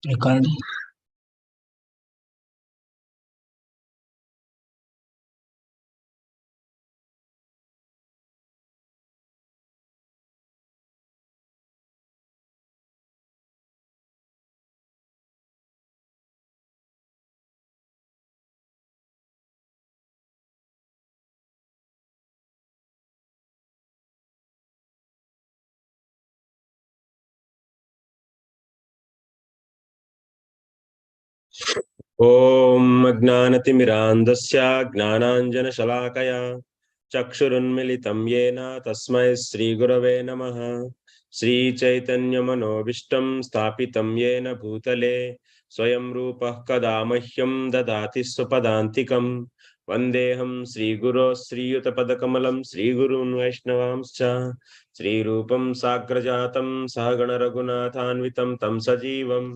Recording. ॐ अज्ञानतिमिरान्धस्य ज्ञानाञ्जनशलाकया चक्षुरुन्मिलितं येन तस्मै श्रीगुरवे नमः। श्रीचैतन्यमनोभीष्टं स्थापितं येन भूतले स्वयं रूपः कदा मह्यं ददाति स्वपदान्तिकम्। वन्देऽहं श्रीगुरो श्रीयुतपदकमलं श्रीगुरून् वैष्णवांश्च श्रीरूपं साग्रजातं सहगणरघुनाथान्वितं तं सजीवम्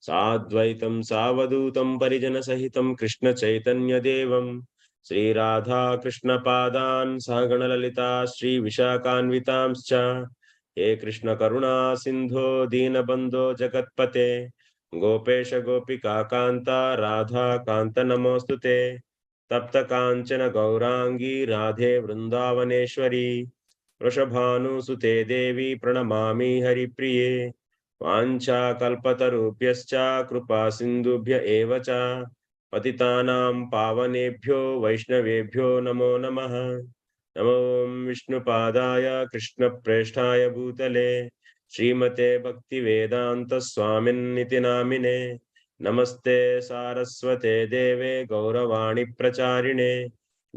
साद्वैतं सावधूतं परिजनसहितं कृष्णचैतन्यदेवं श्रीराधा कृष्णपादान् सहगणललिता श्रीविशाखान्वितांश्च हे कृष्णकरुणा सिन्धो दीनबन्धो जगत्पते गोपेश गोपिकान्ता राधा कान्त नमोऽस्तु ते तप्तकाञ्चन गौरांगी राधे वृन्दावनेश्वरी वृषभानुसुते देवी प्रणमामि हरिप्रिये वाञ्छाकल्पतरुभ्यश्च कृपा सिन्धुभ्य एव च पतितानां पावनेभ्यो वैष्णवेभ्यो नमो नमः। नमो विष्णुपादाय कृष्णप्रेष्ठाय भूतले श्रीमते भक्तिवेदान्त स्वामिन्निति नामिने नमस्ते सारस्वते देवे गौरवाणी प्रचारिणे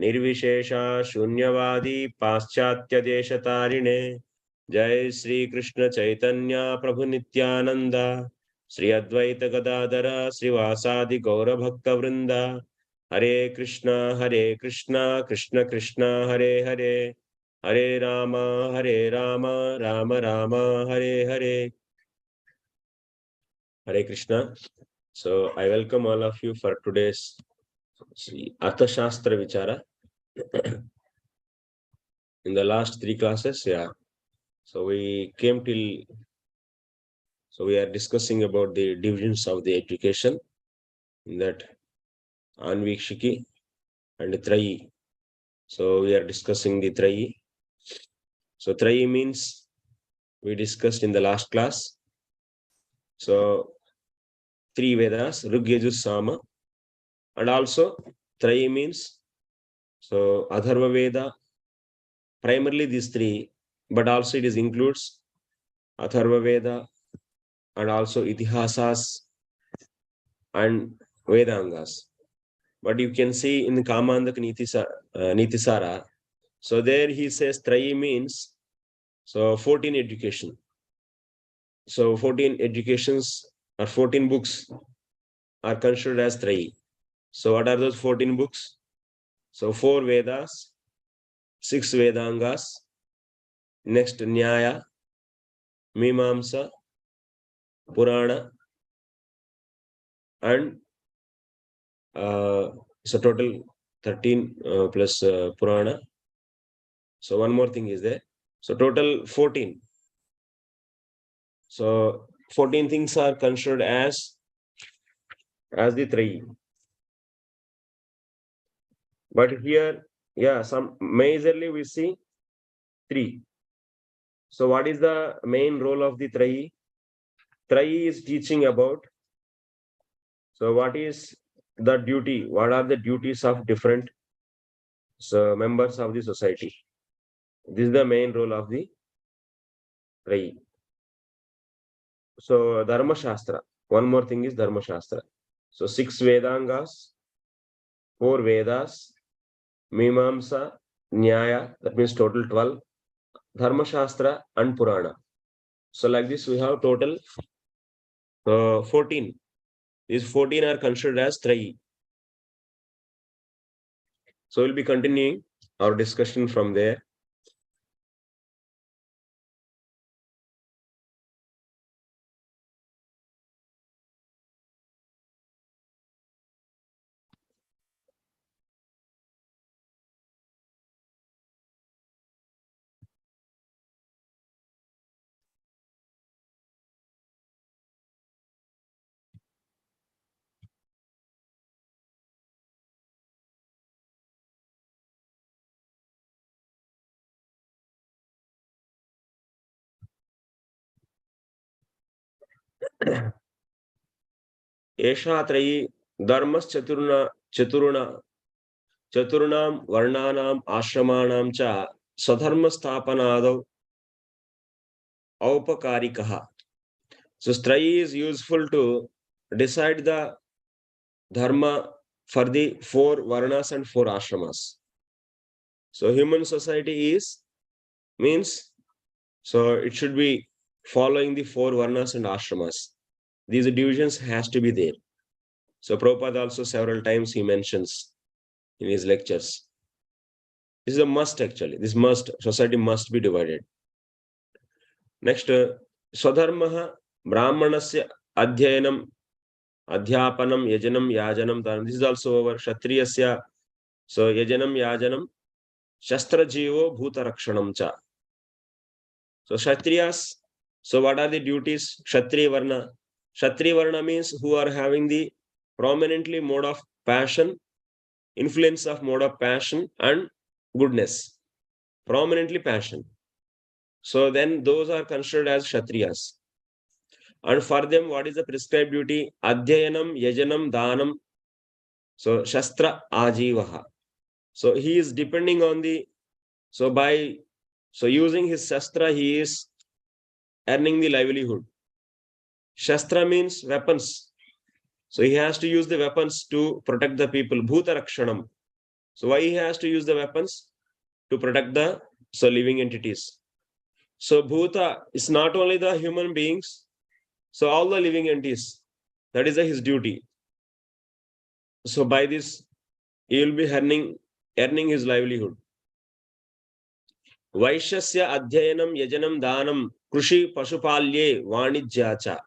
निर्विशेषा शून्यवादी पाश्चात्यदेशतारिणे जय श्री कृष्ण चैतन्य प्रभु नित्यानंद श्री अद्वैत गदाधर श्रीवासादि गौर भक्त वृंद हरे Krishna Krishna Krishna Hare Hare Hare Ram Ram Ram Hare Hare Hare Krishna. So I welcome all of you for today's Arthaśāstra Vicāra. In the last three classes, so we came till, so we are discussing about the divisions of the education, in that Anvikshiki and trayī. So we are discussing the trayī. So trayī means, we discussed in the last class, so three Vedas, Rig, Yajur, Sama, and also trayī means, so Atharva Veda, primarily these three, but also it is includes Atharva Veda and also Itihasas and Vedangas. But you can see in the Kamandak Nitisara, so there he says trayī means, so 14 education. So 14 educations or 14 books are considered as trayī. So what are those 14 books? So 4 Vedas, 6 Vedangas, next Nyaya, Mimamsa, Purana, and so total 13 plus Purana. So one more thing is there. So total 14. So 14 things are considered as the trayī. But here, some majorly we see 3. So what is the main role of the trayī? Trayī is teaching about, so what is the duty, what are the duties of different members of the society. This is the main role of the trayī. So Dharmacharya, one more thing is Dharmacharya. So 6 Vedangas, 4 Vedas, Mimamsa, Nyaya, that means total 12, Dharmacharya and Purana. So like this we have total 14. These 14 are considered as trayī. So we'll be continuing our discussion from there. Esha trayī चतुर्णाम वर्णानाम आश्रमाणाम च स्वधर्म स्थापनादौ औपकारिकः. So trayī is useful to decide the dharma for the four varnas and four ashramas. So human society is means, so it should be following the four varnas and ashramas. These divisions has to be there. So Prabhupada also several times he mentions in his lectures. This is a must actually. This must, society must be divided. Next, Swadharmaha Brahmanasya Adhyayanam Adhyapanam Yajanam Yajanam Dhanam. This is also our Kshatriyasya. So Yajanam Yajanam Shastra Jivo Bhuta Rakshanam Cha. So Kshatriyas, so what are the duties? Kshatriya Varna. Kshatriya Varna means who are having the prominently mode of passion, influence of mode of passion and goodness. Prominently passion. So then those are considered as Kshatriyas. And for them, what is the prescribed duty? Adhyayanam, Yajanam, Dhanam. So Shastra Ajivaha. So he is depending on the, so using his Shastra, he is earning the livelihood. Shastra means weapons. So he has to use the weapons to protect the people. Bhuta Rakshanam. So why he has to use the weapons? To protect the living entities. So Bhuta is not only the human beings, so all the living entities. That is his duty. So by this, he will be earning his livelihood. Vaishyasya Adhyayanam Yajanam Dhanam Krushi Pashupalye Vanijyacha.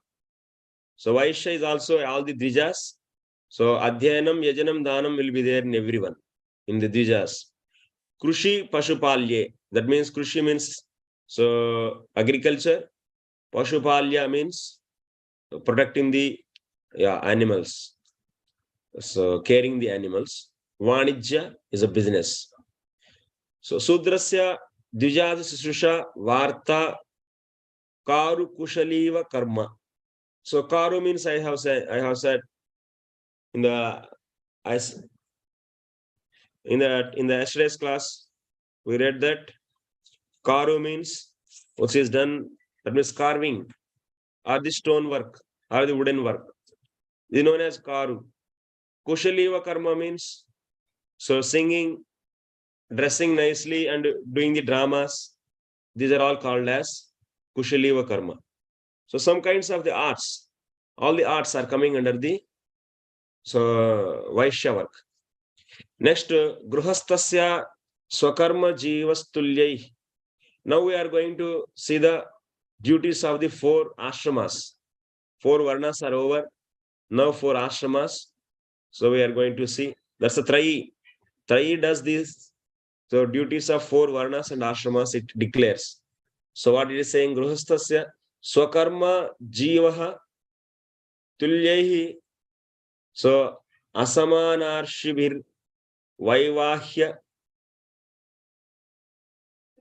So Vaishya is also all the Dvijas. So Adhyayanam Yajanam Dhanam will be there in everyone, in the Dvijas. Krushi Pashupalye. That means Krushi means so agriculture. Pashupalya means protecting the animals. So caring the animals. Vanijya is a business. So Sudrasya Dvijaz Sisrusha Vārta Karu Kushaliva Karma. So Karu means I have said in the yesterday's class we read that Karu means what is done, that means carving or the stone work or the wooden work. This is known as Karu. Kushaliva Karma means so singing, dressing nicely and doing the dramas. These are all called as Kushaliva Karma. So some kinds of the arts, all the arts are coming under the Vaishya work. Next, Gruhastasya Swakarma Jivastulyai. Now we are going to see the duties of the four ashramas. Four varnas are over. Now four ashramas. So we are going to see. That's the trayī. Trayī does this. So duties of four varnas and ashramas it declares. So what it is saying? Gruhastasya Swakarma Jivaha Tulyaihi. So Asamanarshibhir Vaivahya.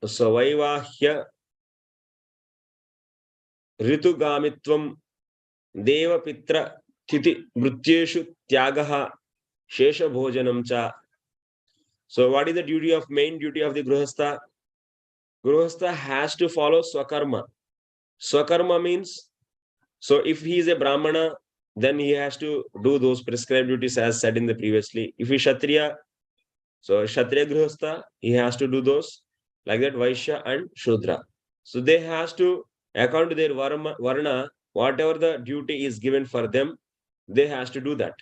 So Vaivahya Ritugamitvam Deva Pitra Titi Mrutyeshu Tyagaha Shesha Bhojanam Cha. So what is the main duty of the Gruhastha? Gruhastha has to follow Swakarma. Swakarma means, so if he is a Brahmana, then he has to do those prescribed duties as said in the previously. If he is Kshatriya, so Kshatriya Gruhastha, he has to do those like that, Vaishya and Shudra. So they has to, according to their varna, whatever the duty is given for them, they has to do that.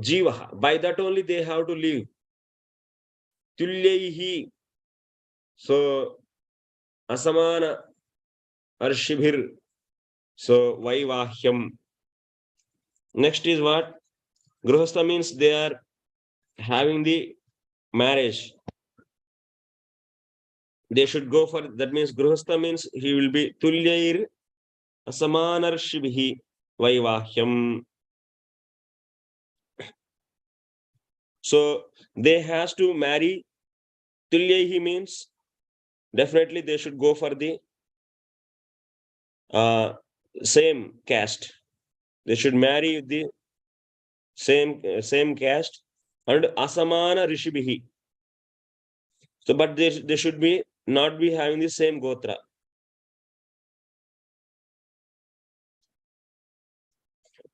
Jivaha, by that only they have to live. Tulyaihi, so Asamana Arshibhir, so Vaivahyam. Next is what? Gruhastha means they are having the marriage. They should go for, that means Gruhastha means he will be Tulyair Asamanarshibhi Vaivahyam. So they has to marry. Tulyaihi means definitely they should go for the same caste. They should marry the same caste and asamana rishibihi. So, but they should be not be having the same gotra.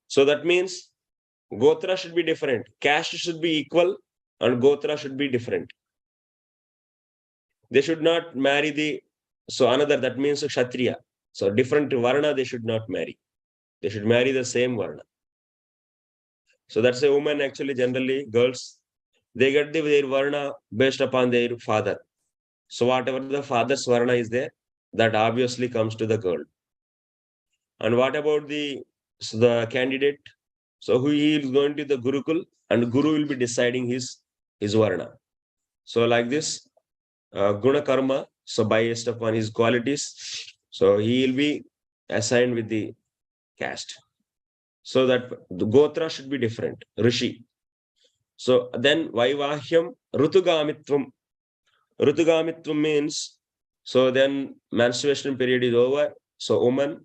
So that means gotra should be different. Caste should be equal and gotra should be different. They should not marry the, so another, that means kshatriya. So different varna they should not marry. They should marry the same varna. So that's a woman, actually, generally girls, they get their varna based upon their father. So whatever the father's varna is there, that obviously comes to the girl. And what about the candidate? So who he is going to the Gurukul, and Guru will be deciding his varna. So like this, guna karma, so based upon his qualities, so he will be assigned with the caste. So that the gotra should be different, rishi. So then vaivahyam rutugamitvam. Rutugamitvam means, so then menstruation period is over, so woman,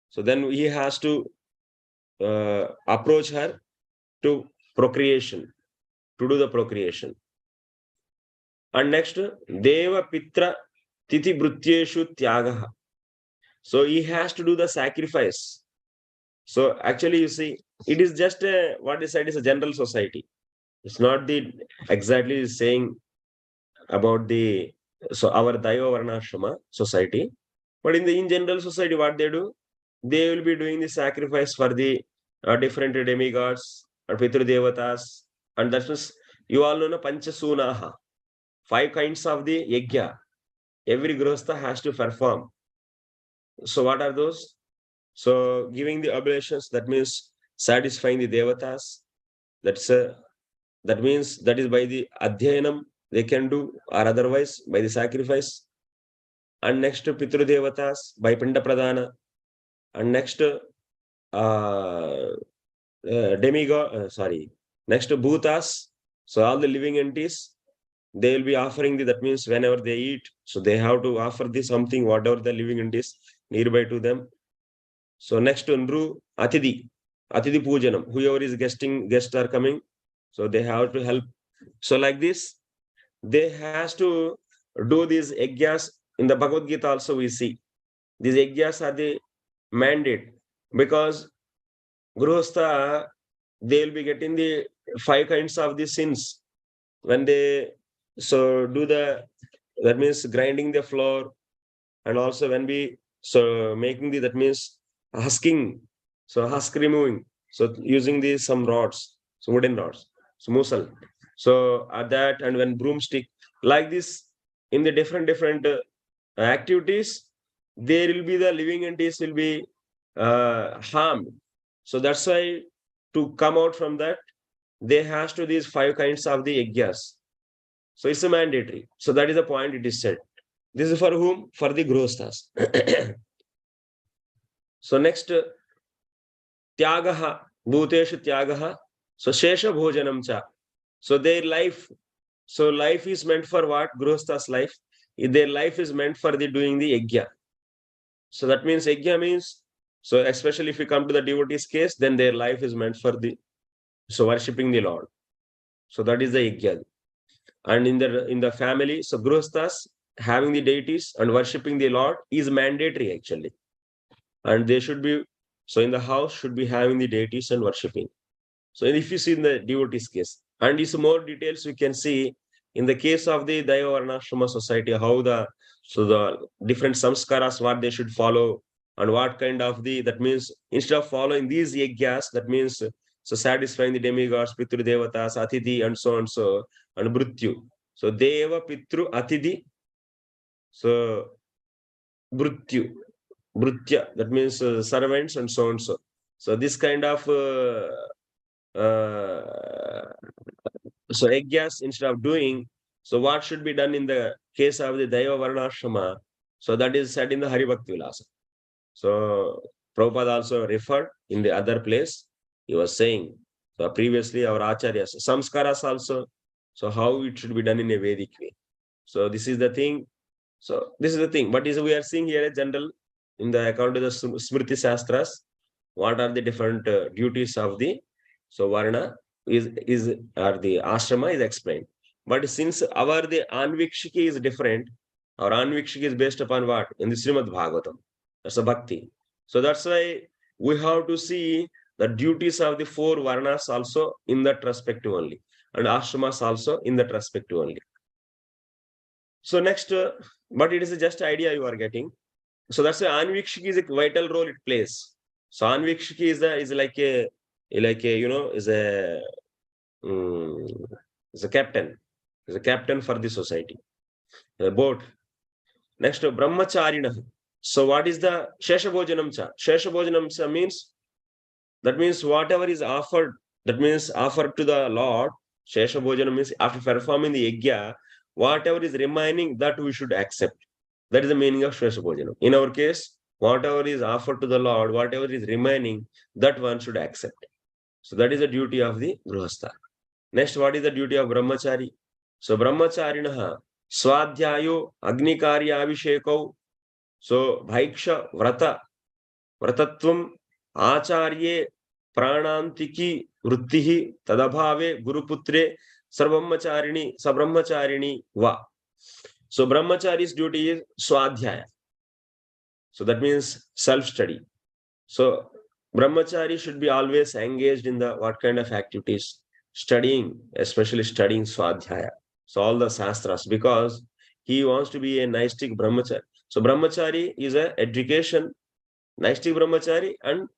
so then he has to approach her to procreation, to do the procreation. And next, deva pitra titi bhrutyeshu tyagaha. So he has to do the sacrifice. So actually, you see, it is just a, what is said is a general society. It's not the exactly saying about the, so our Daiva Varnashrama society, but in general society, what they do, they will be doing the sacrifice for the different demigods or Pitru Devatas, and that was, you all know, Panchasunaha, 5 kinds of the yajna. Every grihastha has to perform. So what are those? So giving the oblations, that means satisfying the devatas. That means that is by the adhyanam they can do, or otherwise by the sacrifice. And next to Pitru Devatas by Pinda Pradhana. And next demigod, next to Bhutas. So all the living entities, they will be offering that means whenever they eat, so they have to offer this something, whatever the living entities nearby to them. So next to Nru, Atidhi Pujanam, whoever is guests are coming, so they have to help. So like this, they has to do these yajnas. In the Bhagavad Gita also we see, these yajnas are the mandate, because Grihastha, they will be getting the 5 kinds of the sins when they so do the, that means grinding the flour, and also when we so making the, that means husking, so husk removing, so using the some rods, so wooden rods, so musal, so at that, and when broomstick, like this, in the different activities, there will be the living entities will be harmed. So that's why, to come out from that, they has to these 5 kinds of the yajnas. So it's a mandatory. So that is the point it is said. This is for whom? For the grihasthas. So next, tyagaha, bhuteshu tyagaha, so shesha bhojanam cha. So their life, so life is meant for what? Grihastha's life. Their life is meant for the doing the yajna. So that means yajna means, so especially if you come to the devotees case, then their life is meant for the, so worshipping the Lord. So that is the yajna. And in the family, so grihasthas having the deities and worshipping the Lord is mandatory actually. And they should be, so in the house should be having the deities and worshipping. So if you see in the devotees case, and it's more details we can see in the case of the Daiva Varnashrama society, how the different samskaras, what they should follow, and what kind of the, that means instead of following these yajnas, that means so satisfying the demigods, Pitru Devatas, Atidhi, and so and so, and Mrityu. So Deva, Pitru, Atidhi, so Mrityu, Mritya, that means servants and so and so. So this kind of so yajnas instead of doing, so what should be done in the case of the Daiva Varnashrama? So that is said in the Hari Bhakti Vilasa. So Prabhupada also referred in the other place. He was saying, so previously our acharyas, samskaras also, so how it should be done in a Vedic way. So this is the thing. So this is the thing. But we are seeing here a general in the account of the Smriti Shastras, what are the different duties of the varna is or the ashrama is explained. But since the anvikshiki is different, our anvikshiki is based upon what? In the Srimad Bhagavatam. That's a bhakti. So that's why we have to see the duties of the 4 varnas also in that perspective only, and ashramas also in that perspective only. So next, but it is just idea you are getting. So that's why anvikshiki is a vital role it plays. So anvikshiki is like a is a captain. Is a captain for the society. A boat. Next, Brahmacharya. So what is the Sheshabhojanam cha? Sheshabhojanam cha means, that means whatever is offered, that means offered to the Lord. Sheshabhojanam means after performing the yajna, whatever is remaining, that we should accept. That is the meaning of Sheshabhojanam. In our case, whatever is offered to the Lord, whatever is remaining, that one should accept. So that is the duty of the Grihastha. Next, what is the duty of Brahmachari? So Brahmacharinaha Swadhyayo Agnikarya Abhishekau. So Bhaiksha Vratatvam Acharye Pranantiki Vrittihi Tadabhave Guruputre Sabrahmacharini Va. So Brahmachari's duty is Swadhyaya. So that means self-study. So Brahmachari should be always engaged in the what kind of activities? Studying, especially studying Swadhyaya. So all the Shastras, because he wants to be a Naistic Brahmachari. So Brahmachari is a education, Naistic Brahmachari, and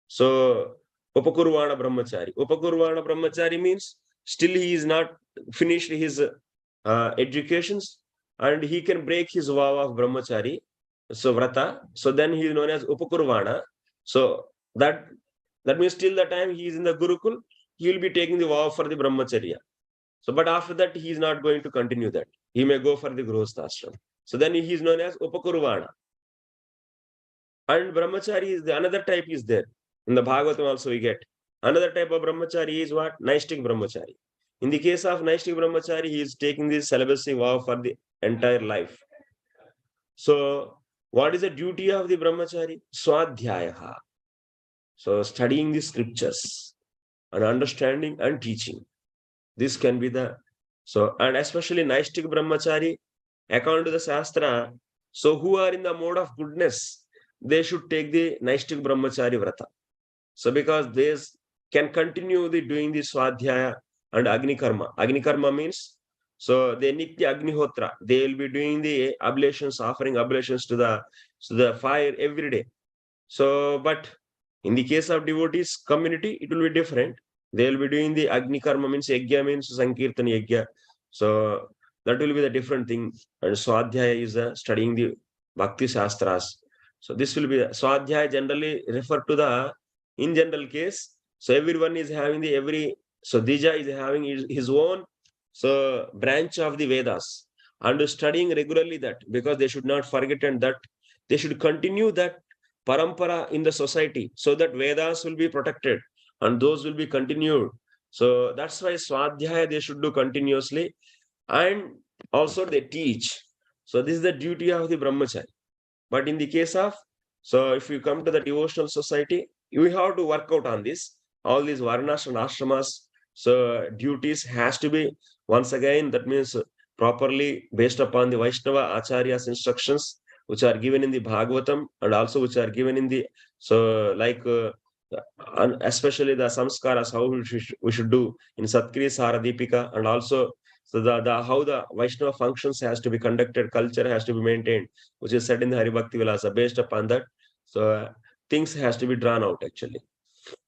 so Upakurvana Brahmachari. Upakurvana Brahmachari means still he is not finished his educations, and he can break his vow of Brahmachari, so Vrata. So then he is known as Upakurvana. So that means till the time he is in the Gurukul, he will be taking the vow for the Brahmacharya. So, but after that, he is not going to continue that. He may go for the Grihastha. So then he is known as Upakurvana. And Brahmachari is the another type is there. In the Bhagavatam also we get. Another type of Brahmachari is what? Naistic Brahmachari. In the case of Naistic Brahmachari, he is taking the celibacy vow for the entire life. So, what is the duty of the Brahmachari? Swadhyaya. So, studying the scriptures and understanding and teaching. This can be the, so, and especially Naistic Brahmachari, according to the Shastra, so who are in the mode of goodness, they should take the Naistic Brahmachari Vrata. So because they can continue doing the Swadhyaya and Agni Karma. Agni Karma means, so they Nitya Agnihotra, they will be doing the oblations, offering oblations to the fire every day. So, but in the case of devotees community, it will be different. They will be doing the Agni Karma means Yajna means Sankirtan Yajna. So that will be the different thing. And Swadhyaya is studying the Bhakti Shastras. So this will be Swadhyaya generally refer to the in general case. So everyone is having so Dija is having his own branch of the Vedas and studying regularly that, because they should not forget, and that they should continue that parampara in the society so that Vedas will be protected and those will be continued. So that's why Swadhyaya they should do continuously, and also they teach. So this is the duty of the Brahmachari. But in the case of, so if you come to the devotional society, you have to work out on this. All these varnas and ashramas, so duties has to be, once again, that means properly based upon the Vaishnava Acharya's instructions, which are given in the Bhagavatam and also which are given in the, so like, especially the samskaras, how we should do in Satkriya Saradipika, and also so the how the Vaishnava functions has to be conducted, culture has to be maintained, which is said in the Haribhakti Vilasa. Based upon that, so things has to be drawn out actually.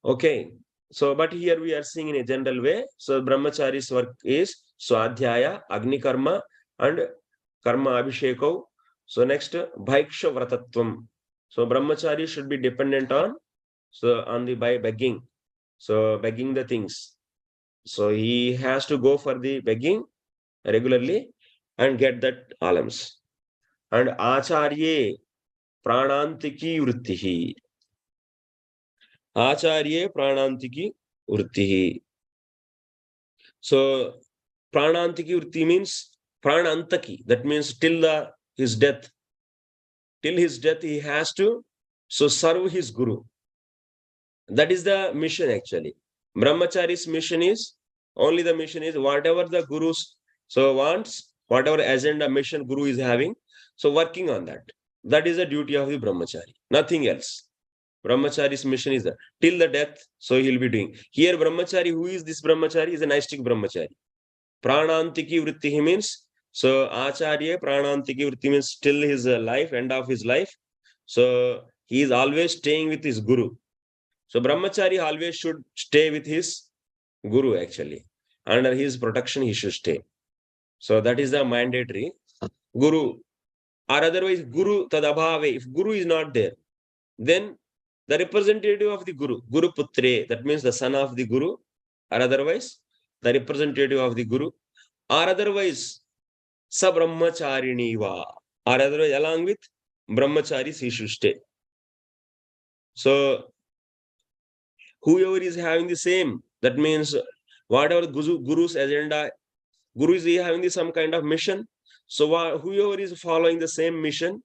Okay. So, but here we are seeing in a general way. So, Brahmachari's work is Swadhyaya, Agni Karma, and Karma Abhishekau. So, next, Bhaiksha Vratatvam. So, Brahmachari should be dependent on, by begging. So, begging the things. So, he has to go for the begging regularly and get that alms. And Acharye Pranantiki Vrittihi. Acharye Pranantiki Vrittihi. So, Pranantiki Vritti means Pranantaki. That means till his death. till his death, he has to serve his guru. That is the mission actually. Brahmachari's mission is, only the mission is whatever the guru's wants, whatever agenda mission guru is having, working on that. That is the duty of the brahmachari, nothing else. Brahmachari's mission is that till the death, he'll be doing. Here brahmachari, who is this brahmachari? Is a naistic brahmachari. Pranantiki vritti means, acharya pranantiki vritti means till his life, end of his life. So he is always staying with his guru. So brahmachari always should stay with his guru actually. Under his protection he should stay. So that is the mandatory. Guru, or otherwise guru tadabhave. If guru is not there, then the representative of the guru, guru putre, that means the son of the guru, or otherwise the representative of the guru, or otherwise sa brahmacharini va, or otherwise along with brahmacharis he should stay. So whoever is having the same, that means whatever guru's agenda, guru is having some kind of mission. So whoever is following the same mission,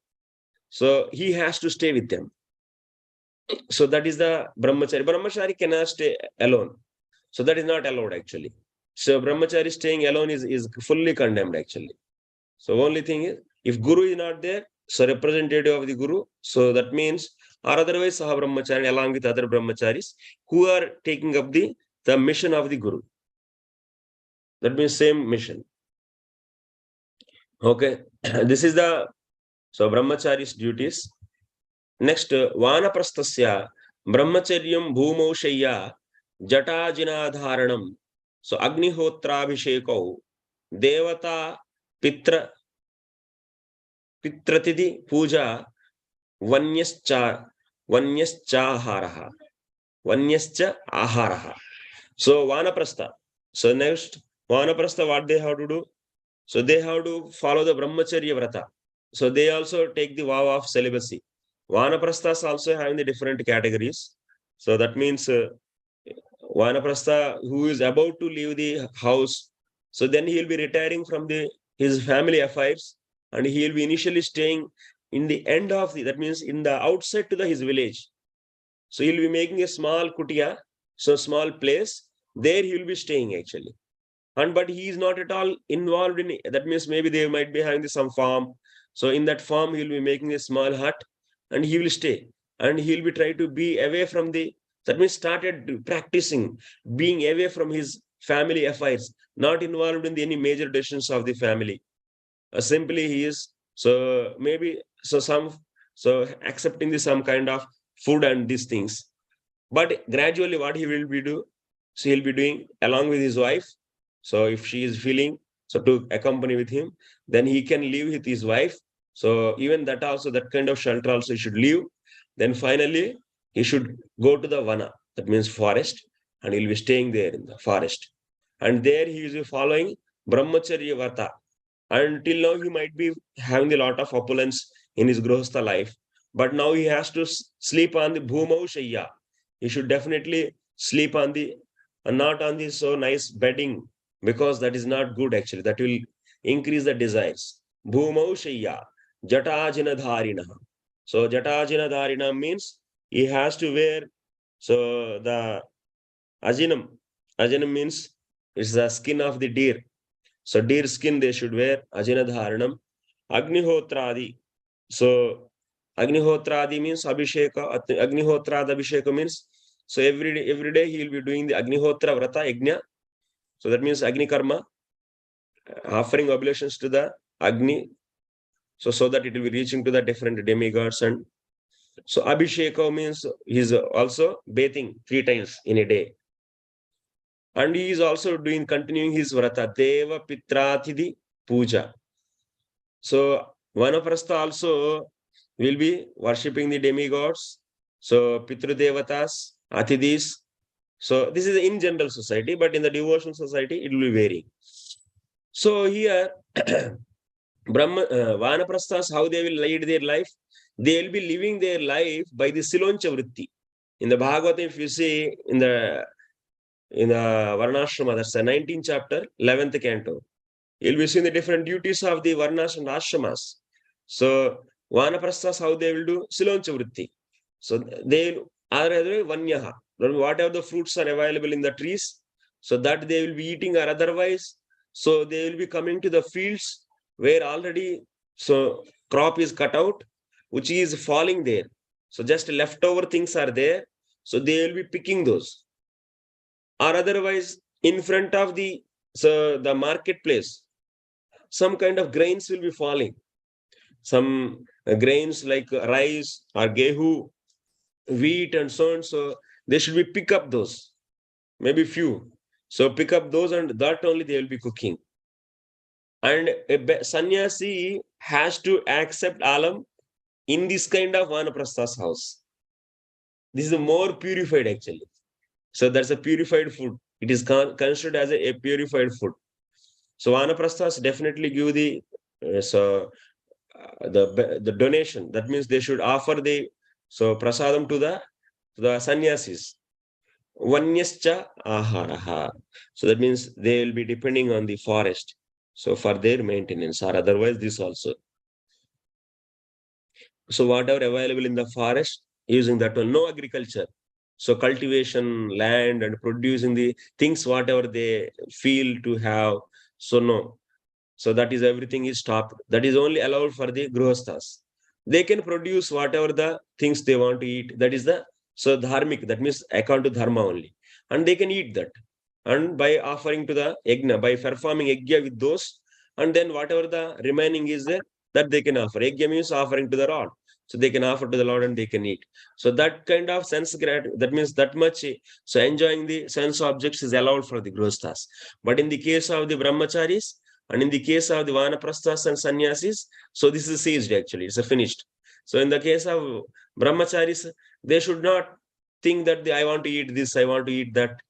so he has to stay with them. So that is the brahmachari. Brahmachari cannot stay alone. So that is not allowed actually. So brahmachari staying alone is fully condemned actually. So only thing is, if guru is not there, so representative of the guru, so that means, or otherwise saha brahmachari along with other brahmacharis who are taking up the mission of the guru. That means same mission. Okay, this is the brahmachari's duties. Next, vanaprasthasya brahmacharyam bhumau shayya jatajinadharanam. So agnihotrabhishekau devata pitratidi puja vanyascha aharaha. Vanyascha aharaha. So vanaprastha. So next, vanaprastha, what they have to do? So they have to follow the Brahmacharya vrata. So they also take the vow of celibacy. Vanaprasthas also having the different categories. So that means Vanaprastha who is about to leave the house. So then he will be retiring from his family affairs, and he will be initially staying in the end of that means in the outside to his village. So he will be making a small kutia, so small place. There he will be staying actually. But he is not at all involved in it. That means maybe they might be having some farm. So in that farm, he will be making a small hut and he will stay. And he will be trying to be away from that means started practicing being away from his family affairs, not involved in any major decisions of the family. Simply he is, accepting some kind of food and these things. But gradually what he will be do? So he'll be doing along with his wife. So if she is feeling, so to accompany with him, then he can live with his wife. So even that also, that kind of shelter also he should leave. Then finally, he should go to the vana, that means forest, and he'll be staying there in the forest. And there he is following Brahmacharya varta. Until now, he might be having a lot of opulence in his grihastha life. But now he has to sleep on the bhumau shayya. He should definitely sleep on not on the so nice bedding, because that is not good actually. That will increase the desires. Bhumau shayya jatajinadharina. So jatajinadharina means he has to wear the ajinam. Ajinam means it's the skin of the deer. So deer skin they should wear, ajinadharanam. Agnihotradi. So agnihotradi means abhisheka. Agnihotrad abhisheka means, so every day he will be doing the agnihotra vrata yajna. So that means Agni Karma, offering oblations to the Agni, so that it will be reaching to the different demigods. And so Abhisheka means he is also bathing 3 times in a day. And he is also continuing his vrata, Deva Pitrathidi Puja. So Vanaprastha also will be worshipping the demigods, so Pitru Devatas, Athidis. So this is in general society, but in the devotional society, it will be varying. So here, Vanaprasthas, how they will lead their life? They will be living their life by the Siloncha Vritti. In the Bhagavatam, if you see in the Varnāshrama, that's the 19th chapter, 11th canto, you'll be seeing the different duties of the Varnas and Ashramas. So Vanaprasthas, how they will do? Siloncha vritti. So they will, otherwise, vanyaha. Whatever the fruits are available in the trees, so that they will be eating, or otherwise, so they will be coming to the fields where already so crop is cut out, which is falling there. So just leftover things are there. So they will be picking those. Or otherwise, in front of the marketplace, some kind of grains will be falling. Some grains like rice or gehu, wheat, and so on. So they should be pick up those, maybe few. So pick up those, and that only they will be cooking. And a sannyasi has to accept alam in this kind of vanaprastha's house. This is a more purified actually. So that's a purified food. It is considered as a purified food. So vanaprasthas definitely give the the donation. That means they should offer the prasadam to the sannyasis. Vanyascha aharaha. So that means they will be depending on the forest. So for their maintenance, or otherwise this also. So whatever available in the forest, using that one, no agriculture. So cultivation, land, and producing the things, whatever they feel to have. So no. So that is everything is stopped. That is only allowed for the grihasthas. They can produce whatever the things they want to eat. That is the dharmic. That means according to dharma only. And they can eat that. And by offering to the yajna, by performing yajna with those, and then whatever the remaining is there, that they can offer. Yajna means offering to the Lord. So they can offer to the Lord and they can eat. So that kind of sense, that means that much, so enjoying the sense objects is allowed for the grihasthas. But in the case of the brahmacharis, and in the case of the vanaprasthas and sannyasis, so this is ceased actually, it's a finished. So in the case of brahmacharis, they should not think that I want to eat this, I want to eat that.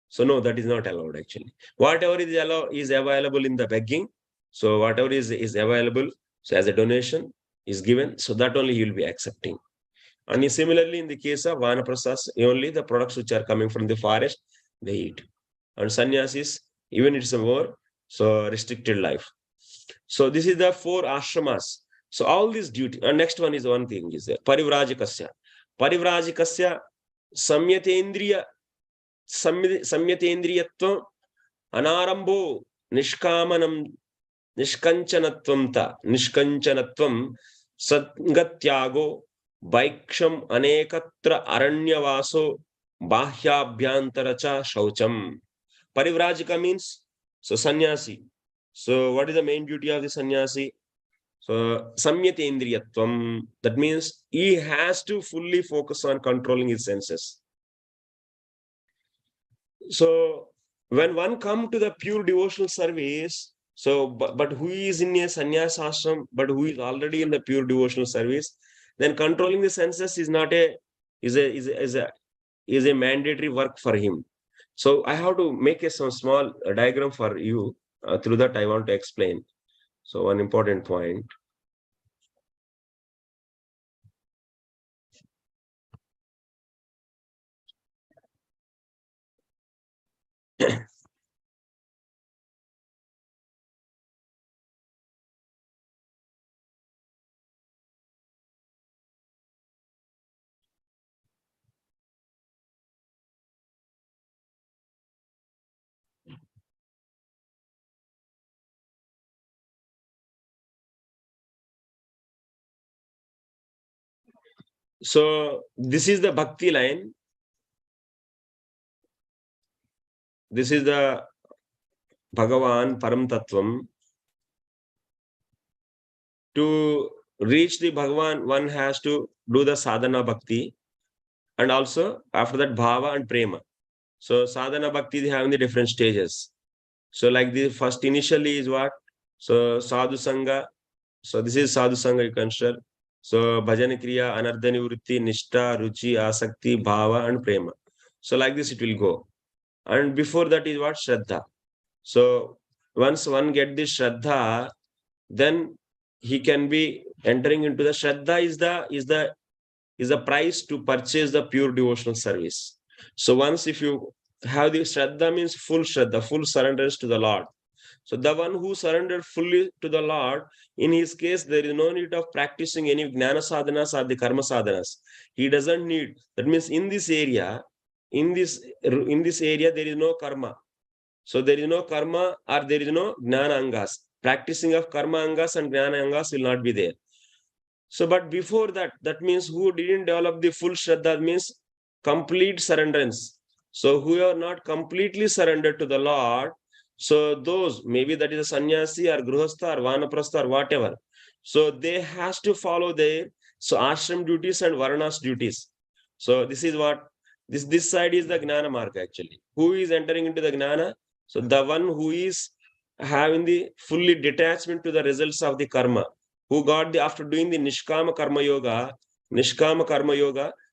So no, that is not allowed actually. Whatever is available in the begging, so whatever is available, so as a donation is given, so that only he will be accepting. And similarly, in the case of vanaprasthas, only the products which are coming from the forest, they eat. And sannyasis, even it's a more restricted life. So this is the 4 ashramas. So all these duty. And next one is one thing is there. Parivrajikasya. Parivrajikasya samyatendriya samyatendriyatvam anarambo nishkamanam nishkanchanatvam satgatyago vaiksham anekatra aranyavaso bahyabhyantaracha shaucham. Parivrajika means sannyasi. So what is the main duty of the sannyasi? So samyatendriyatvam. That means he has to fully focus on controlling his senses. So when one comes to the pure devotional service, so but who is in a sannyas ashram, but who is already in the pure devotional service, then controlling the senses is not a mandatory work for him. So I have to make some small diagram for you. Through that I want to explain. So one important point. So this is the bhakti line. This is the Bhagavan Param Tattvam. To reach the Bhagavan, one has to do the sadhana bhakti, and also after that bhava and prema. So sadhana bhakti, they have the different stages. So like the first initially is what? So sadhu sangha. So this is sadhu sangha you consider. So bhajana kriya, anardhani vritti, nishta, ruchi, asakti, bhava, and prema. So like this it will go. And before that is what? Shraddha. So once one get this Shraddha, then he can be entering into the Shraddha is the price to purchase the pure devotional service. So once if you have the Shraddha means full Shraddha, full surrenders to the Lord. So the one who surrendered fully to the Lord, in his case, there is no need of practicing any jnana sadhanas or the karma sadhanas. He doesn't need. That means in this area, in this area, there is no karma. So there is no karma or there is no jnana angas. Practicing of karma angas and jnana angas will not be there. So, but before that, that means who didn't develop the full shraddha means complete surrenderance. So who are not completely surrendered to the Lord, so those, maybe that is a sannyasi or grihastha or vanaprastha or whatever. So they has to follow their ashram duties and varnās duties. So this is what this side is the gnana marga actually. Who is entering into the gnana? So the one who is having the fully detachment to the results of the karma, who got the after doing the nishkama karma yoga,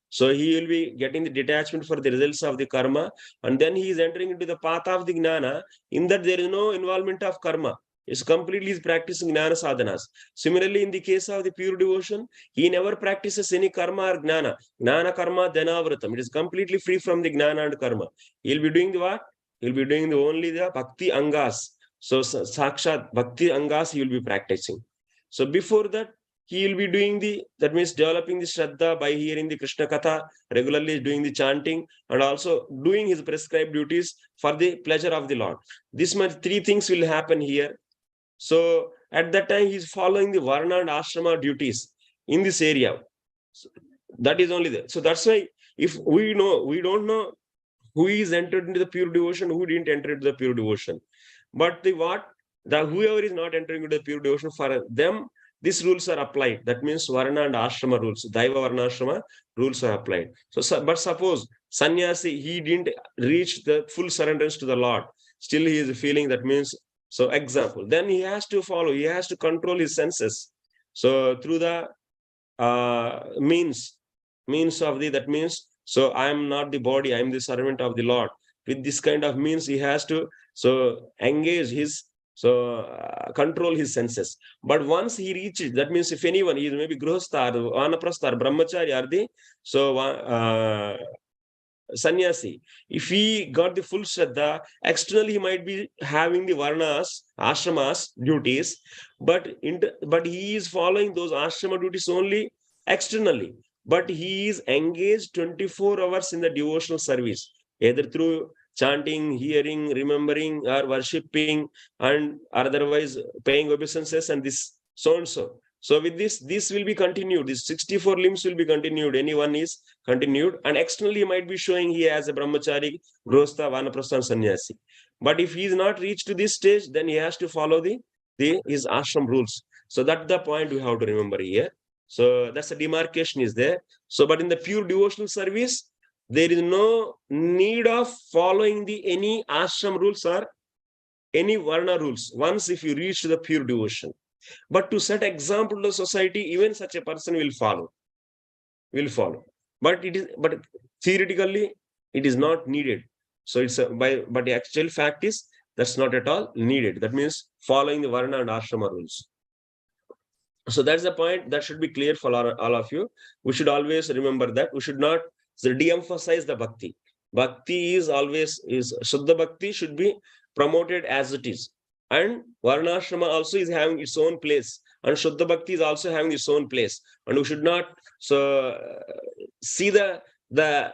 so he will be getting the detachment for the results of the karma, and then he is entering into the path of the gnana. In that there is no involvement of karma. It's completely is practicing gnana sadhanas. Similarly, in the case of the pure devotion, he never practices any karma or gnana. Gnana karma dhanavratam. It is completely free from the gnana and karma. He'll be doing the what? He'll be doing the only the bhakti angas. So sakshat bhakti angas he will be practicing. So before that, he will be doing that means developing the shraddha by hearing the Krishna Katha, regularly doing the chanting, and also doing his prescribed duties for the pleasure of the Lord. This much, three things will happen here. So at that time, he is following the varna and ashrama duties in this area. So that is only there. So that's why if we don't know who is entered into the pure devotion, who didn't enter into the pure devotion. But whoever is not entering into the pure devotion, for them, these rules are applied. That means varna and ashrama rules, daiva varnashrama rules are applied. So, but suppose sannyasi, he didn't reach the full surrenderance to the Lord. Still he is feeling, that means, so example, then he has to follow, he has to control his senses. So through the means of that means, so I am not the body, I am the servant of the Lord. With this kind of means, he has to engage his, control his senses. But once he reaches, that means if anyone, he is maybe grihastha or vanaprastha or brahmacharya or the sannyasi, if he got the full shraddha, externally he might be having the varnas, ashramas duties, but he is following those ashrama duties only externally. But he is engaged 24 hours in the devotional service, either through chanting, hearing, remembering, or worshipping, and otherwise paying obeisances, and this so and so. So with this will be continued. These 64 limbs will be continued. Anyone is continued, and externally might be showing he as a brahmachari, grihastha, vanaprastha, sannyasi. But if he is not reached to this stage, then he has to follow his ashram rules. So that's the point we have to remember here. So that's the demarcation is there. So, but in the pure devotional service, there is no need of following any ashram rules or any varna rules once if you reach the pure devotion. But to set example to society, even such a person will follow. But theoretically, it is not needed. So it's but the actual fact is that's not at all needed. That means following the varna and ashrama rules. So that's the point that should be clear for all of you. We should always remember that. We should not de-emphasize the bhakti. Bhakti is Shuddha Bhakti should be promoted as it is. And Varnashrama also is having its own place. And Shuddha Bhakti is also having its own place. And we should not see the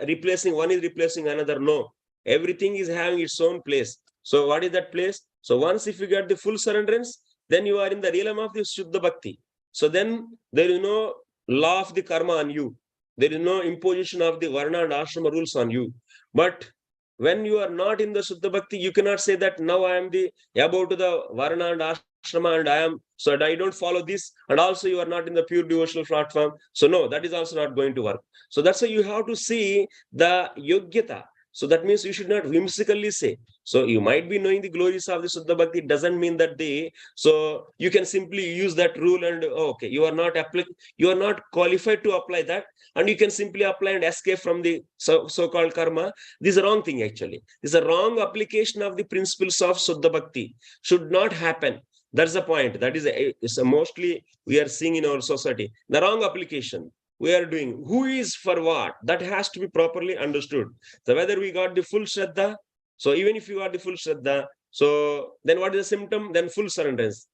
replacing, one is replacing another. No. Everything is having its own place. So what is that place? So once if you get the full surrenderance, then you are in the realm of the Shuddha Bhakti. So then there is no law of the karma on you. There is no imposition of the varna and ashrama rules on you. But when you are not in the Shuddha Bhakti, you cannot say that now I am above to the varna and ashrama and I don't follow this, and also you are not in the pure devotional platform. So no, that is also not going to work. So that's why you have to see the yogyata. So that means you should not whimsically say. So you might be knowing the glories of the Shuddha Bhakti. It doesn't mean that so you can simply use that rule and okay, you are not qualified to apply that, and you can simply apply and escape from the so-called karma. This is a wrong thing actually. This is a wrong application of the principles of Shuddha Bhakti. Should not happen. That's the point. That is mostly we are seeing in our society. The wrong application we are doing. Who is for what? That has to be properly understood. So whether we got the full shraddha, so even if you got the full shraddha, So then what is the symptom? Then full surrenderance.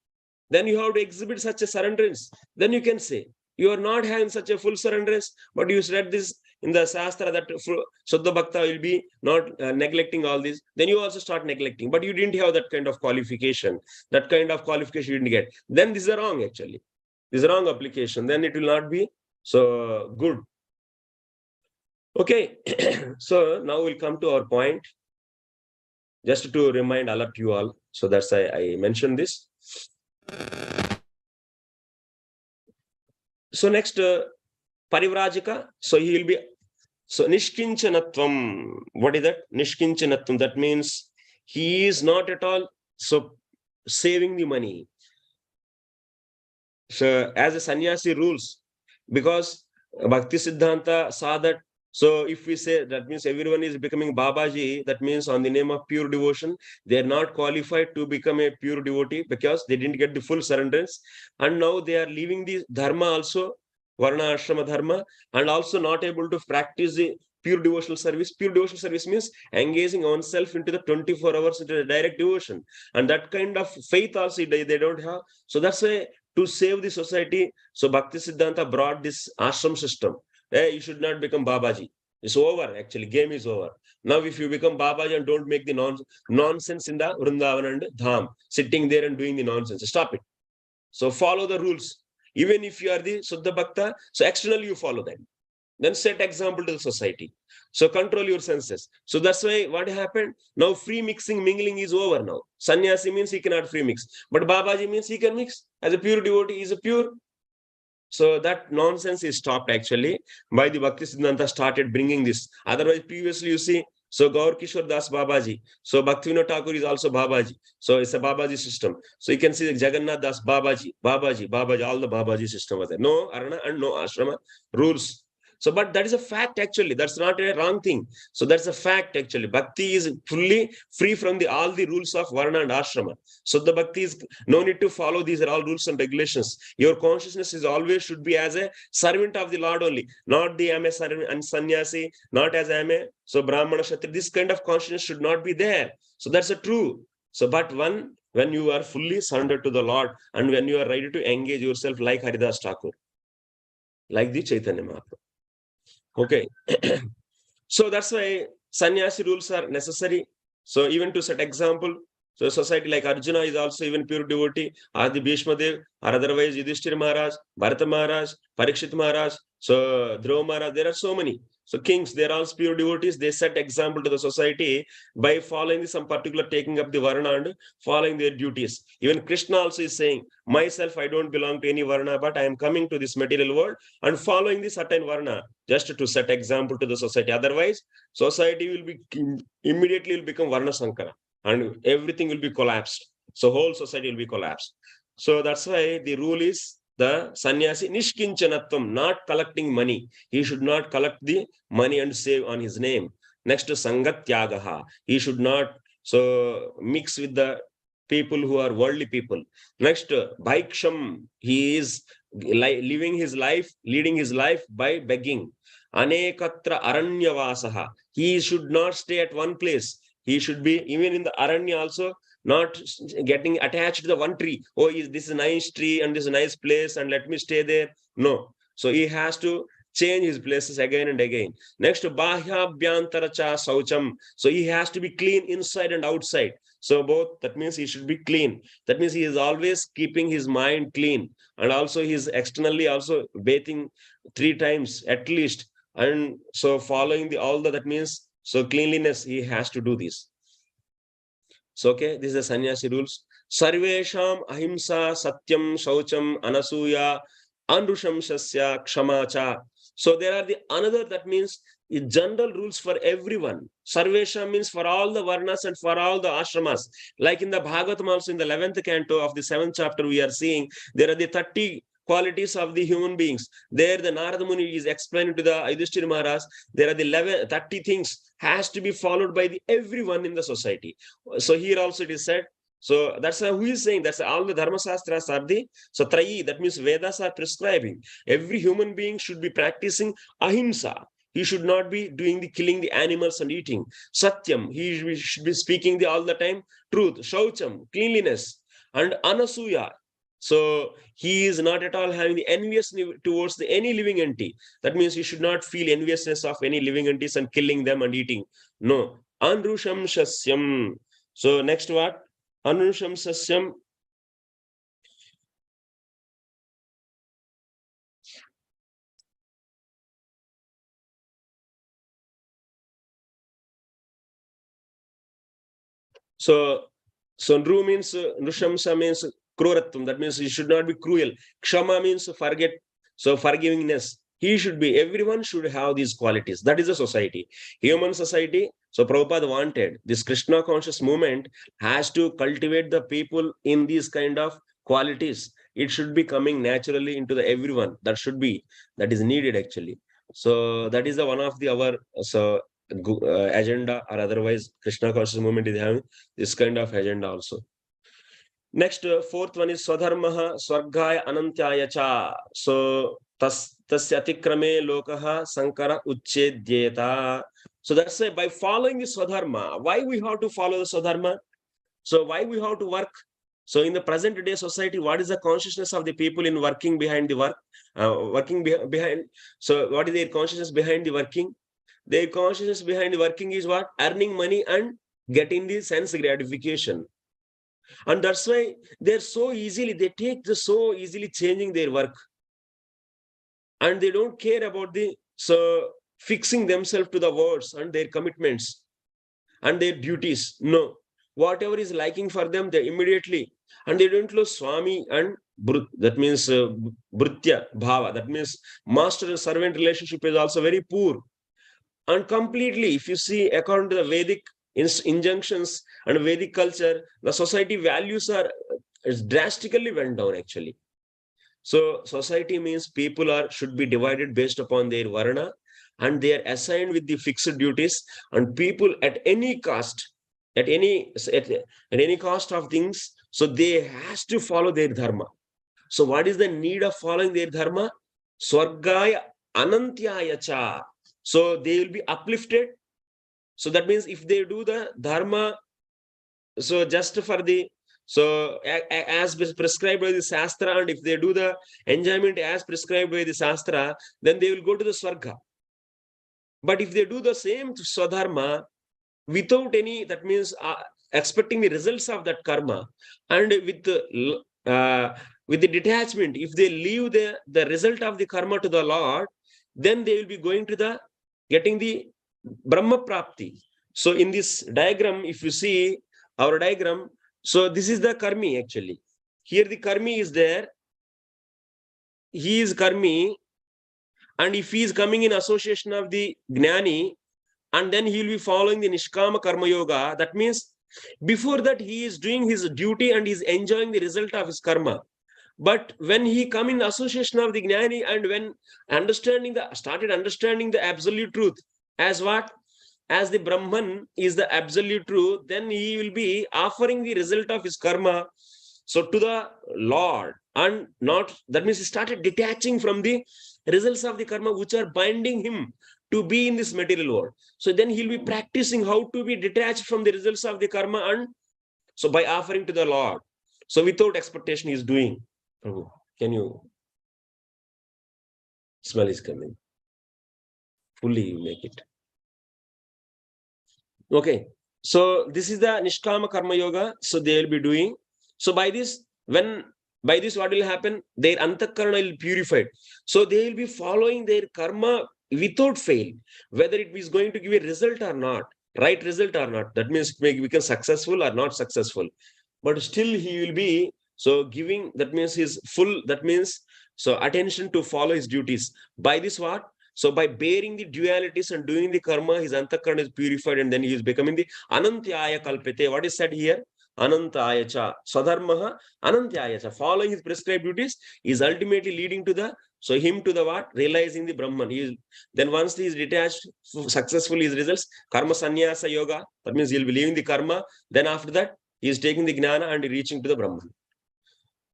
Then you have to exhibit such a surrenderance. Then you can say, you are not having such a full surrenderance, but you read this in the Shastra that Shuddha Bhakta will be not neglecting all this. Then you also start neglecting, but you didn't have that kind of qualification. That kind of qualification you didn't get. Then this is wrong actually. This is wrong application. Then it will not be so good. Okay. So now we'll come to our point. Just to remind, alert you all. So that's why I mentioned this. So next, Parivrajika. So he will be, so Nishkinchanatvam. What is that? Nishkinchanatvam. That means he is not at all so saving the money. So as a sannyasi rules, because Bhakti Siddhanta saw that. So if we say that means everyone is becoming Babaji, that means on the name of pure devotion, they are not qualified to become a pure devotee because they didn't get the full surrenderance. And now they are leaving the Dharma also, Varna Ashrama Dharma, and also not able to practice the pure devotional service. Pure devotional service means engaging oneself into the 24 hours into the direct devotion. And that kind of faith also they don't have. So that's why to save the society, so Bhakti Siddhanta brought this ashram system. Hey, you should not become Babaji. It's over, actually. Game is over. Now, if you become Babaji and don't make the nonsense in the Vrindavan and Dham, sitting there and doing the nonsense, stop it. So follow the rules. Even if you are the Suddha Bhakta, so externally you follow them. Then set example to the society. So control your senses. So that's why what happened? Now free mixing, mingling is over now. Sannyasi means he cannot free mix. But Babaji means he can mix. As a pure devotee, he is a pure. So that nonsense is stopped actually by the Bhakti Siddhanta started bringing this. Otherwise, previously you see, so Gaur Kishore Das Babaji. So Bhaktivinoda Thakur is also Babaji. So it's a Babaji system. So you can see the Jagannath Das Babaji, all the Babaji system was there. No Arana and no Ashrama rules. So, but that is a fact actually. That's not a wrong thing. So that's a fact actually. Bhakti is fully free from all the rules of Varna and Ashrama. So the Bhakti is no need to follow these are all rules and regulations. Your consciousness is always should be as a servant of the Lord only, not the I'm a servant and sannyasi, not as I'm a so Brahmana Kshatriya. This kind of consciousness should not be there. So that's a true. So, but when you are fully surrendered to the Lord and when you are ready to engage yourself like Haridas Thakur, like the Chaitanya Mahaprabhu. Okay. So that's why sannyasi rules are necessary. So even to set example, so society like Arjuna is also even pure devotee, Adi Bhishma Dev, or otherwise Yudhishthira Maharaj, Bharata Maharaj, Parikshit Maharaj, so Dhruva Maharaj, there are so many. So kings, they are all pure devotees. They set example to the society by following some particular taking up the Varna and following their duties. Even Krishna also is saying, myself, I don't belong to any Varna, but I am coming to this material world and following the certain Varna just to set example to the society. Otherwise, society will be immediately will become Varna Sankara and everything will be collapsed. So whole society will be collapsed. So that's why the rule is the sannyasi nishkinchanatvam, not collecting money. He should not collect the money and save on his name. Next to sangatyagaha. He should not so mix with the people who are worldly people. Next, bhaiksham. He is leading his life by begging. Anekatra aranyavasaha. He should not stay at one place. He should be even in the aranya also, not getting attached to the one tree. Oh, this is a nice tree and this is a nice place and let me stay there. No. So he has to change his places again and again. Next, bahyabhyantaracha saucham. So he has to be clean inside and outside. So both, that means he should be clean. That means he is always keeping his mind clean. And also he is externally also bathing 3 times at least. And so following all that means, so cleanliness, he has to do this. So, okay, this is the sannyasi rules. Sarvesham ahimsa satyam shaucham anasuya anrushamsasya kshamacha. So there are the another, that means the general rules for everyone. Sarvesham means for all the varnas and for all the ashramas. Like in the Bhagavatam also in the 11th canto of the 7th chapter, we are seeing there are the 30 qualities of the human beings. There the Narada Muni is explaining to the Yudhishthira Maharaj, there are the 30 things has to be followed by everyone in the society. So here also it is said, so that's who is saying, that's all the Dharma-Shastras are the, so trayī, that means Vedas are prescribing. Every human being should be practicing ahimsa. he should not be doing the killing the animals and eating. Satyam, he should be speaking the all the time truth. Shaucham, cleanliness. And anasuya, so he is not at all having the envious towards any living entity. That means he should not feel enviousness of any living entities and killing them and eating. No. Anrusham sasyam. So next what? Anrusham sasyam. So Nru means Nushamsa means Kruratvam. That means he should not be cruel. Kshama means forget. So forgivingness. He should be, everyone should have these qualities. That is a society. Human society. So Prabhupada wanted this Krishna conscious movement has to cultivate the people in these kind of qualities. It should be coming naturally into the everyone. That should be, that is needed actually. So that is the one of the our agenda, or otherwise Krishna conscious movement is having this kind of agenda also. Next, fourth one is Swadharmaha Swargaya Anantyaya Cha. So tasya atikrame lokaha sankara uchchedyeta. So that's why by following the Swadharma, why we have to follow the Swadharma? So why we have to work? So in the present day society, what is the consciousness of the people in working behind the work? Behind. So what is their consciousness behind the working? Their consciousness behind the working is what? Earning money and getting the sense gratification. And that's why they're so easily, they take the so easily changing their work. And they don't care about the, so fixing themselves to the words and their commitments and their duties. No. Whatever is liking for them, they immediately, and they don't lose Swami and that means Bhrutya Bhava. That means master and servant relationship is also very poor. And completely, if you see, according to the Vedic injunctions and Vedic culture, the society values are drastically went down actually. So society means people should be divided based upon their varna, and they are assigned with the fixed duties, and people at any cost, at any cost of things, so they has to follow their dharma. So what is the need of following their dharma? Swargaya Anantyaya Cha. So they will be uplifted. So that means if they do the dharma, so just for the, so as prescribed by the Shastra, and if they do the enjoyment as prescribed by the Shastra, then they will go to the Swarga. But if they do the same Swadharma without any, that means expecting the results of that karma, and with the detachment, if they leave the result of the karma to the Lord, then they will be going to the getting the Brahma Prapti. So in this diagram, if you see our diagram, so this is the karmi actually. Here the karmi is there. He is karmi. And if he is coming in association of the Gnani, and then he will be following the Nishkama Karma Yoga, that means before that he is doing his duty and he is enjoying the result of his karma. But when he come in association of the Gnani, and when started understanding the absolute truth as what? As the Brahman is the absolute truth, then he will be offering the result of his karma so to the Lord, and not, that means he started detaching from the results of the karma which are binding him to be in this material world. So then he'll be practicing how to be detached from the results of the karma, and so by offering to the Lord. So without expectation he is doing. Prabhu, can you? Smell is coming. Fully you make it. Okay. So this is the Nishkama Karma Yoga. So they will be doing. So by this, what will happen? Their Antakarana will be purified. So they will be following their karma without fail, whether it is going to give a result or not, right result or not. That means it may become successful or not successful. But still he will be so giving, that means his full, that means so attention to follow his duties. By this what? So by bearing the dualities and doing the karma, his Antakarana is purified, and then he is becoming the Anantyaya Kalpete. What is said here? Anantaya Cha. Swadharmaha Anantaya Cha. Following his prescribed duties is ultimately leading to the, so him to the what? Realizing the Brahman. Then once he is detached successfully, his results, Karma Sannyasa Yoga. That means he will be leaving the karma. Then after that, he is taking the Gnana and reaching to the Brahman.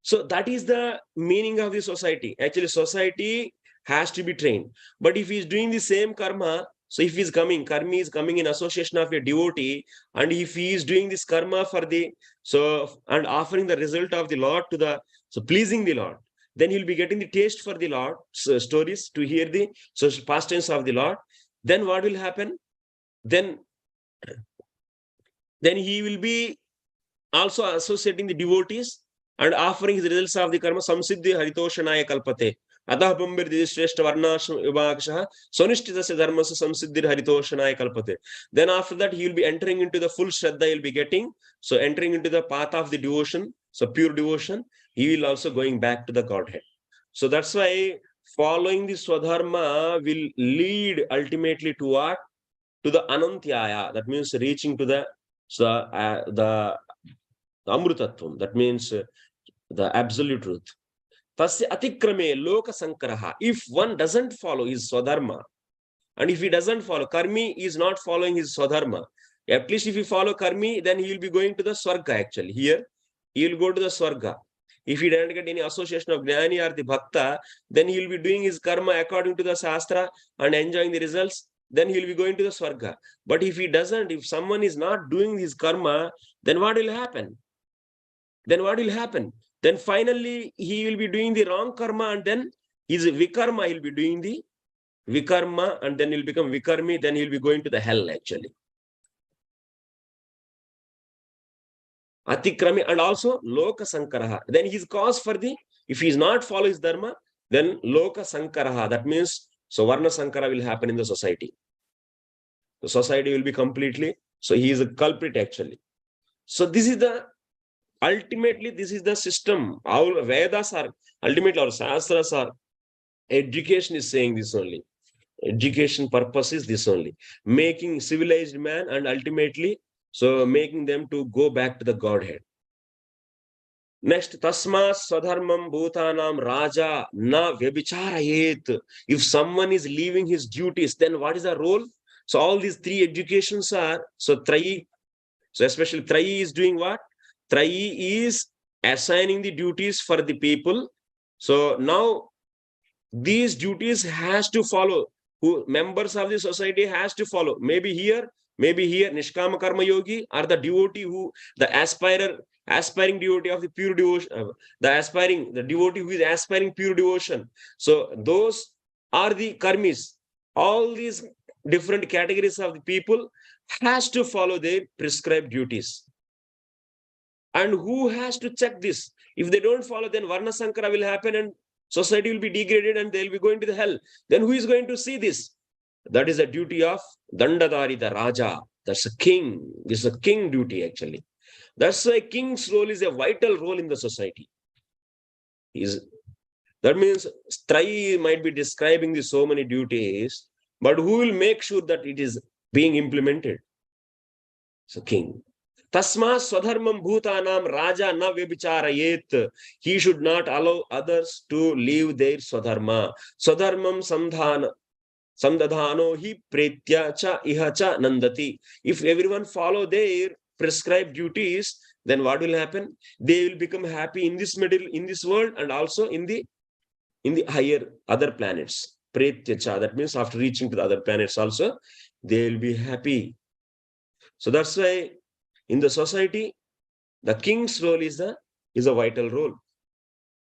So that is the meaning of the society. Actually, society has to be trained. But if he is doing the same karma, so if he's karma is coming in association of a devotee, and if he is doing this karma for and offering the result of the Lord pleasing the Lord, then he'll be getting the taste for the Lord, stories to hear the pastimes of the Lord. Then what will happen? Then he will be also associating the devotees and offering his results of the karma. Samsiddhi haritoshanaaya kalpate. Atah pumbir didishreshta varnās vibhakṣah sonishtitasya dharmasya samsiddhir haritoshanaaya kalpate. Then after that, he will be entering into the full shraddha he will be getting. So entering into the path of the devotion, so pure devotion, he will also going back to the Godhead. So that's why following the swadharma will lead ultimately to what? To the anantyaya. That means reaching to the amrutatvam. That means the absolute truth. Tasya atikrame loka sankaraha. If one doesn't follow his swadharma, and if he doesn't follow, karmi is not following his swadharma. At least if he follow karmi, then he will be going to the swarga actually. Here, he will go to the swarga. If he doesn't get any association of gnani or the bhakta, then he will be doing his karma according to the shastra and enjoying the results. Then he will be going to the swarga. But if he doesn't, if someone is not doing his karma, then what will happen? Then finally, he will be doing the wrong karma, and then his vikarma, he'll be doing the vikarma, and then he'll become vikarmi, then he'll be going to the hell actually. Atikrami, and also loka sankaraha. Then his cause for if he is not follow his dharma, then loka sankaraha. That means, so varna sankara will happen in the society. The society will be completely, so he is a culprit actually. So this is ultimately, this is the system. Our Vedas are, ultimately our Shastras are, education is saying this only. Education purpose is this only. Making civilized man and ultimately, so making them to go back to the Godhead. Next, tasma swadharmam bhutanam raja na vyabhicārayet. If someone is leaving his duties, then what is the role? So all these three educations are, so trayī. So especially trayī is doing what? Trayī is assigning the duties for the people. So now these duties has to follow. Who members of the society has to follow. Maybe here, Nishkama Karma Yogi are the devotee the aspiring devotee of the pure devotion, the devotee who is aspiring pure devotion. So those are the karmis. All these different categories of the people has to follow their prescribed duties. And who has to check this? If they don't follow, then Varna Sankara will happen and society will be degraded and they'll be going to the hell. Then who is going to see this? That is the duty of danḍanīti, the Raja. That's a king. This is a king duty actually. That's why king's role is a vital role in the society. That means trayī might be describing so many duties, but who will make sure that it is being implemented? So king. Tasma swadharmam bhutanam raja na vyabhicārayet. He should not allow others to leave their swadharma. Swadharmam samdadhano hi pretya cha iha cha nandati. If everyone follow their prescribed duties, then what will happen? They will become happy in this world and also in the higher other planets. Pretya cha, that means after reaching to the other planets also, they will be happy. So that's why in the society, the king's role is a vital role.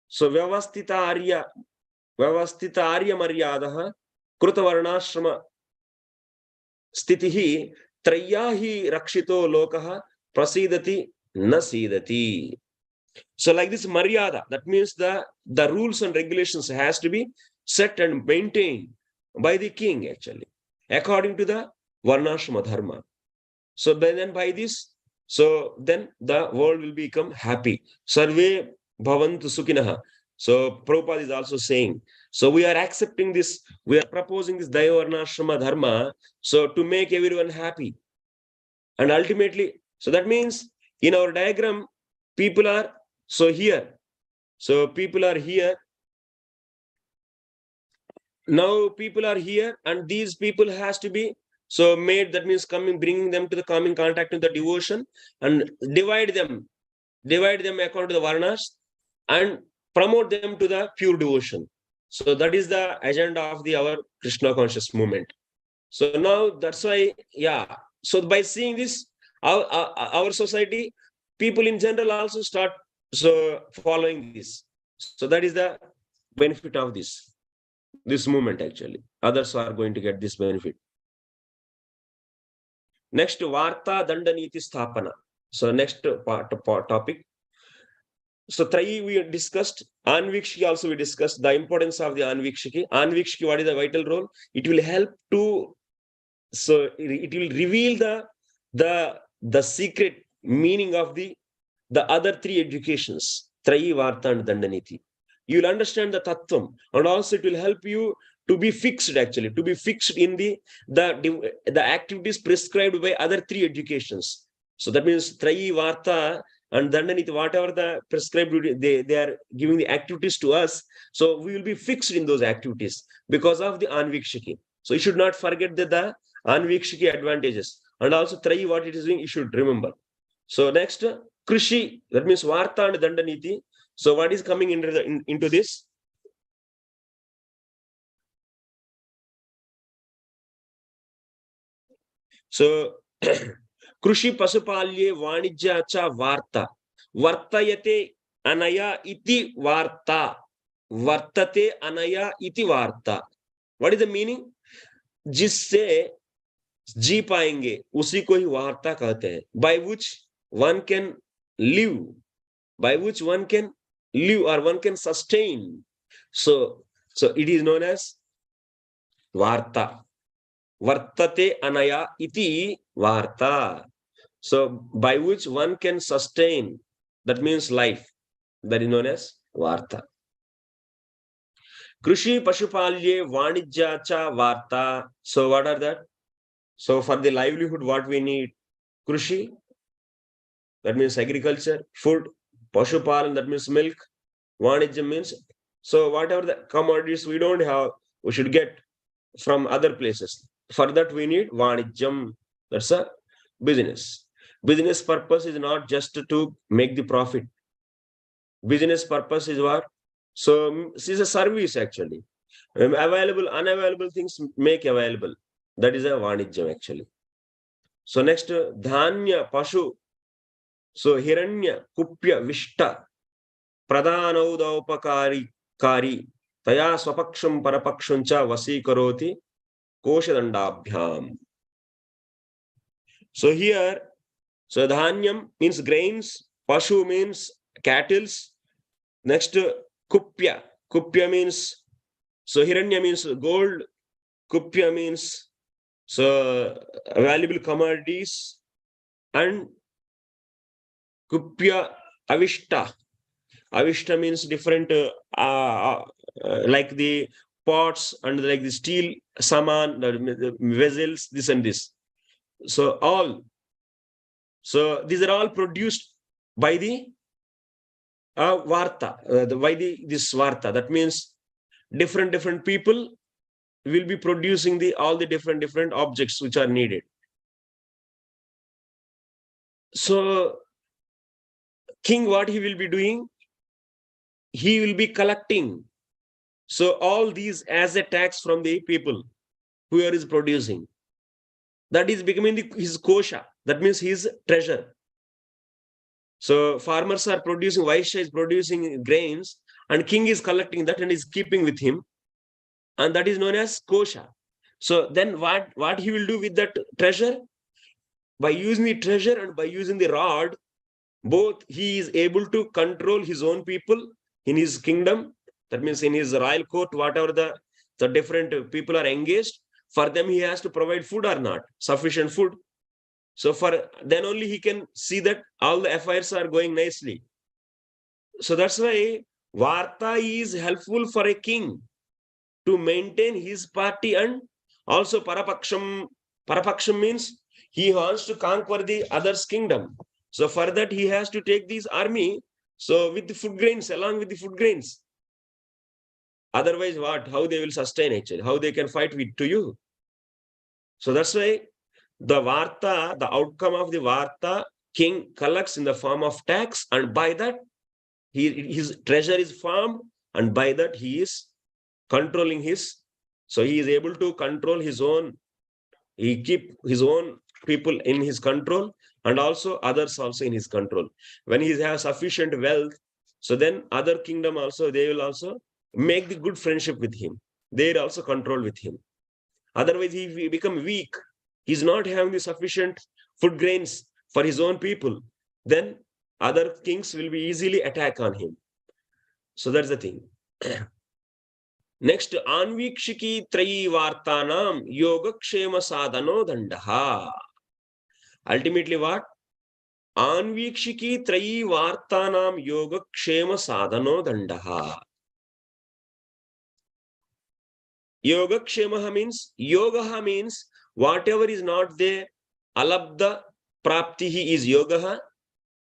So vyavastita arya maryadaha kruta varnāshrama stitihi trayyahi rakshito lokaha prasidati nasidati. So like this maryada, that means the rules and regulations has to be set and maintained by the king actually, according to the varnāshrama dharma. So then by this, so then the world will become happy. Sarve bhavantu sukhinaha. So Prabhupada is also saying, so we are accepting this, we are proposing this Dayavarnashrama Dharma, so to make everyone happy. And ultimately, so that means in our diagram, people are here. So people are here. Now people are here and these people has to be so made, that means bringing them to the coming contact with the devotion and divide them according to the varnas and promote them to the pure devotion. So that is the agenda of our Krishna conscious movement. So now that's why, yeah. So by seeing this, our society, people in general also start following this. So that is the benefit of this movement actually. Others are going to get this benefit. Next, vārta danḍanīti sthāpana. So next topic. So trayī we discussed, anvikshiki also we discussed the importance of the anvikshiki. Anvikshiki, what is the vital role? It will help to, so it will reveal the secret meaning of the other three educations, trayī, vārta and danḍanīti. You will understand the tattvam, and also it will help you to be fixed actually, to be fixed in the activities prescribed by other three educations. So that means trayī, vārta and danḍanīti, whatever the prescribed, they are giving the activities to us. So we will be fixed in those activities because of the anvikshiki. So you should not forget the anvikshiki advantages. And also trayī, what it is doing, you should remember. So next, krishi, that means vārta and danḍanīti. So what is coming into this? So कृषि पशुपाल्ये वाणिज्य च वार्ता वर्तयते अनया इति वार्ता वर्तते अनया इति वार्ता. What is the meaning? जिससे जी पाएंगे उसी को ही वार्ता कहते हैं. By which one can live, by which one can live or one can sustain. So it is known as varta. Vartate anaya iti varta. So by which one can sustain, that means life, that is known as varta. Krishi pashupalye vanijya cha varta. So what are that? So for the livelihood, what we need? Krishi, that means agriculture, food. Pashupalan, that means milk. Vanijya means, so whatever the commodities we don't have, we should get from other places. For that we need vanijyam. That's a business. Business purpose is not just to make the profit. Business purpose is what? So this is a service actually. Available, unavailable things make available. That is a vanijyam actually. So next, dhanya, pashu. So hiranya, kupya, vishta, pradhanaudopakari, taya swapaksham parapakshuncha vasikaroti koshadandabhyam. So here, so dhanyam means grains, pashu means cattle. Next, kupya. Kupya means, so hiranya means gold, kupya means so valuable commodities, and kupya avishta. Avishta means different like the pots and like the steel saman, the vessels, this and this. So all, so these are all produced by the varta, by this varta. That means different people will be producing all the different objects which are needed. So king, what he will be doing? He will be collecting so all these as a tax from the people who is producing. That is becoming his kosha. That means his treasure. So farmers are producing, Vaishya is producing grains, and king is collecting that and is keeping with him, and that is known as kosha. So then what he will do with that treasure? By using the treasure and by using the rod, both he is able to control his own people in his kingdom. That means in his royal court, whatever the different people are engaged, for them he has to provide food or not, sufficient food. So then only he can see that all the affairs are going nicely. So that's why varta is helpful for a king to maintain his party, and also parapaksham. Parapaksham means he wants to conquer the other's kingdom. So for that he has to take this army, so with the food grains, along with the food grains. Otherwise what? How they will sustain actually? How they can fight to you? So that's why the varta, the outcome of the varta, king collects in the form of tax, and by that his treasure is formed, and by that he is controlling his, so he is able to control his own, he keep his own people in his control and also others also in his control. When he has sufficient wealth, so then other kingdom also, they will also make the good friendship with him. They will also control with him. Otherwise, he will become weak. He's not having the sufficient food grains for his own people. Then other kings will be easily attack on him. So that's the thing. Next, anvikshiki trayī vārtānām yogakshema sadhano dandaha. Ultimately what? Anvikshiki trayī vārtānām yogakshema sadhano dandaha. Yogakshema means, yogaha means whatever is not there, alabdha praptihi is yogaha.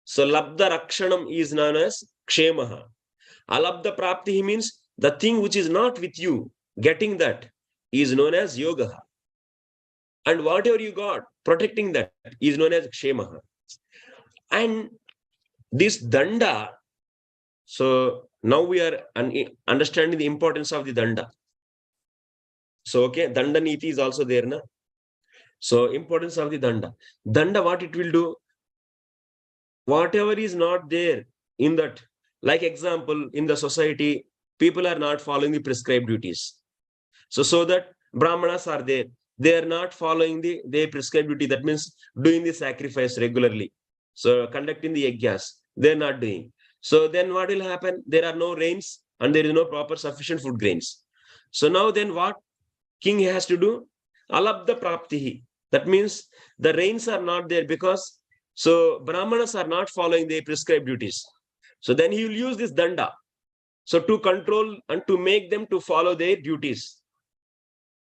So labdha rakshanam is known as kshemaha. Alabdha praptihi means the thing which is not with you, getting that is known as yogaha. And whatever you got, protecting that is known as kshemaha. And this danda, so now we are understanding the importance of the danda. So, okay, danḍanīti is also there, na? So, importance of the danda. Danda, what it will do? Whatever is not there in that, like example, in the society, people are not following the prescribed duties. So that Brahmanas are there. They are not following their prescribed duty. That means doing the sacrifice regularly. So conducting the yajnas, they're not doing. So then what will happen? There are no rains and there is no proper sufficient food grains. So now then what king has to do? Alabdha praptihi. That means the rains are not there because so Brahmanas are not following their prescribed duties. So then he will use this danda. So to control and to make them to follow their duties.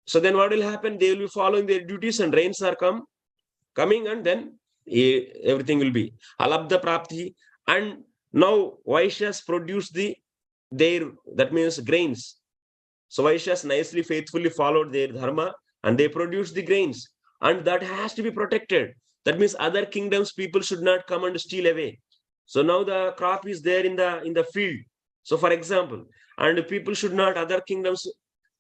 So then what will happen? They will be following their duties and rains are coming and then everything will be alabdha prapti. And now Vaishyas produce that means grains. So Vaishyas nicely, faithfully followed their dharma and they produce the grains. And that has to be protected. That means other kingdoms, people should not come and steal away. So now the crop is there in the field. So for example, and people should not, other kingdoms,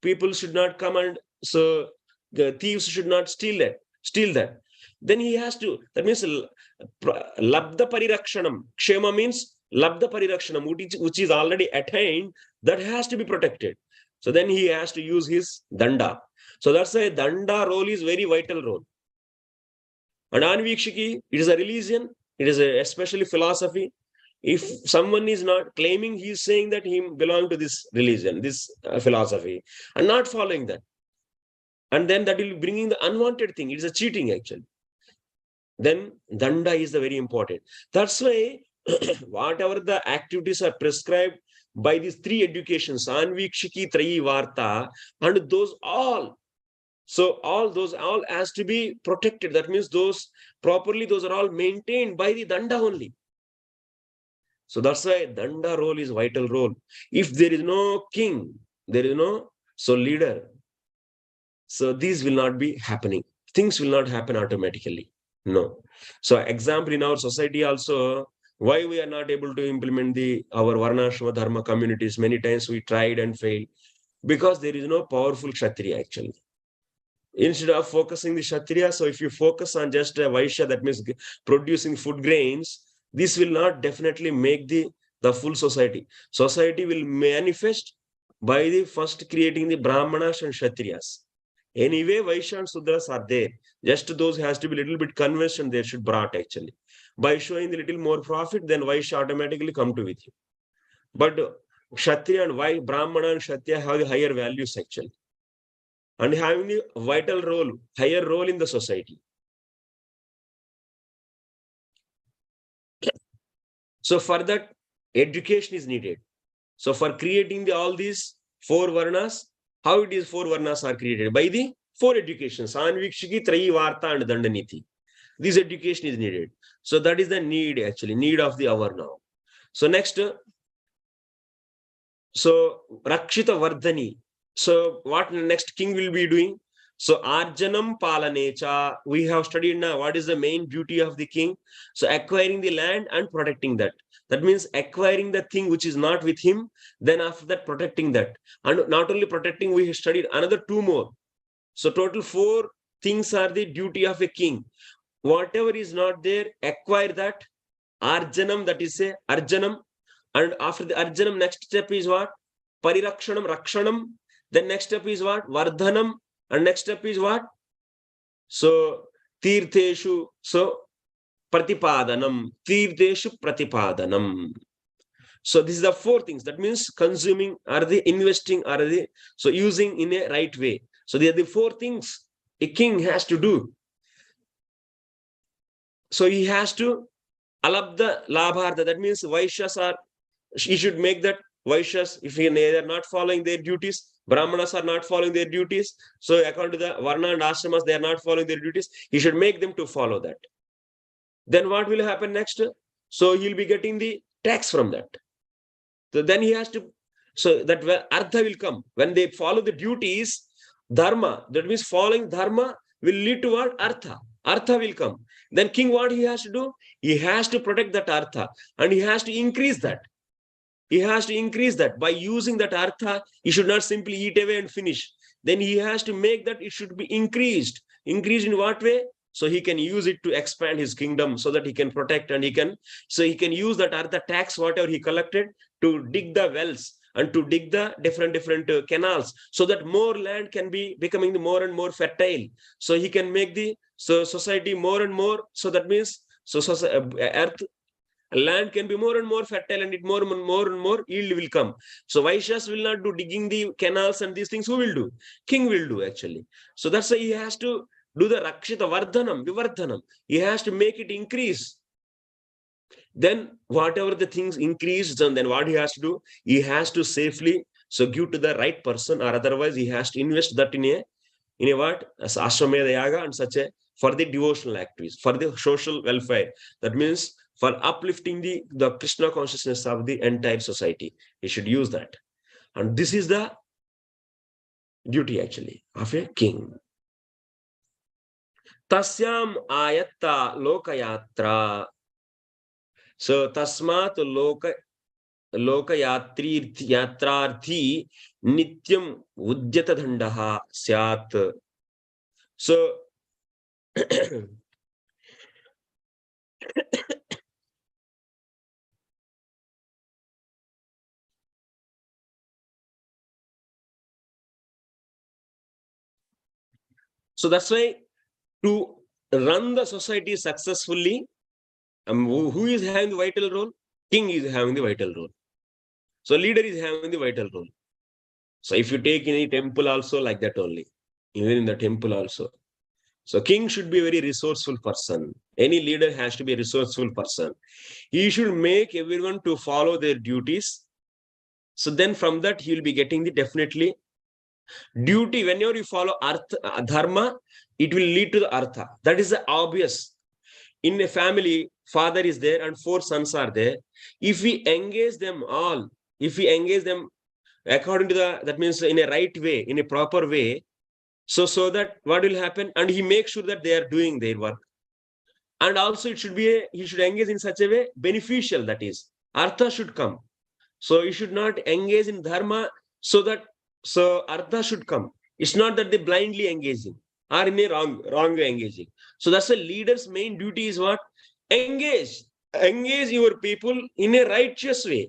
people should not come and so the thieves should not steal that. Then he has to, that means labdha parirakshanam. Kshema means labdha parirakshanam, which is already attained, that has to be protected. So then he has to use his danda. So that's why danda role is very vital role. And anvikshiki, it is a religion, it is especially philosophy. If someone is not claiming, he is saying that he belongs to this religion, this philosophy, and not following that. And then that will be bringing the unwanted thing. It is a cheating actually. Then danda is the very important. That's why whatever the activities are prescribed by these three educations, anvikshiki, trayī, vārta, and those all, so those has to be protected. That means those are all maintained by the danda only. So that's why danda role is vital role. If there is no king, there is no leader. So these will not be happening. Things will not happen automatically. No. So example in our society also, why we are not able to implement our varnās dharma communities. Many times we tried and failed because there is no powerful kshatriya actually. Instead of focusing the kshatriya, so if you focus on just a vaishya, that means producing food grains, this will not definitely make the full society. Society will manifest by the first creating the brahmanas and kshatriyas. Anyway, Vaishya and Sudras are there. Just those has to be little bit convinced and they should brought actually. By showing the little more profit, then Vaishya automatically come to with you. But Kshatriya and Brahmana and Kshatriya have the higher values actually. And having the vital role, higher role in the society. So for that, education is needed. So for creating all these four varnas, how it is four varnas are created? By the four educations, anvikshiki, trayī, vārta and danḍanīti. This education is needed. So that is the need actually, need of the hour now. So next, so Rakshita Vardhani. So what next king will be doing? So arjanam palanecha, we have studied now what is the main duty of the king. So acquiring the land and protecting that. That means acquiring the thing which is not with him, then after that protecting that. And not only protecting, we have studied another two more. So total 4 things are the duty of a king. Whatever is not there, acquire that. Arjanam, that is a arjanam. And after the arjanam, next step is what? Parirakshanam, rakshanam. Then next step is what? Vardhanam. And next step is what? So, tirtheshu. So, pratipadanam. Tirtheshu pratipadanam. So, this is the 4 things. That means consuming or the investing or the so using in a right way. So, they are the 4 things a king has to do. So, he has to alabdha labhartha. That means Vaishyas are, he should make that Vaishyas, if they are not following their duties, Brahmanas are not following their duties. So according to the varna and ashramas, they are not following their duties. He should make them to follow that. Then what will happen next? So he'll be getting the tax from that. So then he has to, so that Artha will come. When they follow the duties, Dharma, that means following Dharma will lead to what? Artha. Artha will come. Then king, what he has to do? He has to protect that Artha and he has to increase that. He has to increase that by using that artha. He should not simply eat away and finish. Then he has to make that it should be increased. Increased in what way? So he can use it to expand his kingdom so that he can protect and he can use that artha tax, whatever he collected, to dig the wells and to dig the different canals so that more land can be becoming more and more fertile. So he can make the society more and more. So that means earth, land can be more and more fertile and it more and more yield will come. So Vaishyas will not do digging the canals and these things. Who will do? King will do actually. So that's why he has to do the rakshita vardhanam, vivardhanam. He has to make it increase. Then whatever the things increase, then what he has to do? He has to safely give to the right person, or otherwise he has to invest that in a what? As Ashwamedha Yaga and such a for the devotional activities, for the social welfare. That means for uplifting the Krishna consciousness of the entire society. He should use that. And this is the duty actually of a king. Tasyam ayatta lokayatra. So tasmat lokayatri yatrarthi nityam udyata dhandaha syat. So so that's why to run the society successfully, who is having the vital role? King is having the vital role. So leader is having the vital role. So if you take any temple also like that only, even in the temple also. So king should be a very resourceful person. Any leader has to be a resourceful person. He should make everyone to follow their duties. So then from that he will be getting the definitely duty. Whenever you follow dharma, it will lead to the artha. That is the obvious. In a family, father is there and 4 sons are there. If we engage them all, if we engage them according to that means in a right way, in a proper way, so that what will happen? And he makes sure that they are doing their work. And also it should be he should engage in such a way beneficial, that is artha should come. So he should not engage in dharma so artha should come. It's not that they blindly engaging or in a wrong way engaging. So that's the leader's main duty is what? Engage your people in a righteous way,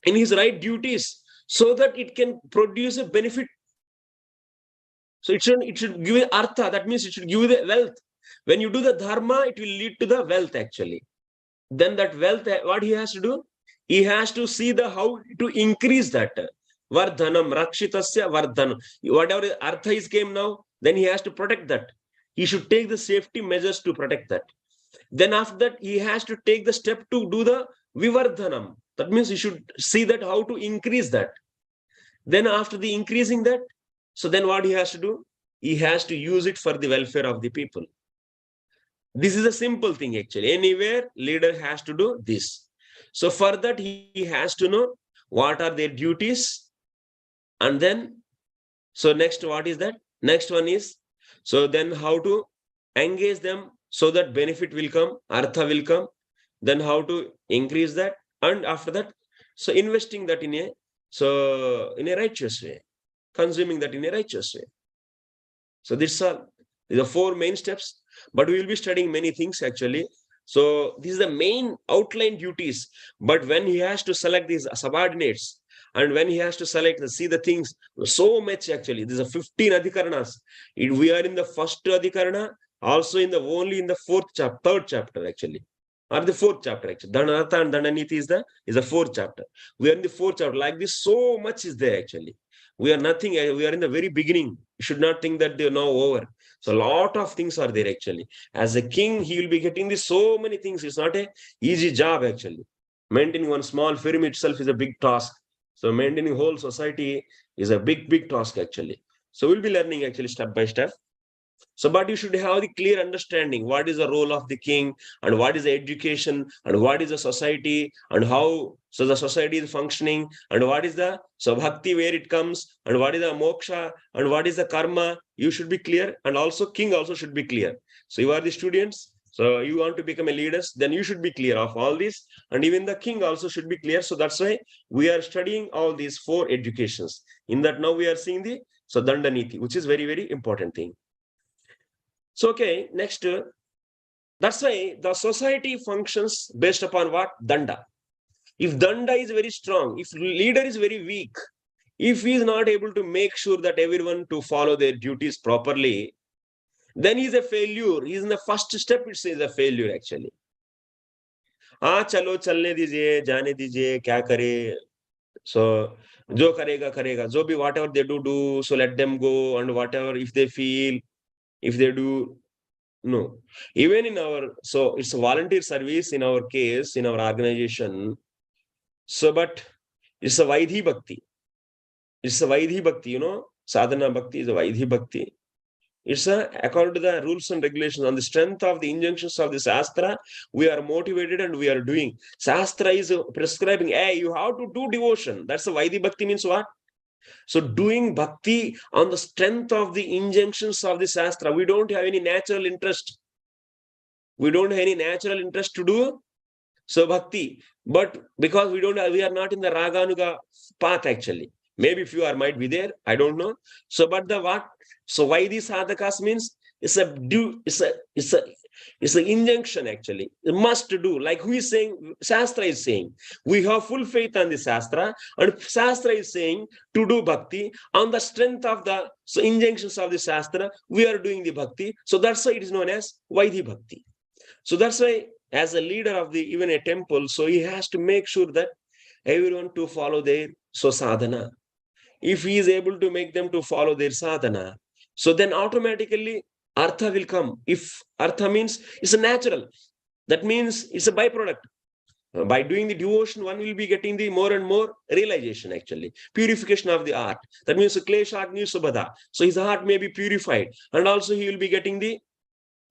in his right duties, so that it can produce a benefit. So it should give artha, that means it should give the wealth. When you do the dharma, it will lead to the wealth actually. Then that wealth, what he has to do? He has to see how to increase that. Vardhanam, rakshitasya vardhanam. Whatever artha is came now, then he has to protect that. He should take the safety measures to protect that. Then after that, he has to take the step to do the vivardhanam. That means he should see that how to increase that. Then after the increasing that, so then what he has to do? He has to use it for the welfare of the people. This is a simple thing actually. Anywhere, leader has to do this. So for that, he has to know what are their duties, and then So next, what is that? Next one is, so then how to engage them so that benefit will come, artha will come. Then how to increase that, and after that, so investing that in a righteous way, consuming that in a righteous way. So these are the four main steps, but we will be studying many things actually. So this is the main outline duties. But when he has to select these subordinates, and when he has to select, see the things, so much actually. These are 15 adhikaranas. We are in the first adhikarana, also in the only in the third chapter actually, or the fourth chapter actually. Dhanartha and danḍanīti is the fourth chapter. We are in the fourth chapter. Like this, so much is there actually. We are nothing. We are in the very beginning. You should not think that they are now over. So a lot of things are there actually. As a king, he will be getting this so many things. It's not a easy job actually. Maintaining one small firm itself is a big task. So maintaining whole society is a big task actually. So we'll be learning actually step by step. So, but you should have the clear understanding what is the role of the king, and what is the education, and what is the society, and how so the society is functioning, and what is the so bhakti, where it comes, and what is the moksha, and what is the karma. You should be clear, and also king also should be clear. So you are the students, so you want to become a leaders, then you should be clear of all this, and even the king also should be clear. So that's why we are studying all these four educations. In that now we are seeing the so danḍanīti, which is very important thing. So, okay, next, that's why the society functions based upon what? Danda. If danda is very strong, if leader is very weak, if he is not able to make sure that everyone to follow their duties properly, then he is a failure. He is in the first step, it says a failure actually. Chalo, chalne dijiye, jaane dijiye, kya kare. So, jo karega, karega. Jo bhi whatever they do, so let them go, and whatever if they feel, if they do, no. Even in our, so it's a volunteer service in our case, in our organization. So, but it's a Vaidhi Bhakti. It's a Vaidhi Bhakti, sadhana Bhakti is a Vaidhi Bhakti. It's according to the rules and regulations, on the strength of the injunctions of the Shastra, we are motivated and we are doing. Shastra is prescribing, hey, you have to do devotion. That's a Vaidhi Bhakti means what? So doing bhakti on the strength of the injunctions of the Shastra. We don't have any natural interest. We don't have any natural interest to do so bhakti. But because we are not in the Raganuga path actually. Maybe few might be there. I don't know. So, but the what? So why these sadhakas means it's an injunction actually. It must do. Like who is saying? Shastra is saying. We have full faith on the Shastra, and Shastra is saying to do bhakti on the strength of the injunctions of the Shastra. We are doing the bhakti. So that's why it is known as Vaidhi Bhakti. So that's why, as a leader of even a temple, so he has to make sure that everyone to follow their sadhana. If he is able to make them to follow their sadhana, so then automatically artha will come. If artha means it's a natural, that means it's a byproduct. By doing the devotion, one will be getting the more and more realization actually. Purification of the heart. That means kleshagni subhada. So his heart may be purified. And also he will be getting the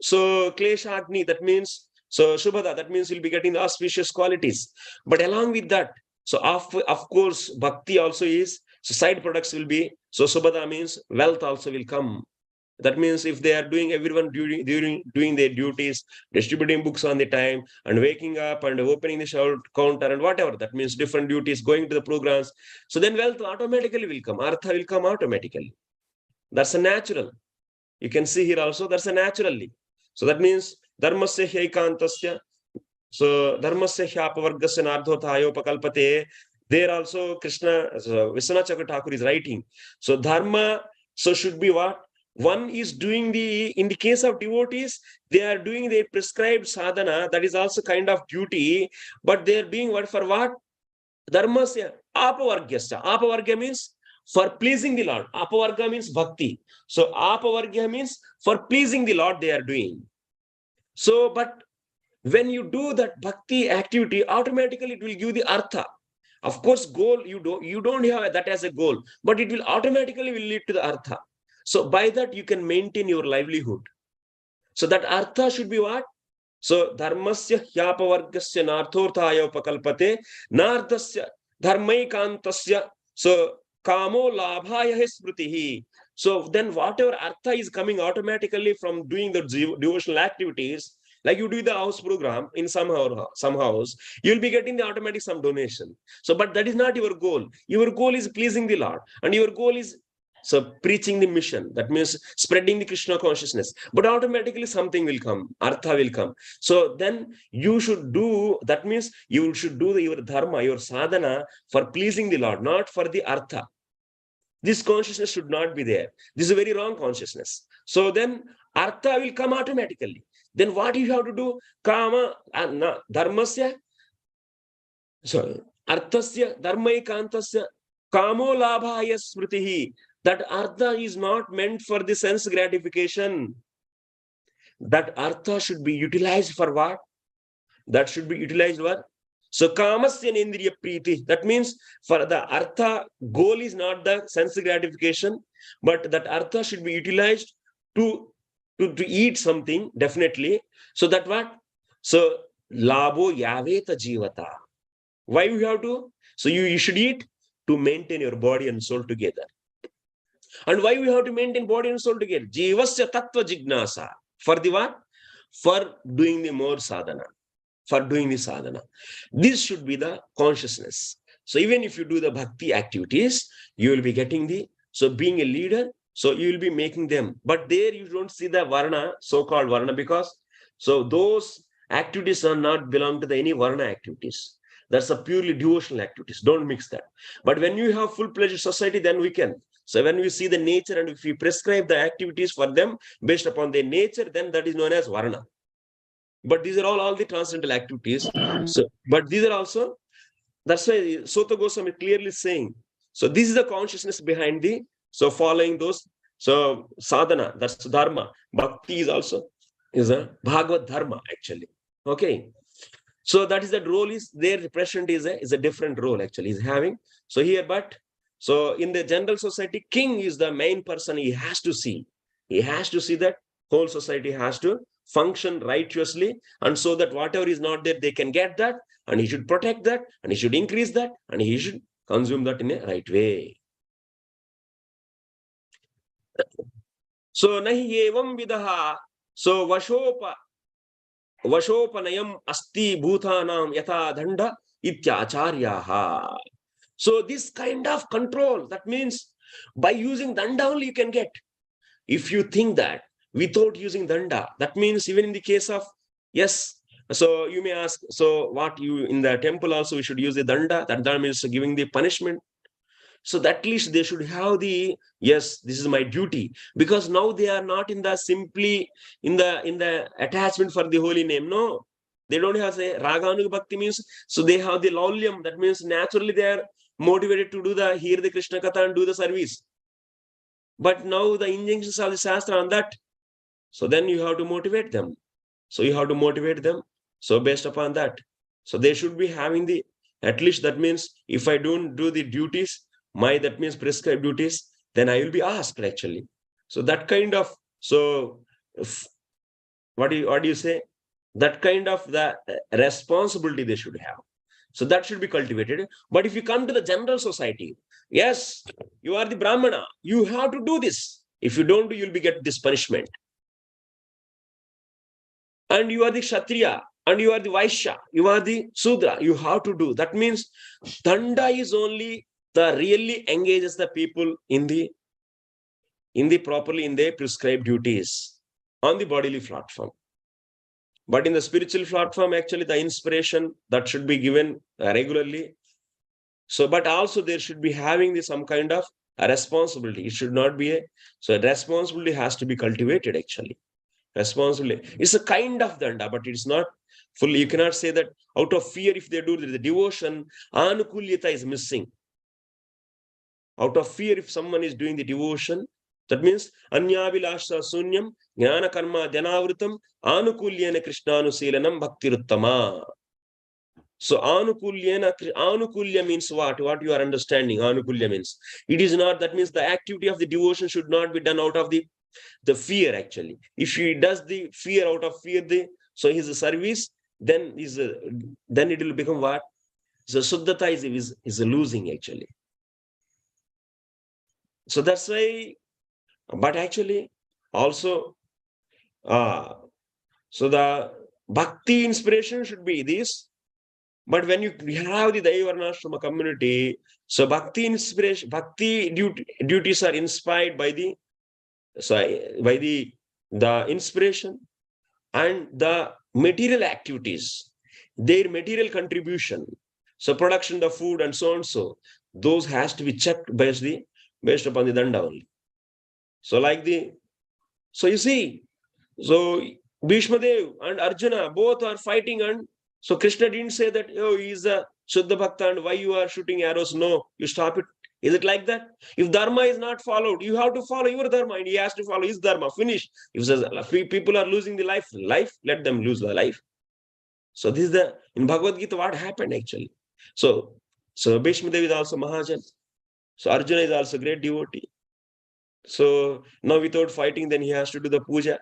kleshagni, that means subhada, that means he'll be getting the auspicious qualities. But along with that, so of course, bhakti also is, so side products will be, so subhada means wealth also will come. That means if they are doing everyone doing their duties, distributing books on the time, and waking up and opening the shower counter and whatever, that means different duties, going to the programs. So then wealth automatically will come. Artha will come automatically. That's a natural. You can see here also, that's a naturally. So that means dharmasya hyakantasya. So dharmasya hyapavargasya nardhothayo pakalpate. There also Krishna, Vishwanath Chakravarti Thakur is writing. So dharma, so should be what? One is doing in the case of devotees, they are doing their prescribed sadhana, that is also kind of duty, but they are doing what for what? Dharmasya, apavargyasya. Apavargya means for pleasing the Lord. Apavarga means bhakti. So apavargya means for pleasing the Lord they are doing. So, but when you do that bhakti activity, automatically it will give the artha. Of course, goal, you don't have that as a goal, but it will automatically will lead to the artha. So by that you can maintain your livelihood. So that artha should be what? So dharmasya hyapavargasya narthorthaya upakalpate nardasya dharmaikantasya. So kamo labhaya smritihi. So then whatever artha is coming automatically from doing the devotional activities, like you do the house program in some house, you'll be getting the automatic some donation. So, but that is not your goal. Your goal is pleasing the Lord, and your goal is so preaching the mission. That means spreading the Krishna consciousness. But automatically something will come, artha will come. So then you should do, that means you should do your dharma, your sadhana for pleasing the Lord, not for the artha. This consciousness should not be there. This is a very wrong consciousness. So then artha will come automatically. Then what you have to do? Kama, dharmasya, sorry, arthasya, dharmaikantasya, kamo labhaya smritihi. That artha is not meant for the sense gratification. That artha should be utilized for what? That should be utilized for? So kamasya nendriya priti. That means for the artha, goal is not the sense gratification, but that artha should be utilized to eat something, definitely. So that what? So labo yaveta jivata. Why you have to? So you should eat to maintain your body and soul together. And why we have to maintain body and soul together? Jivasya tattva jignasa. For the what? For doing the more sadhana. For doing the sadhana. This should be the consciousness. So even if you do the bhakti activities, you will be getting the, so being a leader, so you will be making them. But there you don't see the varna, so-called varna, because so those activities are not belong to the any varna activities. That's a purely devotional activities. Don't mix that. But when you have full-fledged society, then we can. So when we see the nature and if we prescribe the activities for them based upon their nature, then that is known as varna. But these are all the transcendental activities. So, but these are also, that's why Sota Goswami clearly saying, so this is the consciousness behind the, so following those, so sadhana, that's dharma. Bhakti is also, is a Bhagavad Dharma actually. Okay. So that is that role is there, present is a different role actually is having. So here, but so in the general society, king is the main person. He has to see that whole society has to function righteously, and so that whatever is not there, they can get that, and he should protect that, and he should increase that, and he should consume that in a right way. So nahi evam vidaha, so vashopanayam asti bhutanam yatha dhanda ityacharyaha. So this kind of control, that means by using danda only you can get. If you think that without using danda, that means even in the case of, yes, so you may ask, so what you in the temple also we should use the danda, that danda means giving the punishment. So that at least they should have the, yes, this is my duty, because now they are not in the simply in the attachment for the holy name. No, they don't have say raganuga bhakti means, so they have the laulyam, that means naturally they are motivated to do the hear the Krishna Katha and do the service. But now the injunctions of the Shastra on that, so then you have to motivate them. So you have to motivate them. So based upon that, so they should be having the, at least that means if I don't do the duties, that means prescribed duties, then I will be asked actually. So that kind of, so what do you say? That kind of the responsibility they should have. So that should be cultivated. But if you come to the general society, yes, you are the Brahmana, you have to do this. If you don't do, you'll be get this punishment. And you are the Kshatriya, and you are the Vaishya, you are the Sudra, you have to do. That means danda is only the really engages the people in the properly in their prescribed duties on the bodily platform. But in the spiritual platform, actually the inspiration that should be given regularly. So, but also there should be having some kind of a responsibility. It should not be so responsibility has to be cultivated actually. Responsibility. It's a kind of danda, but it's not fully. You cannot say that out of fear, if they do the devotion, anukulyata is missing. Out of fear, if someone is doing the devotion, that means anyavilasha sunyam jnana karma dhanavritam anukulyena krishnanusilanam bhaktiruttama. So anukulya means what? What you are understanding? Anukulya means it is not. That means the activity of the devotion should not be done out of the fear actually. If he does the fear out of fear, so his service, then it will become what? So suddhata is losing actually. So that's why But actually, also, so the bhakti inspiration should be this. But when you have the Varnāśrama community, so bhakti inspiration, duties are inspired by the inspiration and the material activities, their material contribution. So production of food and so on, so those has to be checked based upon the danda only. So so you see, so Bhishma Dev and Arjuna both are fighting, and so Krishna didn't say that, oh, he is a Shuddha Bhakta and why you are shooting arrows. No, you stop it. Is it like that? If Dharma is not followed, you have to follow your Dharma and he has to follow his Dharma. Finish. If says people are losing the life, let them lose the life. So this is in Bhagavad Gita what happened actually. So Bhishma Dev is also Mahajan. So Arjuna is also great devotee. So now without fighting, then he has to do the puja.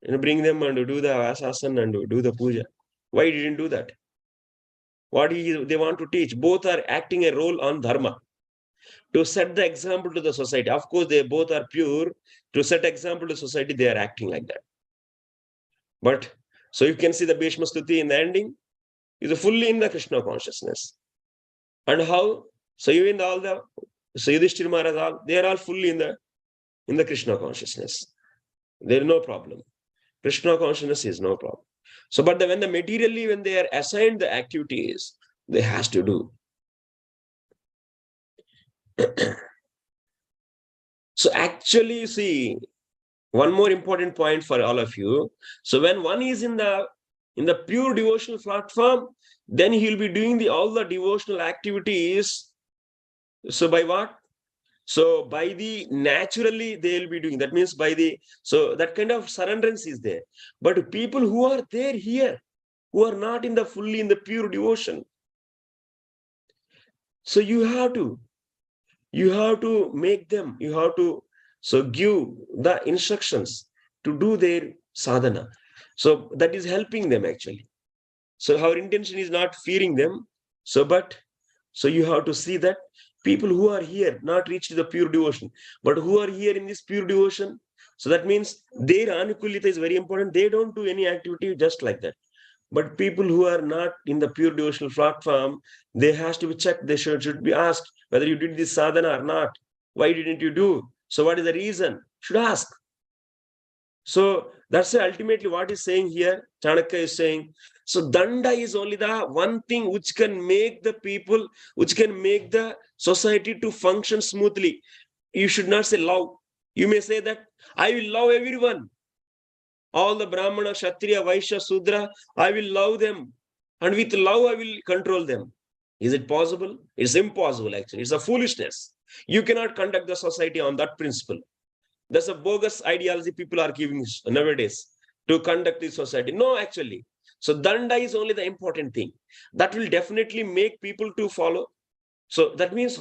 Bring them and do the asasana and do the puja. Why he didn't do that? What they want to teach? Both are acting a role on Dharma to set the example to the society. Of course, they both are pure. To set example to society, they are acting like that. But so you can see the Bhishma Stuti in the ending is fully in the Krishna consciousness. And how? So even all the Yudhishthira Maharaj, they are all fully in the Krishna consciousness. There is no problem. Krishna consciousness is no problem. So, but when they are assigned the activities, they has to do. So actually, see, one more important point for all of you. So when one is in the pure devotional platform, then he will be doing all the devotional activities. So by what? So by naturally they will be doing. That means so that kind of surrenderance is there. But people who are there here, who are not fully in the pure devotion, so you have to make them, you have to give the instructions to do their sadhana. So that is helping them actually. So our intention is not fearing them. So you have to see that people who are here not reached the pure devotion, but who are here in this pure devotion. So that means their anukulita is very important. They don't do any activity just like that. But people who are not in the pure devotional platform, they has to be checked. They should be asked whether you did this sadhana or not. Why didn't you do? So what is the reason? Should ask. So that's ultimately what he's saying here. Chanakya is saying, so danda is only the one thing which can make the people, which can make the society to function smoothly. You should not say love. You may say that I will love everyone. All the Brahmana, Kshatriya, Vaishya, Sudra, I will love them. And with love, I will control them. Is it possible? It's impossible, actually. It's a foolishness. You cannot conduct the society on that principle. That's a bogus ideology people are giving nowadays to conduct the society. No, actually. So danda is only the important thing. That will definitely make people to follow. So that means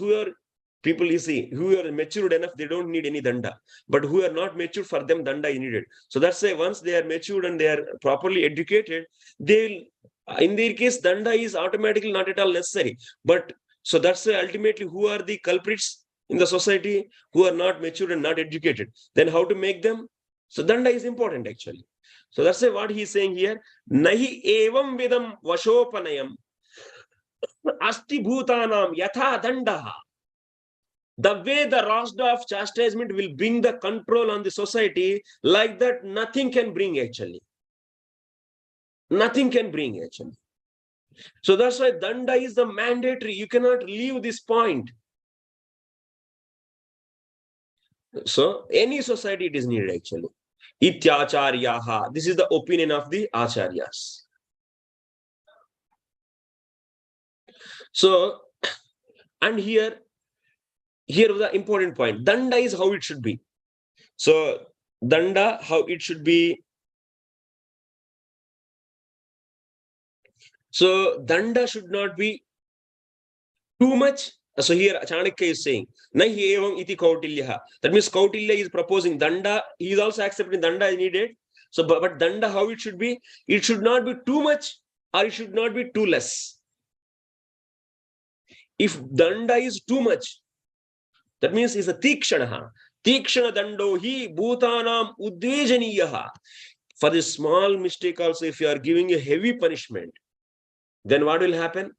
people, you see, who are matured enough, they don't need any danda. But who are not matured, for them, danda is needed. So that's why once they are matured and they are properly educated, in their case, danda is automatically not at all necessary. But so that's why ultimately who are the culprits in the society? Who are not matured and not educated. Then how to make them? So danda is important actually. So that's why what he's saying here, nahi evam vidam vashopanayam asti bhutanam yatha dandaha. The way the rasta of chastisement will bring the control on the society, like that nothing can bring actually. Nothing can bring actually. So that's why danda is the mandatory. You cannot leave this point. So any society it is needed actually. Ityacharyaha. This is the opinion of the acharyas. So, and here the important point. Danda is how it should be. So danda, how it should be. So danda should not be too much. So here Chanakya is saying, nahi evam iti kautilyaha. That means Kautilya is proposing danda. He is also accepting danda is needed. So, but danda, how it should be? It should not be too much or it should not be too less. If danda is too much, that means it's a tikshanaha. Tikshana dando hi bhutanam udvejaniyaha. For this small mistake also, if you are giving a heavy punishment, then what will happen?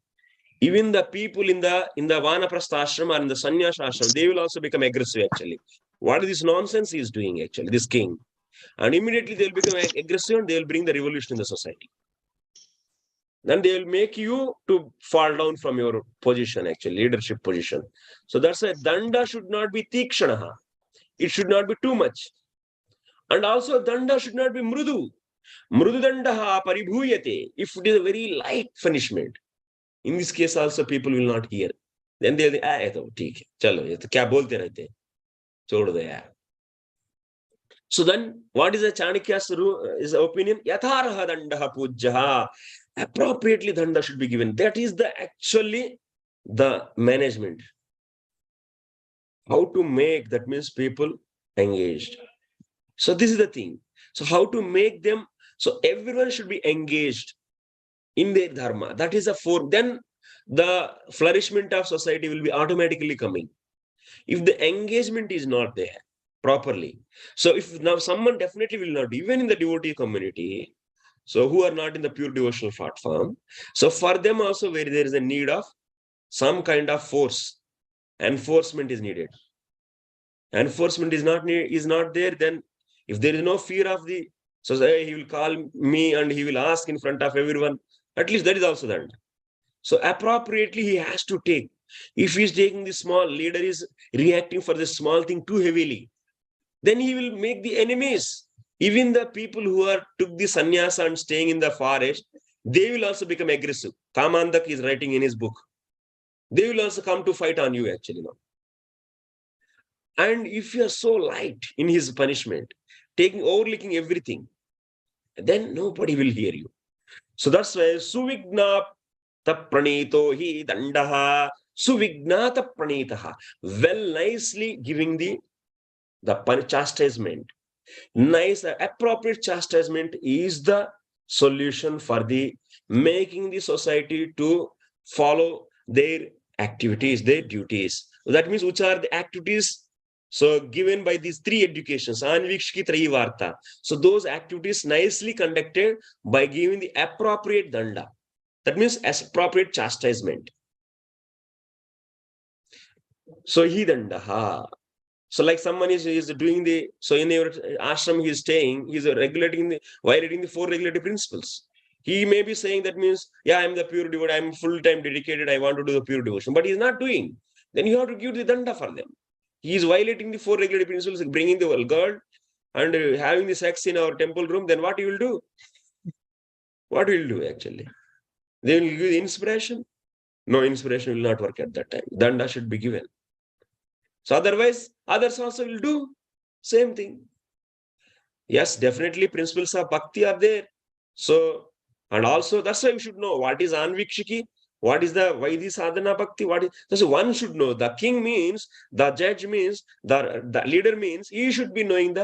Even the people in the vanaprastha ashram or in the sannyasa ashram, they will also become aggressive actually. What is this nonsense he is doing actually, this king? And immediately they will become aggressive and they will bring the revolution in the society. Then they will make you to fall down from your position, actually, leadership position. So that's why danda should not be tikshanaha. It should not be too much. And also danda should not be mrudu. Mrudu dandaha paribhuyate. If it is a very light punishment, in this case also people will not hear. Then they will say, ah, theek hai, chalo, ye to kya bolte rehte, chhod do yaar. So then, what is the Chanakya's is opinion? Yatharaha dandaha pujyaha. Appropriately danda should be given. That is the actually the management. How to make, that means people engaged. So this is the thing. So how to make them, so everyone should be engaged in their dharma. That is a form. Then the flourishment of society will be automatically coming. If the engagement is not there properly. So if now someone definitely will not, even in the devotee community, so who are not in the pure devotional platform, so for them also where there is a need of some kind of force, enforcement is needed. Enforcement is not there, then if there is no fear of the, so say he will call me and he will ask in front of everyone, at least that is also that. So appropriately he has to take. If he is taking the small, leader is reacting for the small thing too heavily, then he will make the enemies. Even the people who are took the sannyasa and staying in the forest, they will also become aggressive. Kamandak is writing in his book. They will also come to fight on you actually now. And if you are so light in his punishment, overlooking everything, then nobody will hear you. So that's why suvignata pranito hi dandaha, suvignata pranitaha, well nicely giving the chastisement. Nice, appropriate chastisement is the solution for the making the society to follow their activities, their duties. That means which are the activities so given by these three educations, anvikshiki trayī vārta. So those activities nicely conducted by giving the appropriate danda. That means as appropriate chastisement. So hi dandaha. So like someone is doing the, so in your ashram he is staying, he is violating the 4 regulative principles. He may be saying that means, yeah, I'm the pure devotee, I'm full-time dedicated, I want to do the pure devotion, but he is not doing. Then you have to give the danda for them. He is violating the 4 regulative principles, bringing the girl and having the sex in our temple room, then what he will do? What will do actually? They will give the inspiration? No, inspiration will not work at that time. Danda should be given. So otherwise, others also will do same thing. Yes, definitely principles of bhakti are there. So, and also that's why we should know what is anvikshiki, what is the Vaidhi sadhana bhakti, what is, so one should know. The king means, the judge means, the leader means, he should be knowing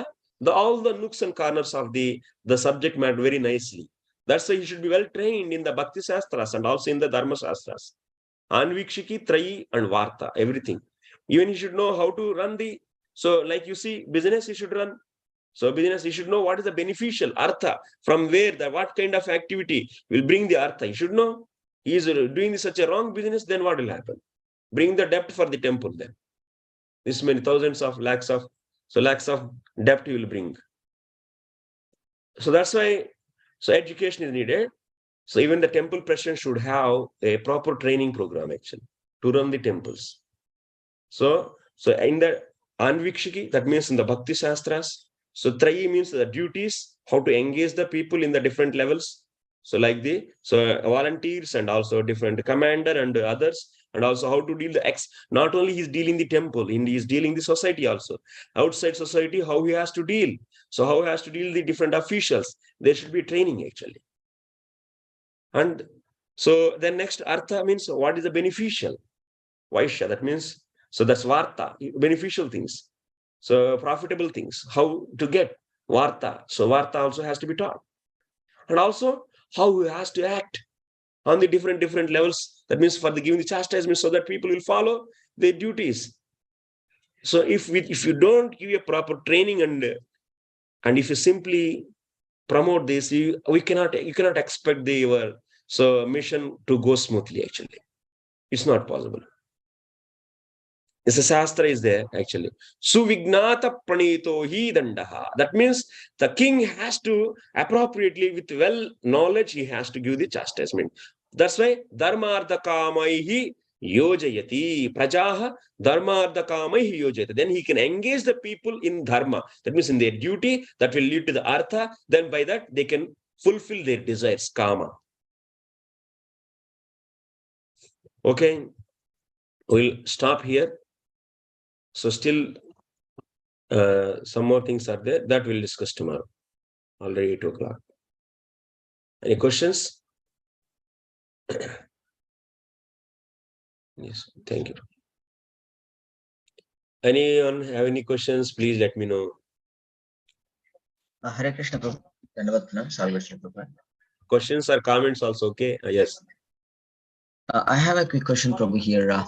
all the nooks and corners of the subject matter very nicely. That's why he should be well trained in the bhakti shastras and also in the dharma shastras. Anvikshiki, trayī and vārta, everything. Even he should know how to run the, so like you see, business he should run. So business, he should know what is the beneficial artha, from where, what kind of activity will bring the artha. He should know. He is doing such a wrong business, then what will happen? Bring the debt for the temple then. This many thousands of lakhs of debt he will bring. So that's why, so education is needed. So even the temple president should have a proper training program actually to run the temples. So in the anvikshiki, that means in the bhakti shastras. So trayī means the duties, how to engage the people in the different levels. So like volunteers and also different commander and others, and also how to deal not only he's dealing the temple, he's dealing the society also. Outside society, how he has to deal. So how he has to deal the different officials. There should be training actually. And so then next artha means what is the beneficial? Vaishya, that means, so that's vārta, beneficial things. So profitable things, how to get vārta. So vārta also has to be taught. And also how he has to act on the different levels. That means for the giving the chastisement so that people will follow their duties. So if you don't give a proper training and if you simply promote this, you cannot expect your mission to go smoothly. Actually, it's not possible. It's a Shastra is there actually. Suvignata pranito hi dandaha. That means the king has to appropriately, with well knowledge, he has to give the chastisement. That's why dharmarthakamaihi yojayati prajaha dharmarthakamaihi yojayati. Then he can engage the people in dharma. That means in their duty, that will lead to the artha. Then by that they can fulfill their desires, kama. Okay, we'll stop here. So still some more things are there that we'll discuss tomorrow. Already 8 o'clock. Any questions? Yes, thank you. Anyone have any questions? Please let me know. Hare Krishna Prabhu. Dandavat Salvation Prabhu. Questions or comments also, okay? Yes. I have a quick question, Prabhu, here.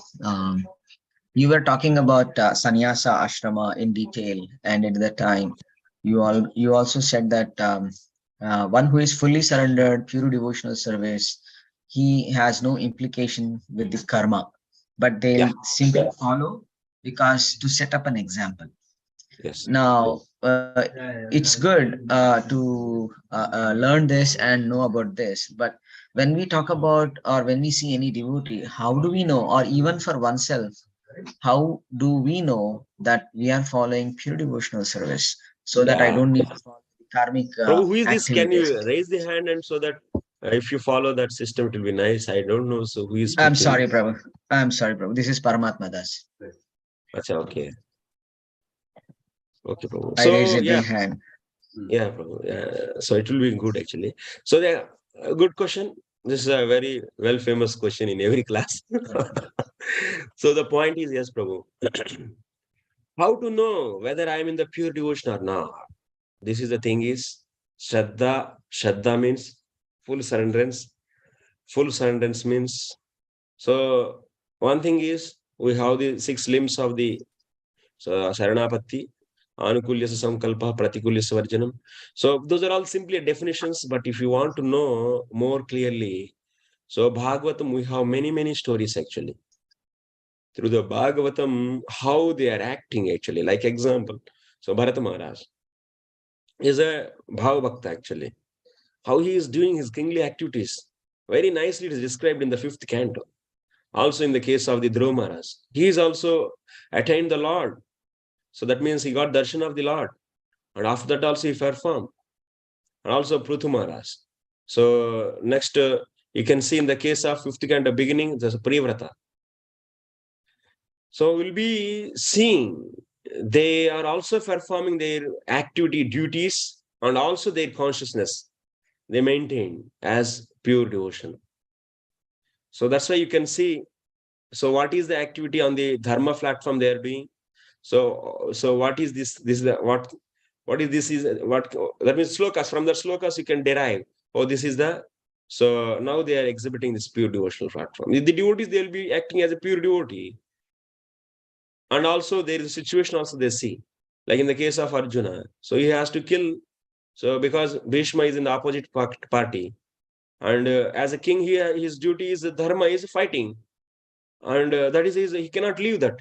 You were talking about sannyasa ashrama in detail, and at that time, you also said that one who is fully surrendered, pure devotional service, he has no implication with the karma, but they'll simply follow because to set up an example. Yes. Now, it's good to learn this and know about this, but when we talk about or when we see any devotee, how do we know, or even for oneself, how do we know that we are following pure devotional service so that I don't need to follow karmic Prabhu, who is this? Can activities? you raise the hand and so that if you follow that system, it will be nice. I don't know. So who is speaking? I'm sorry, Prabhu. I'm sorry, Prabhu. This is Paramatma Das. Achha, okay. Okay, Prabhu. I raised So, the hand. Yeah, Prabhu. Yeah. So it will be good actually. So a good question. This is a very well famous question in every class. So the point is, yes, Prabhu. How to know whether I am in the pure devotion or not? This is the thing is Shraddha. Shraddha means full surrenderance. Full surrenderance means, so one thing is we have the 6 limbs of the Saranapatti, Anukulyasa Sankalpa, Pratikulyasa Varjanam. So those are all simply definitions, but if you want to know more clearly, so Bhagavatam, we have many stories actually. Through the Bhagavatam, how they are acting actually. Like example, so Bharata Maharaj is a Bhava Bhakta actually. How he is doing his kingly activities. Very nicely it is described in the 5th canto. Also in the case of the Dhruva Maharaj, he is also attained the Lord. So that means he got darshan of the Lord. And after that also he performed. And also Prithu Maharaj. So next you can see in the case of 5th canto beginning, there's a Privrata. So we'll be seeing they are also performing their activity duties and also their consciousness. They maintain as pure devotion. So that's why you can see. So what is the activity on the Dharma platform they are doing? So what is this? This is the what is this? Is what that means slokas. From the slokas you can derive. Oh, this is the. So now they are exhibiting this pure devotional platform. The devotees, they will be acting as a pure devotee. And also there is a situation also they see. Like in the case of Arjuna. So he has to kill. So because Bhishma is in the opposite party. And as a king here, his duty is Dharma is fighting. And that is he cannot leave that.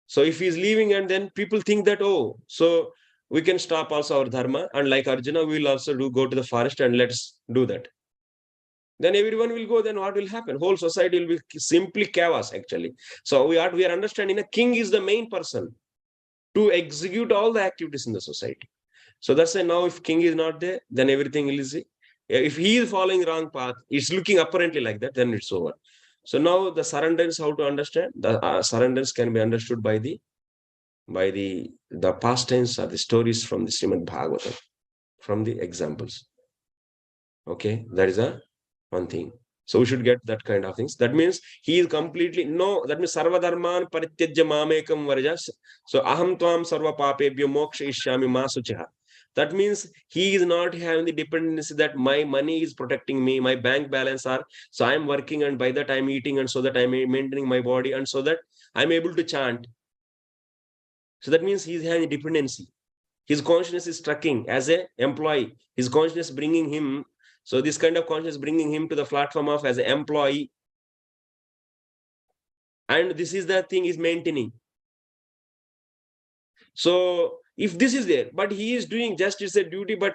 So if he is leaving and then people think that, oh, so we can stop also our Dharma. And like Arjuna, we will also go to the forest and let's do that. Then everyone will go, then what will happen? Whole society will be simply chaos actually. So we are understanding a king is the main person to execute all the activities in the society. So that's why now if king is not there, then everything is, if he is following wrong path, it's looking apparently like that, then it's over. So now the surrenderance, how to understand? The surrenderance can be understood by the past tense or the stories from the Srimad Bhagavatam, from the examples. Okay, that is one thing. So we should get that kind of things. That means he is completely that means sarva dharman parityajya mamekam varja. So aham tvam sarva papebhyo moksha ishyami ma suchaha. That means he is not having the dependency that my money is protecting me, my bank balance are, so I am working and by that I am eating and so that I am maintaining my body and so that I am able to chant. So that means he's having dependency. His consciousness is trucking as an employee. His consciousness bringing him. So this kind of consciousness bringing him to the platform of as an employee. And this is the thing is maintaining. So if this is there, but he is doing just it's a duty, but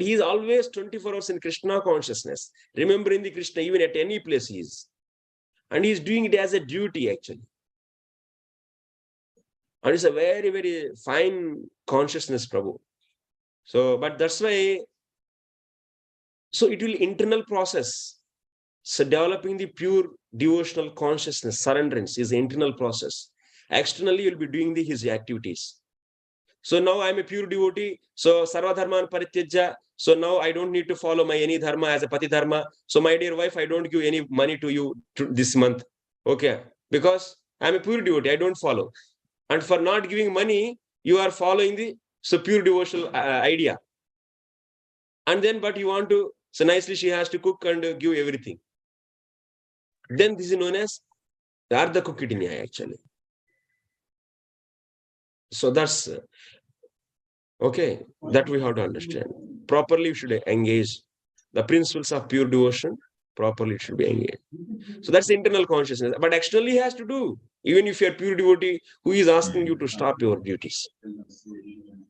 he is always 24 hours in Krishna consciousness, remembering the Krishna even at any place he is. And he is doing it as a duty actually. And it's a very, very fine consciousness, Prabhu. So, but that's why, so it will internal process. So developing the pure devotional consciousness, surrenderance is the internal process. Externally, you'll be doing his activities. So now I'm a pure devotee. So sarva dharman parityajya. So now I don't need to follow my any dharma as a pati dharma. So my dear wife, I don't give any money to you this month. Okay. Because I'm a pure devotee. I don't follow. And for not giving money, you are following the pure devotional idea. And then, but you want to, so nicely she has to cook and give everything. Then this is known as Ardha actually. So that's okay. That we have to understand. Properly, we should engage the principles of pure devotion. Properly, it should be engaged. So that's internal consciousness. But externally, he has to do. Even if you are pure devotee, who is asking you to stop your duties?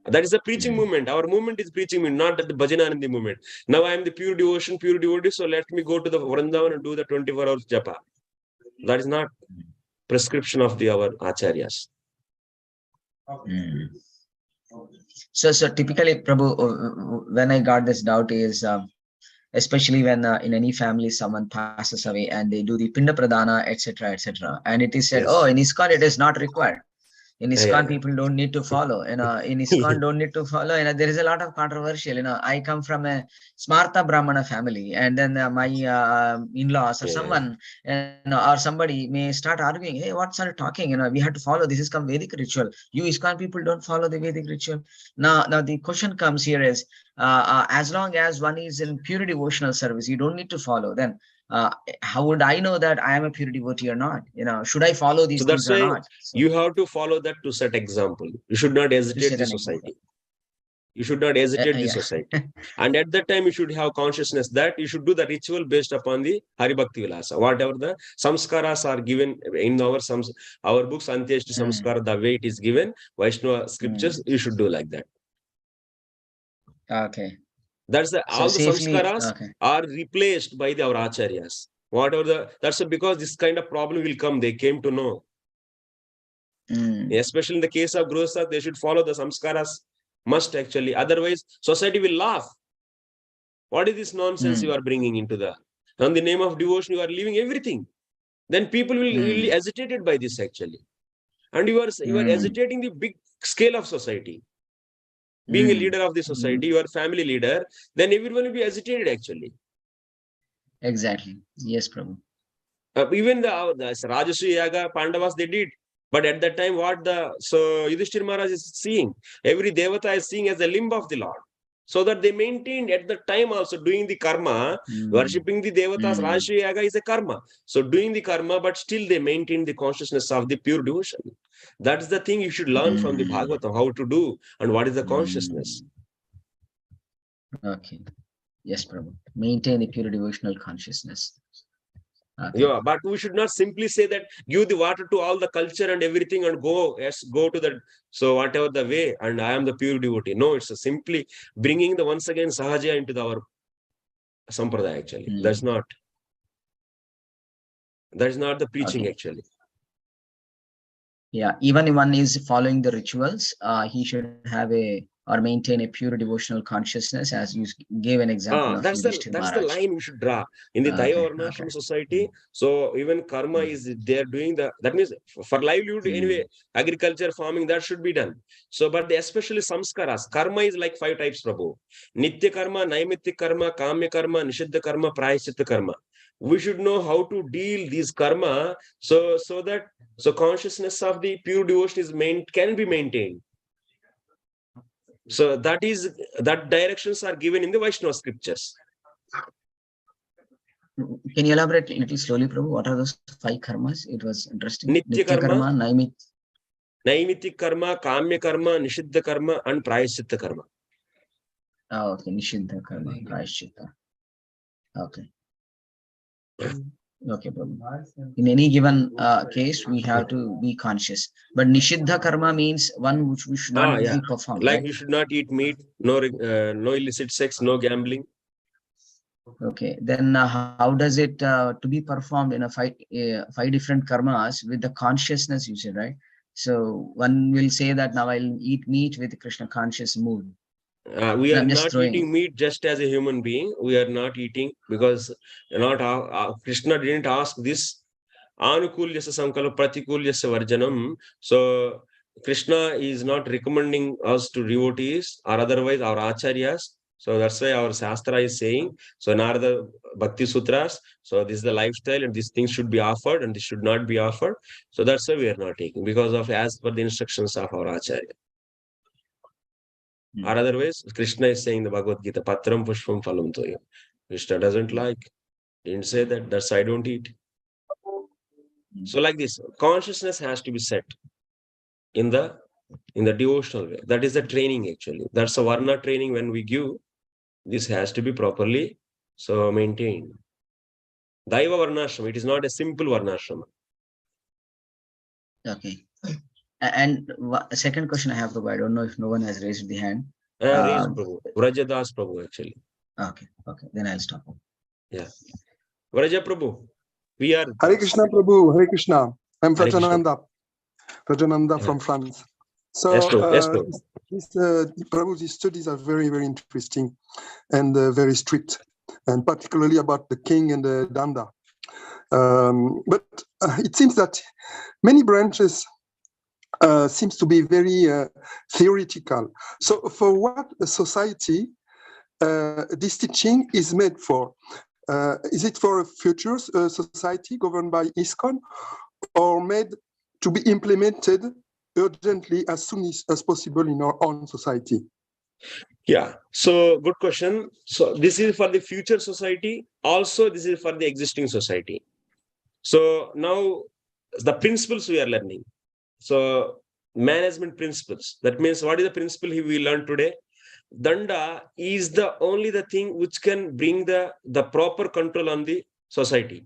That is the preaching movement. Our movement is preaching movement, not that the Bhajananandi movement. Now I am the pure devotion, pure devotee. So let me go to the Vrindavan and do the 24 hours japa. That is not prescription of our acharyas. So typically, Prabhu, when I got this doubt is, especially when in any family someone passes away and they do the pinda pradana, etc., and it is said, Yes. oh, in ISKCON it is not required. In ISKCON, Yeah. people don't need to follow. In ISKCON, don't need to follow. There is a lot of controversial. I come from a Smarta Brahmana family, and then my in-laws or someone, or somebody may start arguing, hey, what's are you talking? We have to follow. This is come Vedic ritual. You ISKCON people don't follow the Vedic ritual. Now the question comes here is, as long as one is in pure devotional service, you don't need to follow. Then how would I know that I am a pure devotee or not? Should I follow these things or not? So, you have to follow that to set example. You should not hesitate the society. You should not hesitate the society. And at that time, you should have consciousness that you should do the ritual based upon the Hari Bhakti Vilasa. Whatever the samskaras are given in our books, Antyeshti Samskara, the way it is given, Vaishnava scriptures, you should do like that. Okay. That's all the samskaras are replaced by our acharyas. Whatever that's because this kind of problem will come. They came to know. Especially in the case of Grihastha, they should follow the samskaras. Must actually. Otherwise, society will laugh. What is this nonsense you are bringing into on the name of devotion, you are leaving everything. Then people will really hesitated by this actually. And you are hesitating the big scale of society. Being a leader of the society, you are family leader, then everyone will be hesitated actually. Exactly. Yes, Prabhu. Even the Rajasuya Yaga, Pandavas, they did. But at that time, Yudhishthira Maharaj is seeing, every Devata is seeing as a limb of the Lord. So that they maintained at the time also doing the karma, worshipping the Devatas, Rajasuya Yaga is a karma. So doing the karma, but still they maintain the consciousness of the pure devotion. That's the thing you should learn from the Bhagavatam, how to do and what is the consciousness. Okay. Yes, Prabhu. Maintain the pure devotional consciousness. Okay. Yeah, but we should not simply say that give the water to all the culture and everything and go to the, so whatever the way, and I am the pure devotee. No, it's simply bringing the once again sahaja into our sampradaya actually. That's not the preaching actually. Yeah, even if one is following the rituals, he should have or maintain a pure devotional consciousness, as you gave an example of Yudhishthira Maharaj. That's the line we should draw in the Daya Varnashram society. So even karma is they are doing that means for livelihood anyway, agriculture, farming, that should be done. So but especially samskaras, karma is like 5 types, Prabhu. Nitya karma, naimitya karma, kamya karma, nishiddha karma, prayaschitta karma. We should know how to deal these karma so consciousness of the pure devotion can be maintained. So that directions are given in the Vaishnava scriptures. Can you elaborate a little slowly, Prabhu? What are those 5 karmas? It was interesting. Nitya karma, Naimitik karma, kamya karma, nishiddha karma, and prayaschitta karma. Oh, okay. Nishiddha karma, prayaschitta. Okay. Okay, Prabhu. In any given case, we have to be conscious. But Nishiddha karma means one which we should not be performed. Like right? you should not eat meat, no illicit sex, no gambling. Okay, then how does it to be performed in a five different karmas with the consciousness, you said, right? So one will say that now I'll eat meat with Krishna conscious mood. We are not eating meat just as a human being. We are not eating because Krishna didn't ask this. Anukulyasya sankalpa pratikulyasya varjanam. So Krishna is not recommending us to devotees or otherwise our acharyas. So that's why our Shastra is saying, so in other Bhakti Sutras, so this is the lifestyle and these things should be offered and this should not be offered. So that's why we are not taking, because of as per the instructions of our Acharya. Or otherwise, Krishna is saying the Bhagavad Gita, Patram Pushpam Phalam Toyam. Krishna doesn't like, didn't say that, that's why I don't eat. So like this, consciousness has to be set in the devotional way. That is the training actually. That's a varna training when we give. This has to be properly so maintained. Daiva varnashrama, it is not a simple varnashrama. Okay. And second question I have, Prabhu, I don't know if no one has raised the hand. Raised Prabhu, Vrajadas Prabhu actually. Okay, then I'll stop. Yeah. Vraja Prabhu, we are... Hare Krishna Prabhu, Hare Krishna. I'm Prajananda from France. So, Prabhu, these studies are very, very interesting and very strict, and particularly about the king and the danda. But it seems that many branches seems to be very theoretical. So for what a society this teaching is made for? Is it for a future society governed by ISKCON, or made to be implemented urgently as soon as possible in our own society? Yeah, so good question. So this is for the future society. Also, this is for the existing society. So now the principles we are learning. So management principles. That means what is the principle we learned today? Danda is the only the thing which can bring the proper control on the society,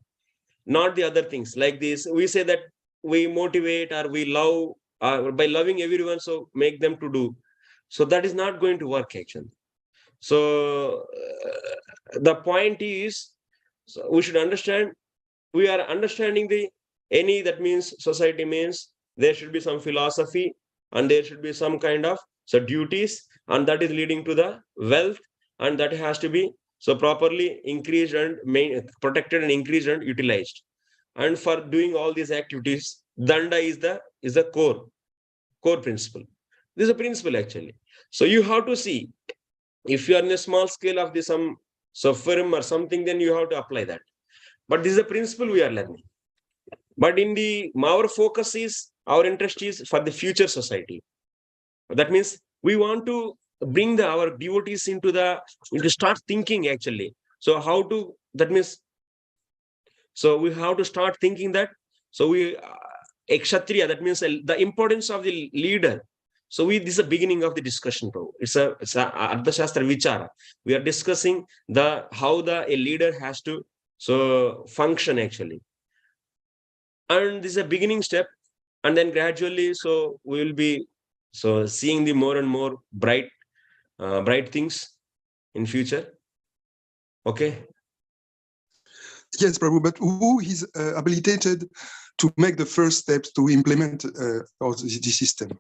not the other things like this. We say that we motivate or we love by loving everyone, so make them to do. So that is not going to work actually. So the point is, so we should understand, we are understanding that means society means there should be some philosophy and there should be some kind of duties, and that is leading to the wealth, and that has to be so properly increased and protected and increased and utilized. And for doing all these activities, danda is the core principle. This is a principle actually. So you have to see, if you are in a small scale of some firm or something, then you have to apply that. But this is a principle we are learning. But our focus is, our interest is for the future society. That means we want to bring our devotees into start thinking actually. So how to, that means, so we have to start thinking that, so we, a Kshatriya, that means the importance of the leader. So this is the beginning of the discussion, bro. It's a Arthaśāstra Vicāra. We are discussing how a leader has to function actually. And this is a beginning step, and then gradually, so we will be seeing the more and more bright things in future. Okay. Yes, Prabhu, but who is habilitated to make the first steps to implement the system?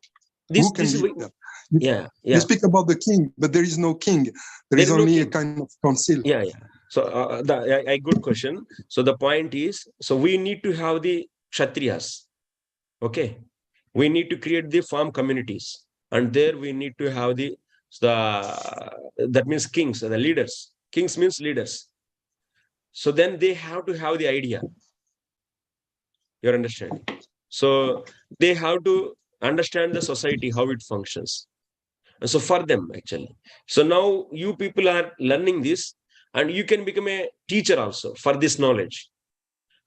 Who can lead that? Yeah. You speak about the king, but there is no king. There is only a kind of council. Yeah. So a good question. So the point is, so we need to have the Kshatriyas. Okay. We need to create the farm communities, and there we need to have that means kings, the leaders. Kings means leaders. So then they have to have the idea. You're understanding? So they have to understand the society, how it functions. And so for them actually. So now you people are learning this, and you can become a teacher also for this knowledge.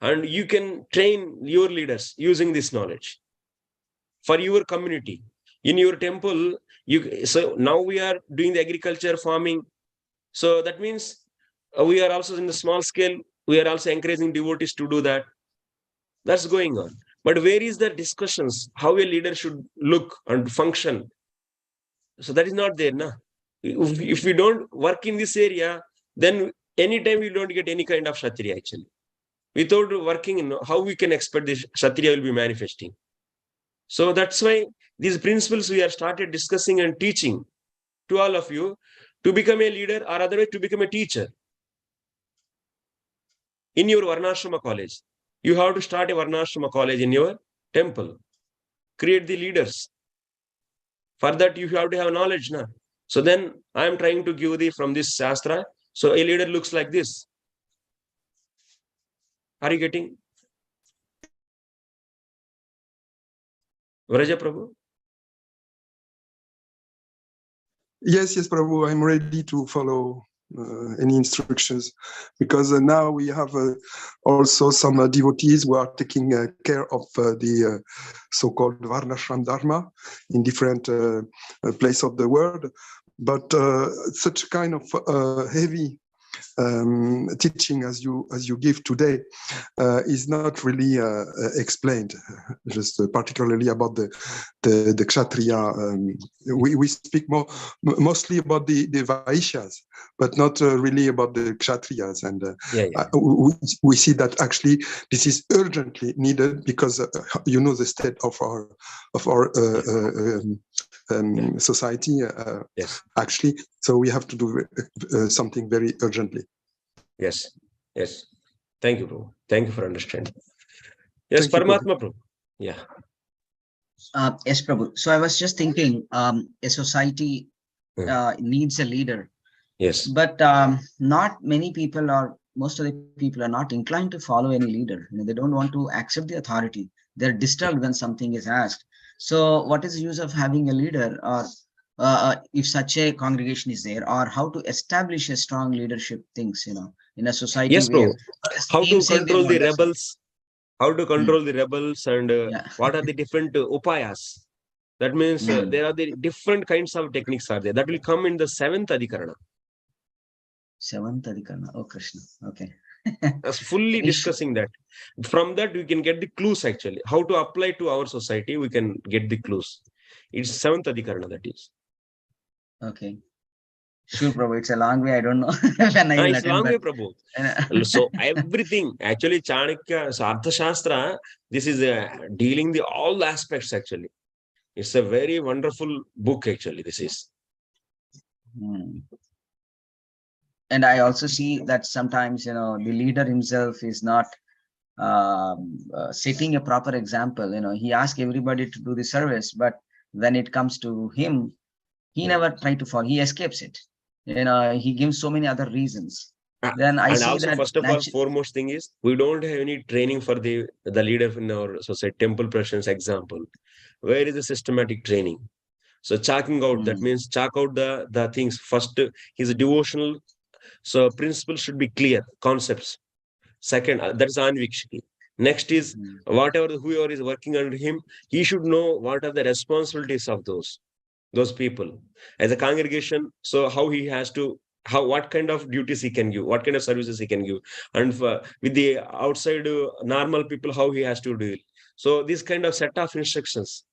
And you can train your leaders using this knowledge. for your community. In your temple, so now we are doing the agriculture, farming. So that means we are also in the small scale, we are also encouraging devotees to do that. That's going on. But where is the discussions, how a leader should look and function? So that is not there. Na? If we don't work in this area, then anytime we don't get any kind of Kshatriya actually. Without working, how we can expect this Kshatriya will be manifesting? So that's why these principles we are started discussing and teaching to all of you to become a leader or otherwise to become a teacher. In your Varnāshrama college, you have to start a Varnāshrama college in your temple. Create the leaders. For that, you have to have knowledge. Na? So then I am trying to give thee from this Shastra. So a leader looks like this. Are you getting? Vraja Prabhu? Yes, Prabhu, I'm ready to follow any instructions, because now we have also some devotees who are taking care of the so-called Varnashram Dharma in different places of the world. But such kind of heavy teaching as you give today is not really explained, just particularly about the Kshatriya. We speak mostly about the Vaishyas, but not really about the Kshatriyas. And we see that actually this is urgently needed, because you know the state of our society actually. So we have to do something very urgently. Yes. Thank you, Prabhu. Thank you for understanding. Yes, Paramatma Prabhu. Yeah. Yes, Prabhu. So I was just thinking, a society needs a leader. Yes. But not many people, or most of the people, are not inclined to follow any leader. They don't want to accept the authority. They're disturbed when something is asked. So what is the use of having a leader, or if such a congregation is there, or how to establish a strong leadership things, in a society? Yes, bro. How to control the rebels? How to control the rebels, and what are the different upayas? That means there are the different kinds of techniques are there. That will come in the 7th Adhikarana. 7th Adhikarana. Oh, Krishna. Okay. That's fully discussing that. From that, we can get the clues actually. How to apply to our society, we can get the clues. It's 7th Adhikarana, that is. Okay. Sure, Prabhu. It's a long way. I don't know when I will it's a long way, Prabhu. So everything, actually, Chanakya, so Arthaśāstra, this is dealing all the aspects actually. It's a very wonderful book actually, this is. And I also see that sometimes, the leader himself is not setting a proper example. He asks everybody to do the service, but when it comes to him, he never tries to follow. He escapes it. He gives so many other reasons. Then I see also, that first of all, foremost thing is, we don't have any training for the leader in our society. Temple Prashans example. Where is the systematic training? So chalking out, that means chalk out the things. First, his devotional principles should be clear, concepts. Second, that is anvikshiki. Next is whoever is working under him, he should know what are the responsibilities of those people as a congregation. So how he has to, what kind of duties he can give, what kind of services he can give, and with the outside normal people, how he has to deal. So this kind of set of instructions,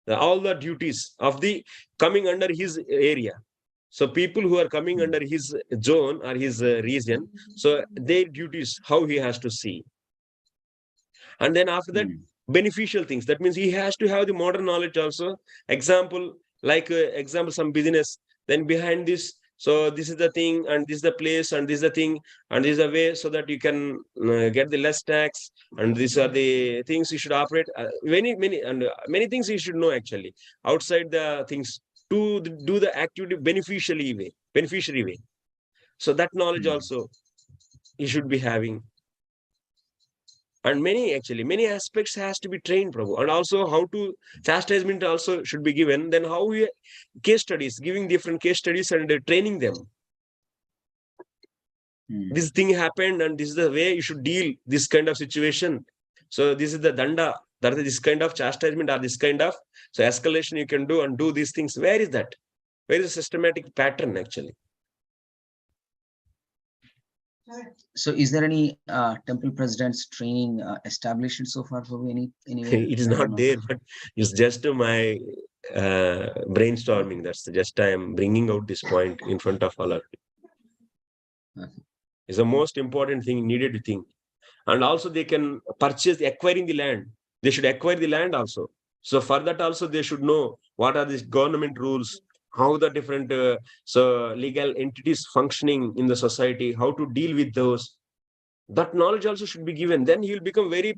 all the duties of the coming under his area. So people who are coming under his zone or his region, so their duties, how he has to see. And then after that, beneficial things. That means he has to have the modern knowledge also. Example, some business. Then behind this, so this is the thing, and this is the place, and this is the thing, and this is the way, so that you can get the less tax. And these are the things you should operate. Many things you should know actually. Outside the things, to do the activity beneficiary way. So that knowledge also he should be having. And many aspects has to be trained, Prabhu. And also how to chastisement also should be given. Then how case studies, giving different case studies and training them. This thing happened and this is the way you should deal this kind of situation. So this is the danda That is this kind of chastisement or this kind of escalation you can do and do these things. Where is that? Where is the systematic pattern actually? So is there any temple president's training established so far for anywhere? It is not there, but it's just my brainstorming. That's just I am bringing out this point in front of all of you. Okay. It's the most important thing, needed thing. And also they can purchase, acquiring the land. They should acquire the land also. So for that also they should know what are these government rules, how the different legal entities functioning in the society, how to deal with those. That knowledge also should be given. Then he will become very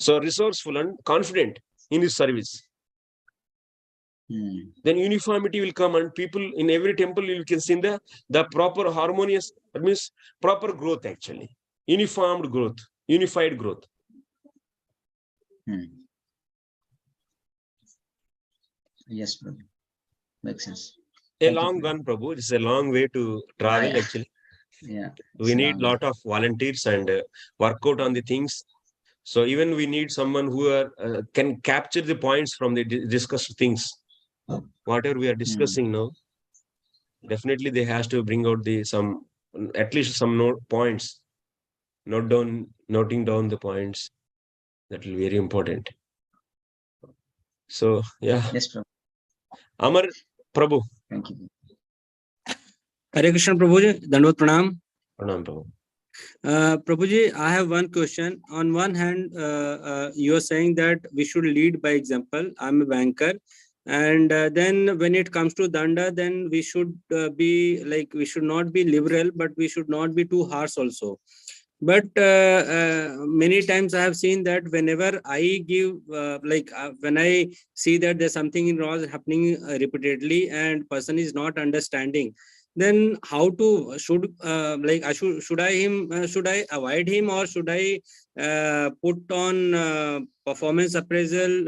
resourceful and confident in his service. Then uniformity will come, and people in every temple you can see the proper harmonious, that means proper growth actually. Uniformed growth, unified growth. Yes, Prabhu. Makes sense. A long run, Prabhu. It's a long way to travel actually. Yeah. We need a lot of volunteers and work out on the things. So even we need someone who can capture the points from the discussed things. Whatever we are discussing now, definitely they has to bring out at least some points. Noting down the points. That will be very important. So yeah. Yes, Prabhu. Amar Prabhu. Thank you. Hare Krishna Prabhuji, Dandavat Pranam. Pranam Prabhu. Prabhuji, I have one question. On one hand, you are saying that we should lead by example. I'm a banker. And then when it comes to Danda, then we should we should not be liberal, but we should not be too harsh also. But many times I have seen that whenever I give, when I see that there's something wrong happening repeatedly and person is not understanding, then how to should I avoid him, or should I put on performance appraisal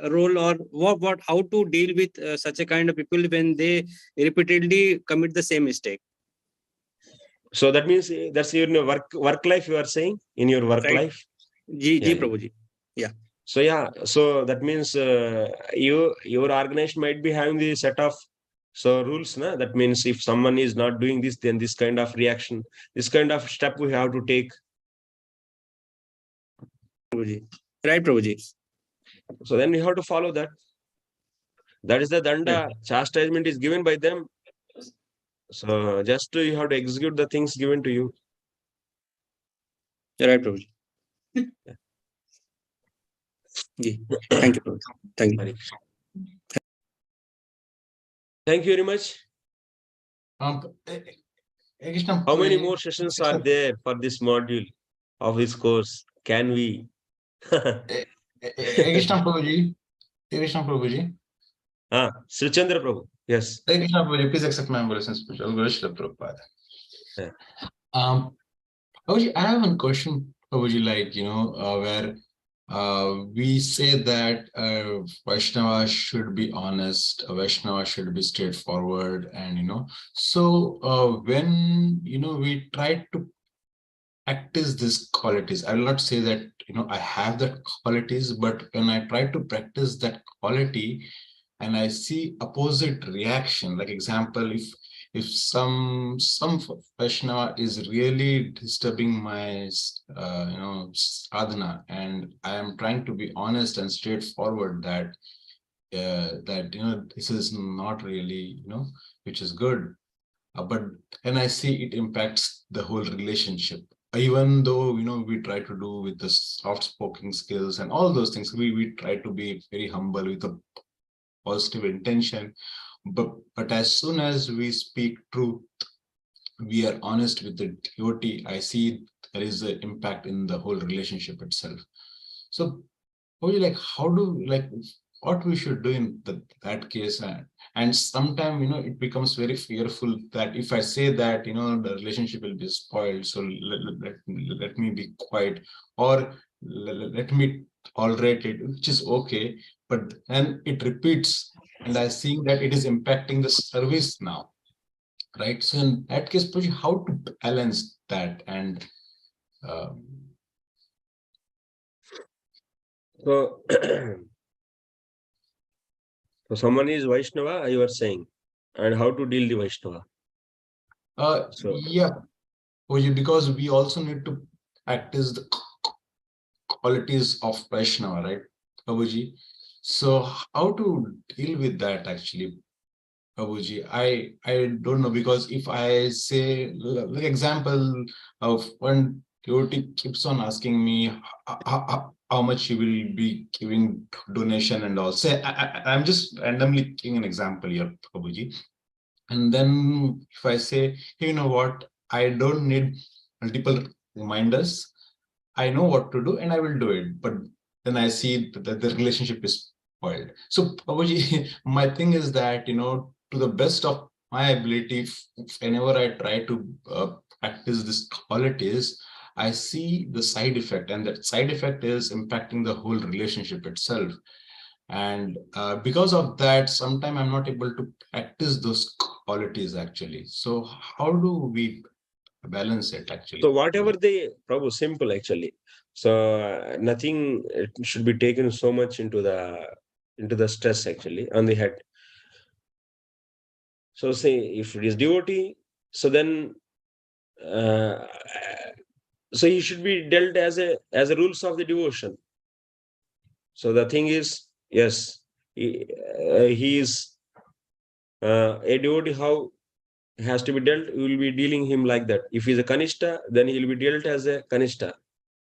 role, or what how to deal with such a kind of people when they repeatedly commit the same mistake? So that means that's your work life you are saying, in your work life? Ji Prabhuji. Yeah. So yeah, so that means your organization might be having the set of rules, na? That means if someone is not doing this, then this kind of reaction, this kind of step we have to take. Prabhuji. Right, Prabhuji. So then we have to follow that. That is the danda. Chastisement is given by them. So just you have to execute the things given to you. Right, Prabhuji. Thank you, Prabhuji. Thank you. Thank you very much. How many more sessions are there for this module of this course? Can we? Krishna Prabhuji. Krishna Prabhuji. Sri Chandra Prabhu. Yes. Krishna Prabhuji, please accept my obeisance. Prabhupada. Yeah. Prabhuji, I have one question, Prabhuji, where we say that Vaishnava should be honest, Vaishnava should be straightforward, and so when we try to practice these qualities, I will not say that I have the qualities, but when I try to practice that quality and I see opposite reaction, like example, if some Vaishnava is really disturbing my sadhana, and I am trying to be honest and straightforward that this is not really which is good, but and I see it impacts the whole relationship. Even though we try to do with the soft spoken skills and all those things, we try to be very humble with a positive intention, but as soon as we speak truth, we are honest with the devotee, I see there is an impact in the whole relationship itself. So what we should do in that case, and sometimes it becomes very fearful that if I say that the relationship will be spoiled, so let me be quiet, or let me tolerate it, which is okay, but then it repeats and I see that it is impacting the service now, right? So in that case, how to balance that? And So, so someone is Vaishnava, you are saying, and how to deal the Vaishnava. So, Yeah, because we also need to practice the qualities of Vaishnava, right, Prabhuji? So how to deal with that actually, Prabhuji? I don't know, because if I say, like example of one devotee keeps on asking me how much he will be giving donation and all. Say I'm just randomly giving an example here, Prabhuji. And then if I say, hey, you know what, I don't need multiple reminders. I know what to do and I will do it. But then I see that the relationship is spoiled. So Prabhuji, my thing is that, to the best of my ability, whenever I try to practice these qualities, I see the side effect, and that side effect is impacting the whole relationship itself. And because of that, sometimes I'm not able to practice those qualities actually. So how do we balance it actually? so whatever they, Prabhu, simple actually. So nothing should be taken so much into the stress actually on the head. So say if it is devotee, so then so he should be dealt as a rules of the devotion. So the thing is, yes, he is a devotee. How has to be dealt? We will be dealing him like that. If he's a kanishta, then he will be dealt as a kanishta,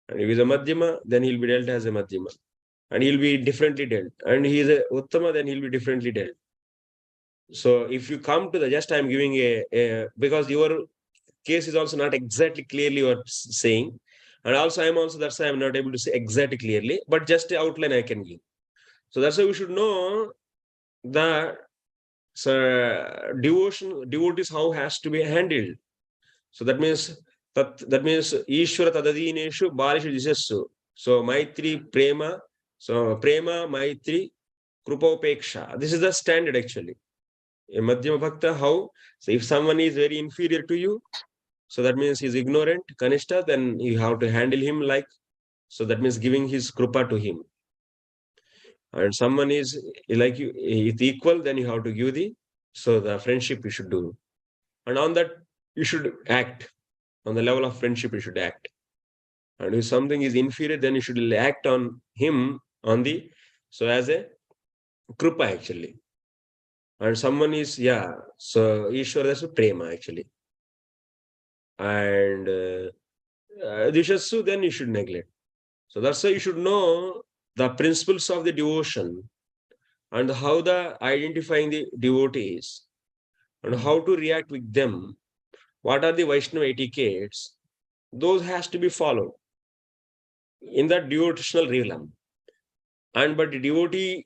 and if he's a madhyama, then he'll be dealt as a madhyama, and he'll be differently dealt. And he is a uttama, then he'll be differently dealt. So if you come to the just, I'm giving a because your case is also not exactly clearly what saying, and also that's why I'm not able to say exactly clearly, but just the outline I can give. So that's why we should know that devotees how has to be handled. So that means Ishvara tadadineshu barishu disassu. So Maitri prema, so prema Maitri krupopeksha. This is the standard actually. A madhyama bhakta, how? So if someone is very inferior to you, so that means he's ignorant, kanishta, then you have to handle him like, so that means giving his krupa to him. And someone is like you, it's equal, then you have to give so the friendship you should do. And on that, you should act. On the level of friendship, you should act. And if something is inferior, then you should act on him so as a krupa actually. And someone is, so Ishvara, that's a prema actually. And Dishassu, then you should neglect. So that's why you should know the principles of the devotion and how the identifying the devotees and how to react with them. What are the Vaishnava etiquettes? Those has to be followed in that devotional realm. And but the devotee,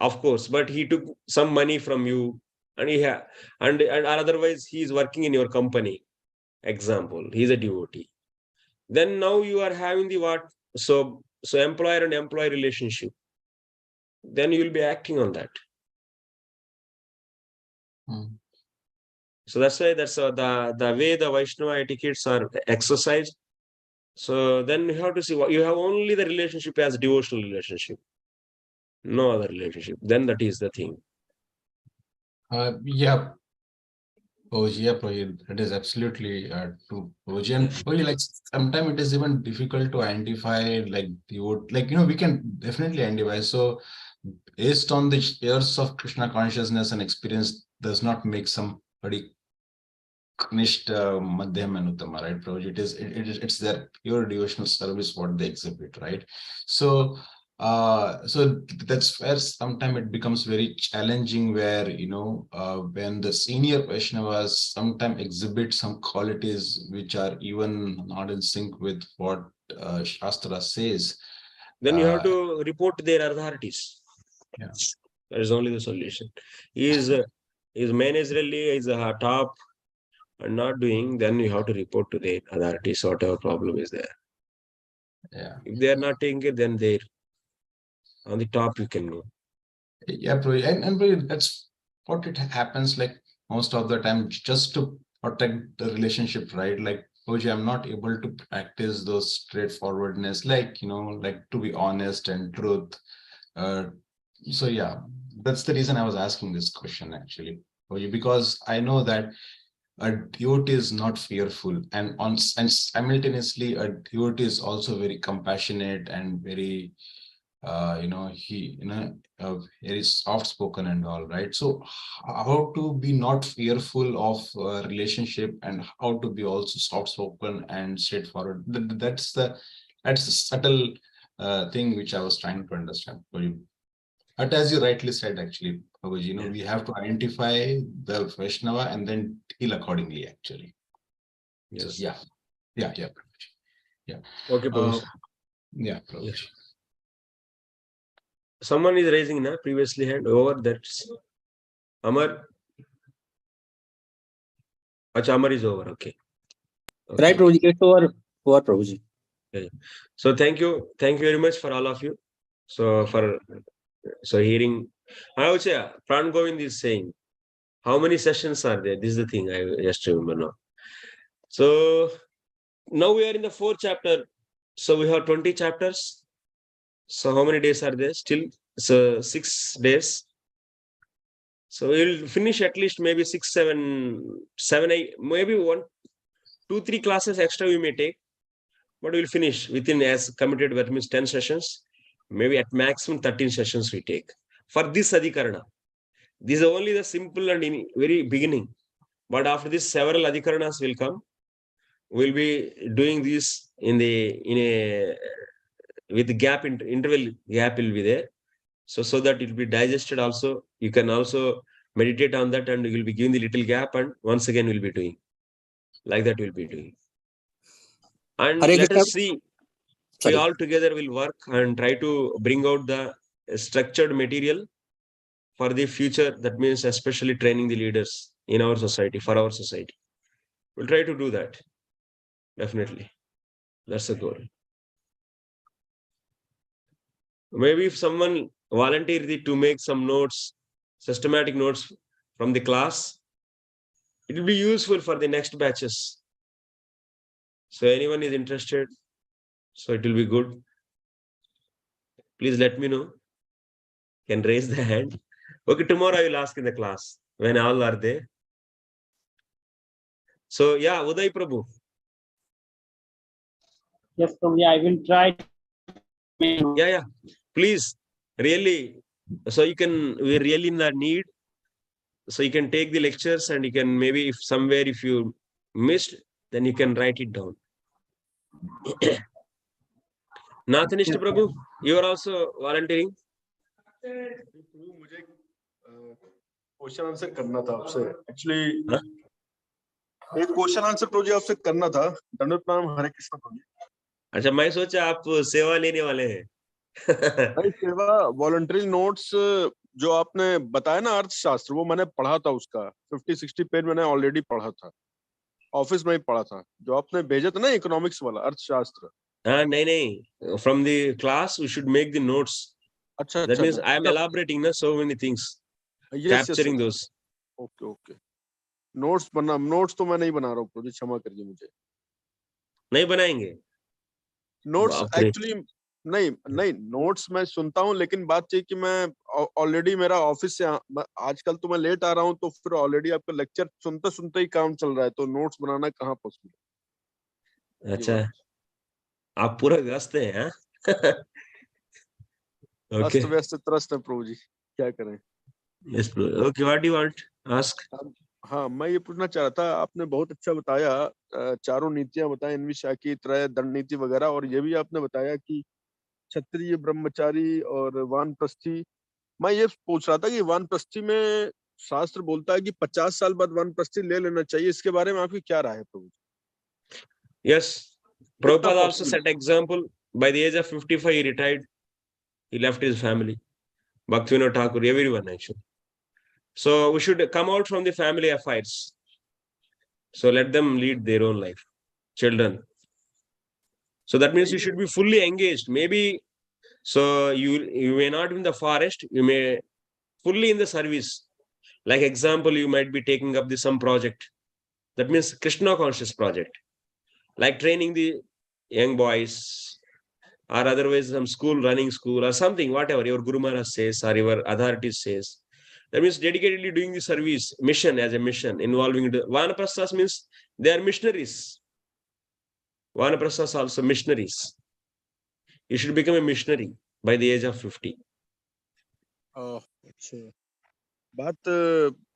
of course, but he took some money from you, and and otherwise he is working in your company. Example, he is a devotee. Then now you are having the what? So employer and employee relationship. Then you will be acting on that. So that's why the way the Vaishnava etiquettes are exercised. So then you have to see what you have only the relationship as a devotional relationship, no other relationship. Then that is the thing. Yeah. Prabhuji, it is absolutely true, Prabhuji. And Prabhuji, like sometimes it is even difficult to identify like we can definitely identify. So based on the years of Krishna consciousness and experience does not make somebody Kanishta, Madhyam and Uttama, right, Prabhuji? It's their pure devotional service what they exhibit, right? So so that's where sometimes it becomes very challenging, where when the senior Vaishnavas sometimes exhibit some qualities which are even not in sync with what Shastra says. Then you have to report their authorities. Yeah. That is only the solution. Is managerially is a top and not doing, then you have to report to the authorities whatever problem is there. Yeah. If they are not taking it, then they're on the top you can go. Yeah, and that's what it happens like most of the time, just to protect the relationship, right? Like Prabhuji, I'm not able to practice those straightforwardness, like, like to be honest and truth. So yeah, that's the reason I was asking this question actually, Prabhuji, because I know that a devotee is not fearful, and simultaneously a devotee is also very compassionate and very very soft spoken and all, right? So how to be not fearful of relationship, and how to be also soft spoken and straightforward, that's the subtle thing which I was trying to understand for you. But as you rightly said, actually, Prabhuji, we have to identify the Vaishnava and then deal accordingly, actually. Yes. So, yeah, Prabhuji. Yeah. Okay, Prabhuji. Yeah, Prabhuji. Yes. Someone is raising now, previously hand over. That's Amar. Achha, Amar is over. Okay. Right, Prabhuji. It's over, Prabhuji. Okay. So thank you very much for all of you. So hearing, I would say Pran Govind is saying, how many sessions are there? This is the thing I just remember now. So now we are in the 4th chapter. So we have 20 chapters. So how many days are there? Still, so 6 days. So we will finish at least maybe 6, 7, 8, maybe 1, 2, 3 classes extra we may take. But we will finish within, as committed, that means 10 sessions. Maybe at maximum 13 sessions we take for this Adhikarana. This is only the simple and in very beginning. But after this, several Adhikaranas will come. We'll be doing this with interval gap will be there. So that it will be digested also. You can also meditate on that, and you'll be given the little gap, and once again we'll be doing. Like that we'll be doing. And let us see. We all together will work and try to bring out the structured material for the future. That means especially training the leaders in our society, for our society. We'll try to do that. Definitely. That's the goal. Maybe if someone volunteered to make some notes, systematic notes from the class, it will be useful for the next batches. So anyone is interested, so it will be good. Please let me know. Can raise the hand. Okay, tomorrow I will ask in the class when all are there. So yeah, Uday Prabhu. Yes, Prabhuji, I will try. Yeah. Please, really. So we're really in the need. So you can take the lectures, and you can maybe if you missed, then you can write it down. Nathanishta Prabhu, you are also volunteering. मुझे question answer करना था आपसे actually एक question answer project आपसे करना था दंडवत प्रणाम हरे कृष्ण प्रभु अच्छा मैं सोचा आप सेवा लेने वाले हैं नहीं सेवा वॉलंटरी नोट्स जो आपने बताया ना अर्थशास्त्र वो मैंने पढ़ा था उसका 50-60 पेज मैंने ऑलरेडी पढ़ा था ऑफिस में ही पढ़ा था जो आपने भेजा था ना इकोनॉमिक्स वाला अर्थशास्त्र नहीं from the class we should make the notes अच्छा that means I am elaborating na so many things capturing those okay notes तो मैं नहीं बना रहा हूँ प्रोजेक्ट क्षमा करिए मुझे नहीं बनाएंगे नोट्स एक्चुअली नहीं नोट्स मैं सुनता हूँ लेकिन बात ये कि मैं ऑलरेडी मेरा ऑफिस से आजकल तो मैं लेट आ रहा हूँ तो फिर ऑलरेडी आपका लेक्चर सुनते ही काम चल रहा है तो नोट्स बनाना कहाँ पॉसिबल अच्छा आप पूरा व्यस्त हैं व्यस्त त्रस्त है प्रभु जी क्या करें yes okay what do you want ask हाँ मैं ये पूछना चाह रहा था आपने बहुत अच्छा बताया चारों नीतियां बताई इनविशाखी त्रय दंडनीति वगैरह और ये भी आपने बताया कि क्षत्रिय ब्रह्मचारी और वानप्रस्थी मैं ये पूछ रहा था कि वानप्रस्थी में शास्त्र बोलता है कि 50 साल बाद वानप्रस्थी ले लेना चाहिए इसके बारे में आपकी क्या राय है प्रभु yes Prabhupada also set example by the age of 55 he retired he left his family Bhaktivinoda Thakur everyone actually so we should come out from the family affairs so let them lead their own life children so that means you should be fully engaged maybe so you may not be in the forest you may fully in the service like example you might be taking up some project that means Krishna conscious project like training the young boys, or otherwise some school, running school or something, whatever your Guru Maharaj says or your authority says. That means dedicatedly doing the service, mission as a mission, involving the Vanaprasthas means they are missionaries. Vanaprasthas also missionaries. You should become a missionary by the age of 50. अच्छा बात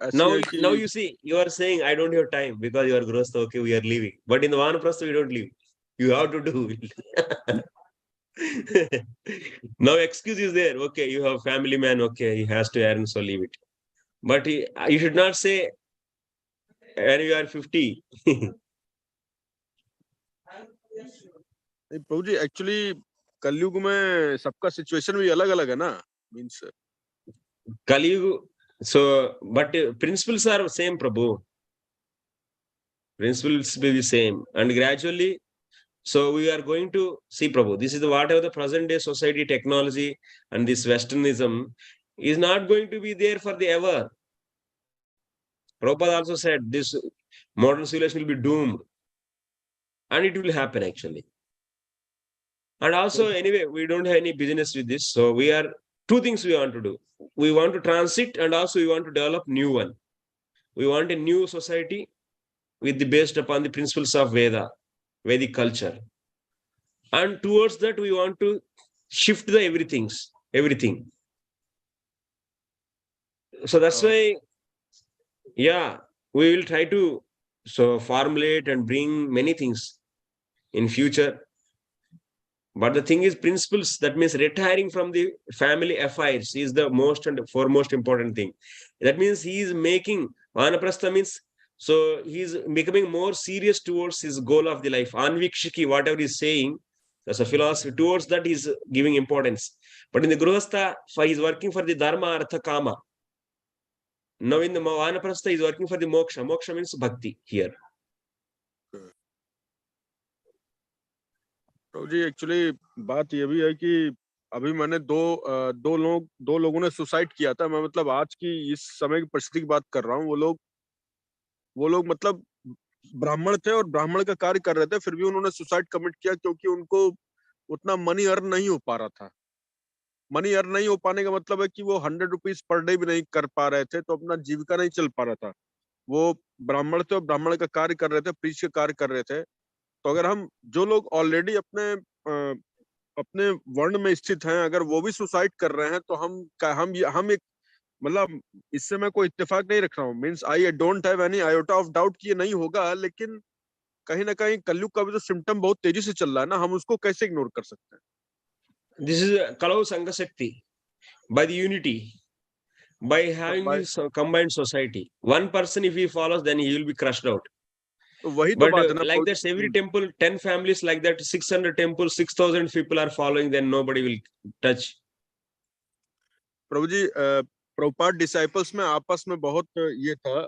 ऐसी Now, है कि now you see, you are saying, I don't have time because you are grostha, okay, we are leaving. But in the Vanaprastha, we don't leave. You have to do it. Now excuse is there. Okay, you have family man, okay, he has to earn, so leave it. But you should not say when you are 50. नहीं, प्रभु जी actually कलयुग में सबका situation भी अलग अलग है ना, means Kaliyuga, so, but principles are same, Prabhu. Principles will be same. And gradually, so we are going to see, Prabhu, this is the whatever the present day society, technology, and this Westernism is not going to be there for the ever. Prabhupada also said this modern civilization will be doomed. And it will happen actually. And also, anyway, we don't have any business with this. So we are two things we want to do. We want to transit and also we want to develop new one. We want a new society with the based upon the principles of Veda, Vedic culture. And towards that, we want to shift the everything. So that's why, yeah, we will try to formulate and bring many things in future. But the thing is, principles, that means retiring from the family affairs is the most and foremost important thing. That means he is making, Vanaprastha means, so he is becoming more serious towards his goal of the life. Anvikshiki, whatever he is saying, as a philosophy, towards that he is giving importance. But in the Grihastha, he is working for the Dharma, Artha, Kama. Now in the Vanaprastha, he is working for the Moksha. Moksha means bhakti here. प्रभु जी actually बात ये भी है कि अभी मैंने दो लोगों ने सुसाइड किया था। मैं मतलब आज की इस समय की परिस्थिति की बात कर रहा हूँ। वो लोग मतलब ब्राह्मण थे और ब्राह्मण का कार्य कर रहे थे, फिर भी उन्होंने सुसाइड कमिट किया क्योंकि उनको उतना मनी अर्न नहीं हो पा रहा था। मनी अर्न नहीं हो पाने का मतलब है कि वो 100 रुपीज पर डे भी नहीं कर पा रहे थे, तो अपना जीविका नहीं चल पा रहा था। वो ब्राह्मण थे और ब्राह्मण का कार्य कर रहे थे, प्रीच का कार्य कर रहे थे। तो अगर हम जो लोग ऑलरेडी अपने वर्ण में स्थित हैं, अगर वो भी सुसाइड कर रहे हैं, तो हम एक मतलब इससे मैं कोई इत्तेफाक नहीं रख रहा हूँ। Means I don't have any iota of doubt कि ये नहीं होगा, लेकिन कहीं ना कहीं कलयुग का भी जो सिम्टम बहुत तेजी से चल रहा है ना, हम उसको कैसे इग्नोर कर सकते हैं? This is Kalau Sangha Shakti by the unity, by having this combined society. One person, if he follows, then he will be crushed out. तो वही तो But बात है ना, like that, every temple, 10 families like that, 600 temples, 6,000 people are following, then nobody will touch. प्रभु जी Prabhupada disciples में आपस में बहुत ये था,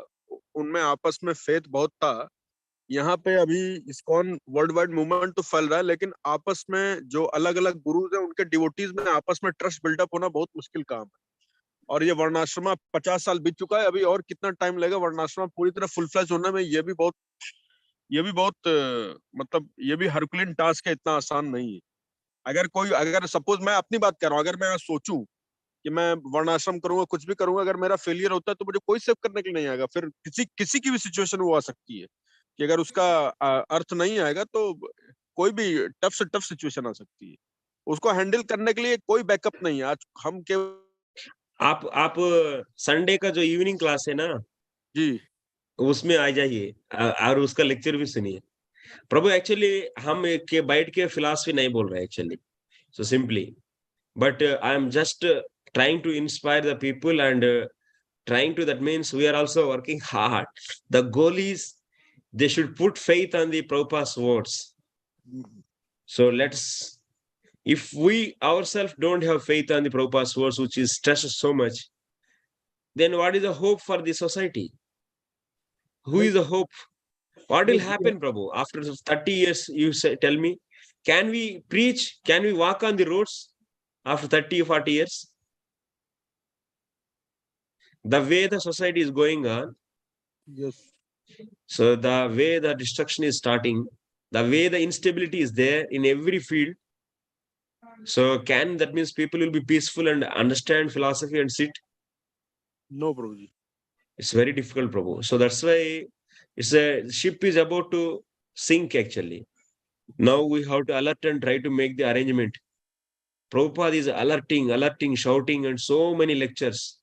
उनमें आपस में फेथ बहुत था। यहाँ पे अभी इस्कॉन वर्ल्ड वाइड मूवमेंट तो फैल रहा है, लेकिन आपस में जो अलग अलग गुरुज हैं, उनके डिवोटीज में आपस में ट्रस्ट बिल्डअप होना बहुत मुश्किल काम है। और ये वर्णाश्रमा 50 साल बीत चुका है, अभी और कितना टाइम लगेगा वर्णाश्रमा पूरी तरह फुल फ्लैश होने में? ये भी बहुत मतलब ये भी हरकुलिन टास्क है, इतना आसान नहीं है। अगर सपोज मैं अपनी बात कर रहा हूँ, अगर मैं सोचूं कि मैं वर्णाश्रम करूंगा, कुछ भी करूंगा, अगर मेरा फेलियर होता है तो मुझे कोई सेव करने के लिए नहीं आएगा। फिर किसी की भी सिचुएशन वो आ सकती है कि अगर उसका अर्थ नहीं आएगा तो कोई भी टफ से टफ सिचुएशन आ सकती है। उसको हैंडल करने के लिए कोई बैकअप नहीं है। आज हम आप संडे का जो इवनिंग क्लास है ना जी, उसमें आ जाइए और उसका लेक्चर भी सुनिए। प्रभु एक्चुअली हम के बैठ के फिलॉसफी नहीं बोल रहे actually, so simply, but I am just trying to inspire the people and trying to, that means we are also working hard. The goal is they should put faith on the Prabhupada's words. So if we ourselves don't have faith on the Prabhupada's words, which is stressed so much, then what is the hope for the society? Who is the hope? What will happen, Prabhu? After 30 years, you tell me, can we preach? Can we walk on the roads after 30 or 40 years? The way the society is going on, yes, so the way the destruction is starting, The way the instability is there in every field. So that means people will be peaceful and understand philosophy and sit? No, Prabhuji. It's very difficult, Prabhu. So that's why ship is about to sink actually. Now we have to alert and try to make the arrangement. Prabhupada is alerting, shouting, and so many lectures.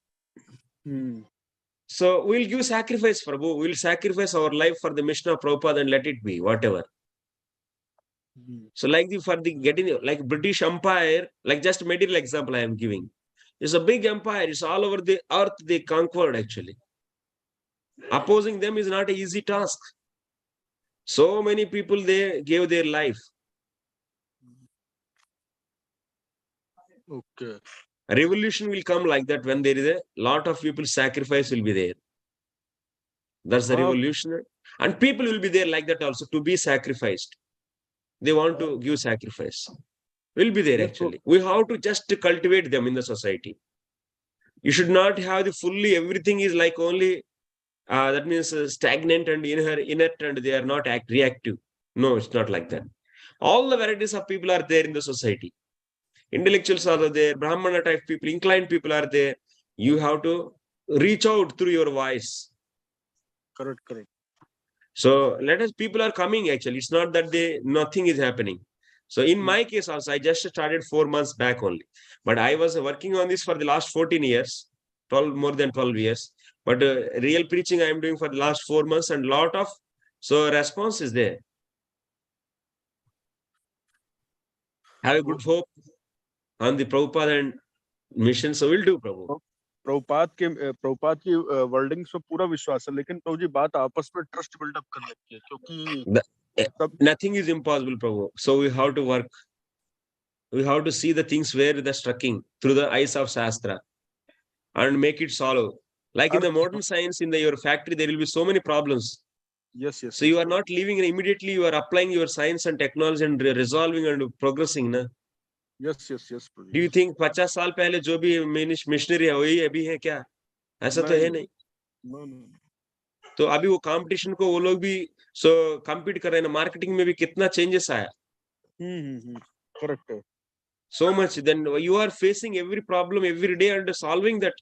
So we'll give sacrifice, Prabhu. We'll sacrifice our life for the mission of Prabhupada and let it be, whatever. So like like British Empire, like just material example I am giving. It's a big empire. It's all over the earth they conquered actually. Opposing them is not an easy task. So many people, they gave their life. Okay. A revolution will come like that when there is a lot of people sacrifice will be there. That's the revolution. And people will be there like that also to be sacrificed. They want to give sacrifice. Will be there actually. We have to just cultivate them in the society. You should not have the fully everything is like only that means stagnant and inert and they are not reactive. No, it's not like that. All the varieties of people are there in the society. Intellectuals are there, Brahmana type people, inclined people are there. You have to reach out through your voice. Correct. So people are coming actually. It's not that nothing is happening. So in my case also, I just started 4 months back only. But I was working on this for the last 14 years, more than 12 years. But real preaching I am doing for the last 4 months and lot of response is there. Have a good hope on the Prabhupada and mission. So we'll do, Prabhu. Prabhupada की wordings पे पूरा विश्वास है, लेकिन प्रभु जी बात आपस में trust buildup करने की है, क्योंकि nothing is impossible, Prabhu. So we have to work. We have to see the things where the striking through the eyes of Shastra and make it solve. Like in the modern science, in your factory, there will be so many problems. Yes. So you are not leaving immediately. You are applying your science and technology and resolving and progressing, na? Yes. Do you think 50 साल पहले जो भी missionary है वही अभी है क्या? ऐसा तो है नहीं. तो अभी वो कंपटीशन को वो लोग भी compete कर रहे हैं. मार्केटिंग में भी कितना चेंजेस आया. Correct. So much. Then you are facing every problem every day and solving that.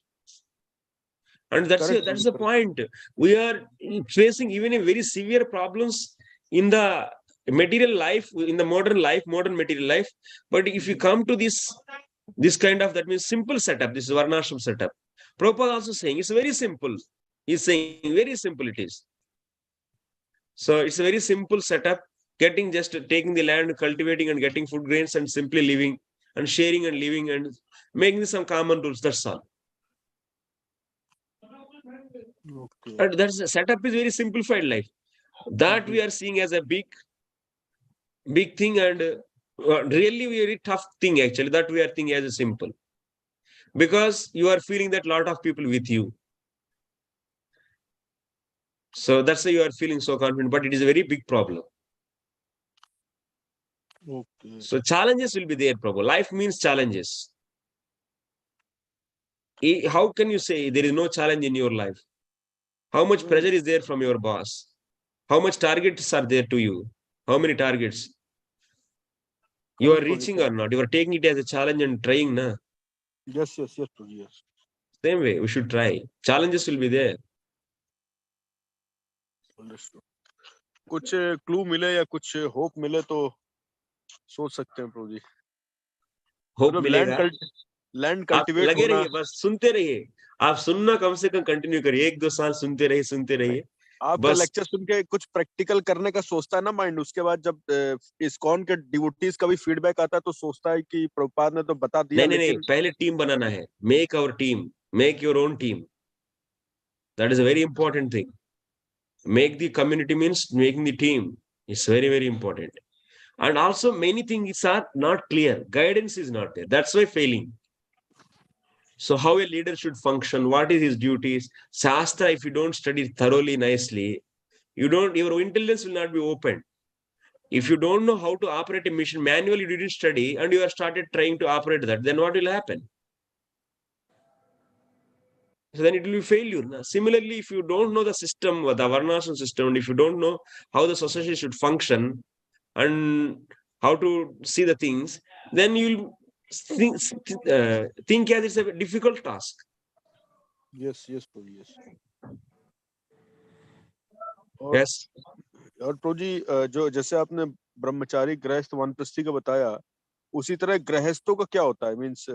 And that's the point. We are facing even a very severe problems in the material life, in the modern material life. But if you come to this kind of, that means simple setup, this is varnāshram setup. Prabhupada also saying it's very simple. He's saying very simple it is. So it's a very simple setup, taking the land, cultivating and getting food grains and simply living and sharing and living and making some common rules. That's all. Okay. And that's the setup is very simplified life. That we are seeing as a big thing and really very tough thing actually, that we are thinking as a simple. Because you are feeling that lot of people with you. So that's why you are feeling so confident, but it is a very big problem. Okay. So challenges will be there, Prabhu. Life means challenges. How can you say there is no challenge in your life? How much pressure is there from your boss? How much targets are there to you? How many targets? You are reaching or not? You are taking it as a challenge and trying, na? Yes. Same way, we should try. Challenges will be there. कुछ clue मिले या कुछ hope मिले तो सोच सकते हैं प्रभु जी. Hope मिलेगा. लैंड आप कल्टीवेट लगे होना. रहिए, बस सुनते रहिए. आप सुनना कम से कम कंटिन्यू करिए. 1-2 साल सुनते रहिए. आपका लेक्चर सुन के कुछ प्रैक्टिकल करने का सोचता है ना माइंड. उसके बाद जब इस्कॉन के डिवोटीज का भी फीडबैक आता है तो सोचता है कि प्रभुपाद ने तो बता दिया. नहीं, पहले टीम बनाना है. Make our team, make your own team. That is a very important thing. Make the community means making the team. It's very, very important. And also many things are not clear. Guidance is not there. That's why failing. So how a leader should function, what is his duties? Shastra, if you don't study thoroughly, nicely, your intelligence will not be opened. If you don't know how to operate a mission manually, you didn't study and you have started trying to operate that, then what will happen? So then it will be failure. Similarly, if you don't know the system, the varnāshram system, and if you don't know how the society should function, and how to see the things, then you'll think as it's a difficult task. Yes, yes, Prabhu, yes. Yes. और प्रभु जी जो जैसे आपने ब्रह्मचारी गृहस्थ वानप्रस्थी का बताया, उसी तरह गृहस्थों का क्या होता है? मीन्स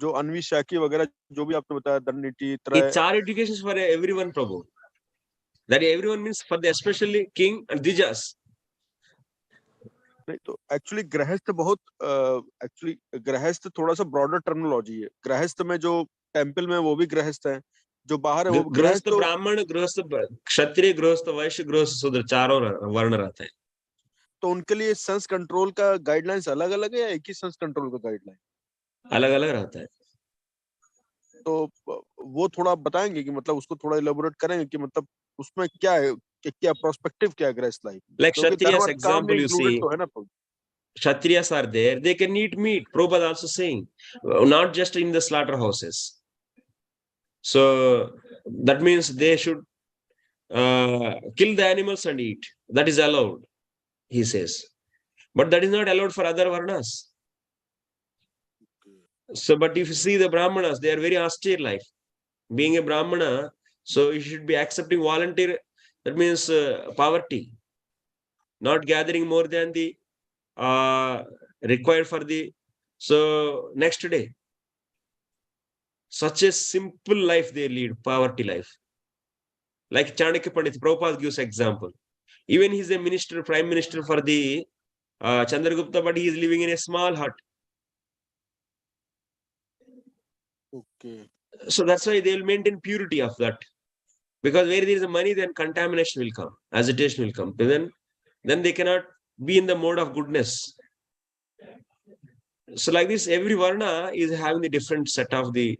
जो अन्विशाकी वगैरह जो भी आपने बताया, दंडनीति, त्रय. It's our education for everyone, Prabhu. That everyone means for the especially king and dijas. नहीं तो एक्चुअली गृहस्थ बहुत एक्चुअली गृहस्थ थोड़ा सा ब्रॉडर टर्मिनोलॉजी है. गृहस्थ में जो टेंपल में वो भी गृहस्थ है, जो बाहर है वो गृहस्थ ब्राह्मण, गृहस्थ क्षत्रिय, गृहस्थ वैश्य, गृहस्थ शूद्र, चारों वर्ण रहते हैं. तो उनके लिए सेंस कंट्रोल का गाइडलाइंस अलग अलग है या एक ही सेंस कंट्रोल का गाइडलाइन? अलग अलग रहता है. तो वो थोड़ा बताएंगे कि मतलब उसको थोड़ा इलेबोरेट करेंगे कि मतलब उसमें क्या है, क्या पर्सपेक्टिव क्या है गृहस्थ life? Like Kshatriyas example you see, तो है ना Kshatriyas are there, they can eat meat. Prabhupada also saying, not just in the slaughterhouses. So that means they should kill the animals and eat. That is allowed, he says. But that is not allowed for other varnas. So, but if you see the Brahmanas, they are very austere life. Being a Brahmana, so you should be accepting volunteer. That means poverty, not gathering more than the required for the next day. Such a simple life they lead, poverty life. Like Chanakya Pandit, Prabhupada gives example. Even he is a minister, prime minister for the Chandragupta, but he is living in a small hut. Okay. So that's why they will maintain purity of that. Because where there is money, then contamination will come, agitation will come. Then they cannot be in the mode of goodness. So like this, every varna is having the different set of the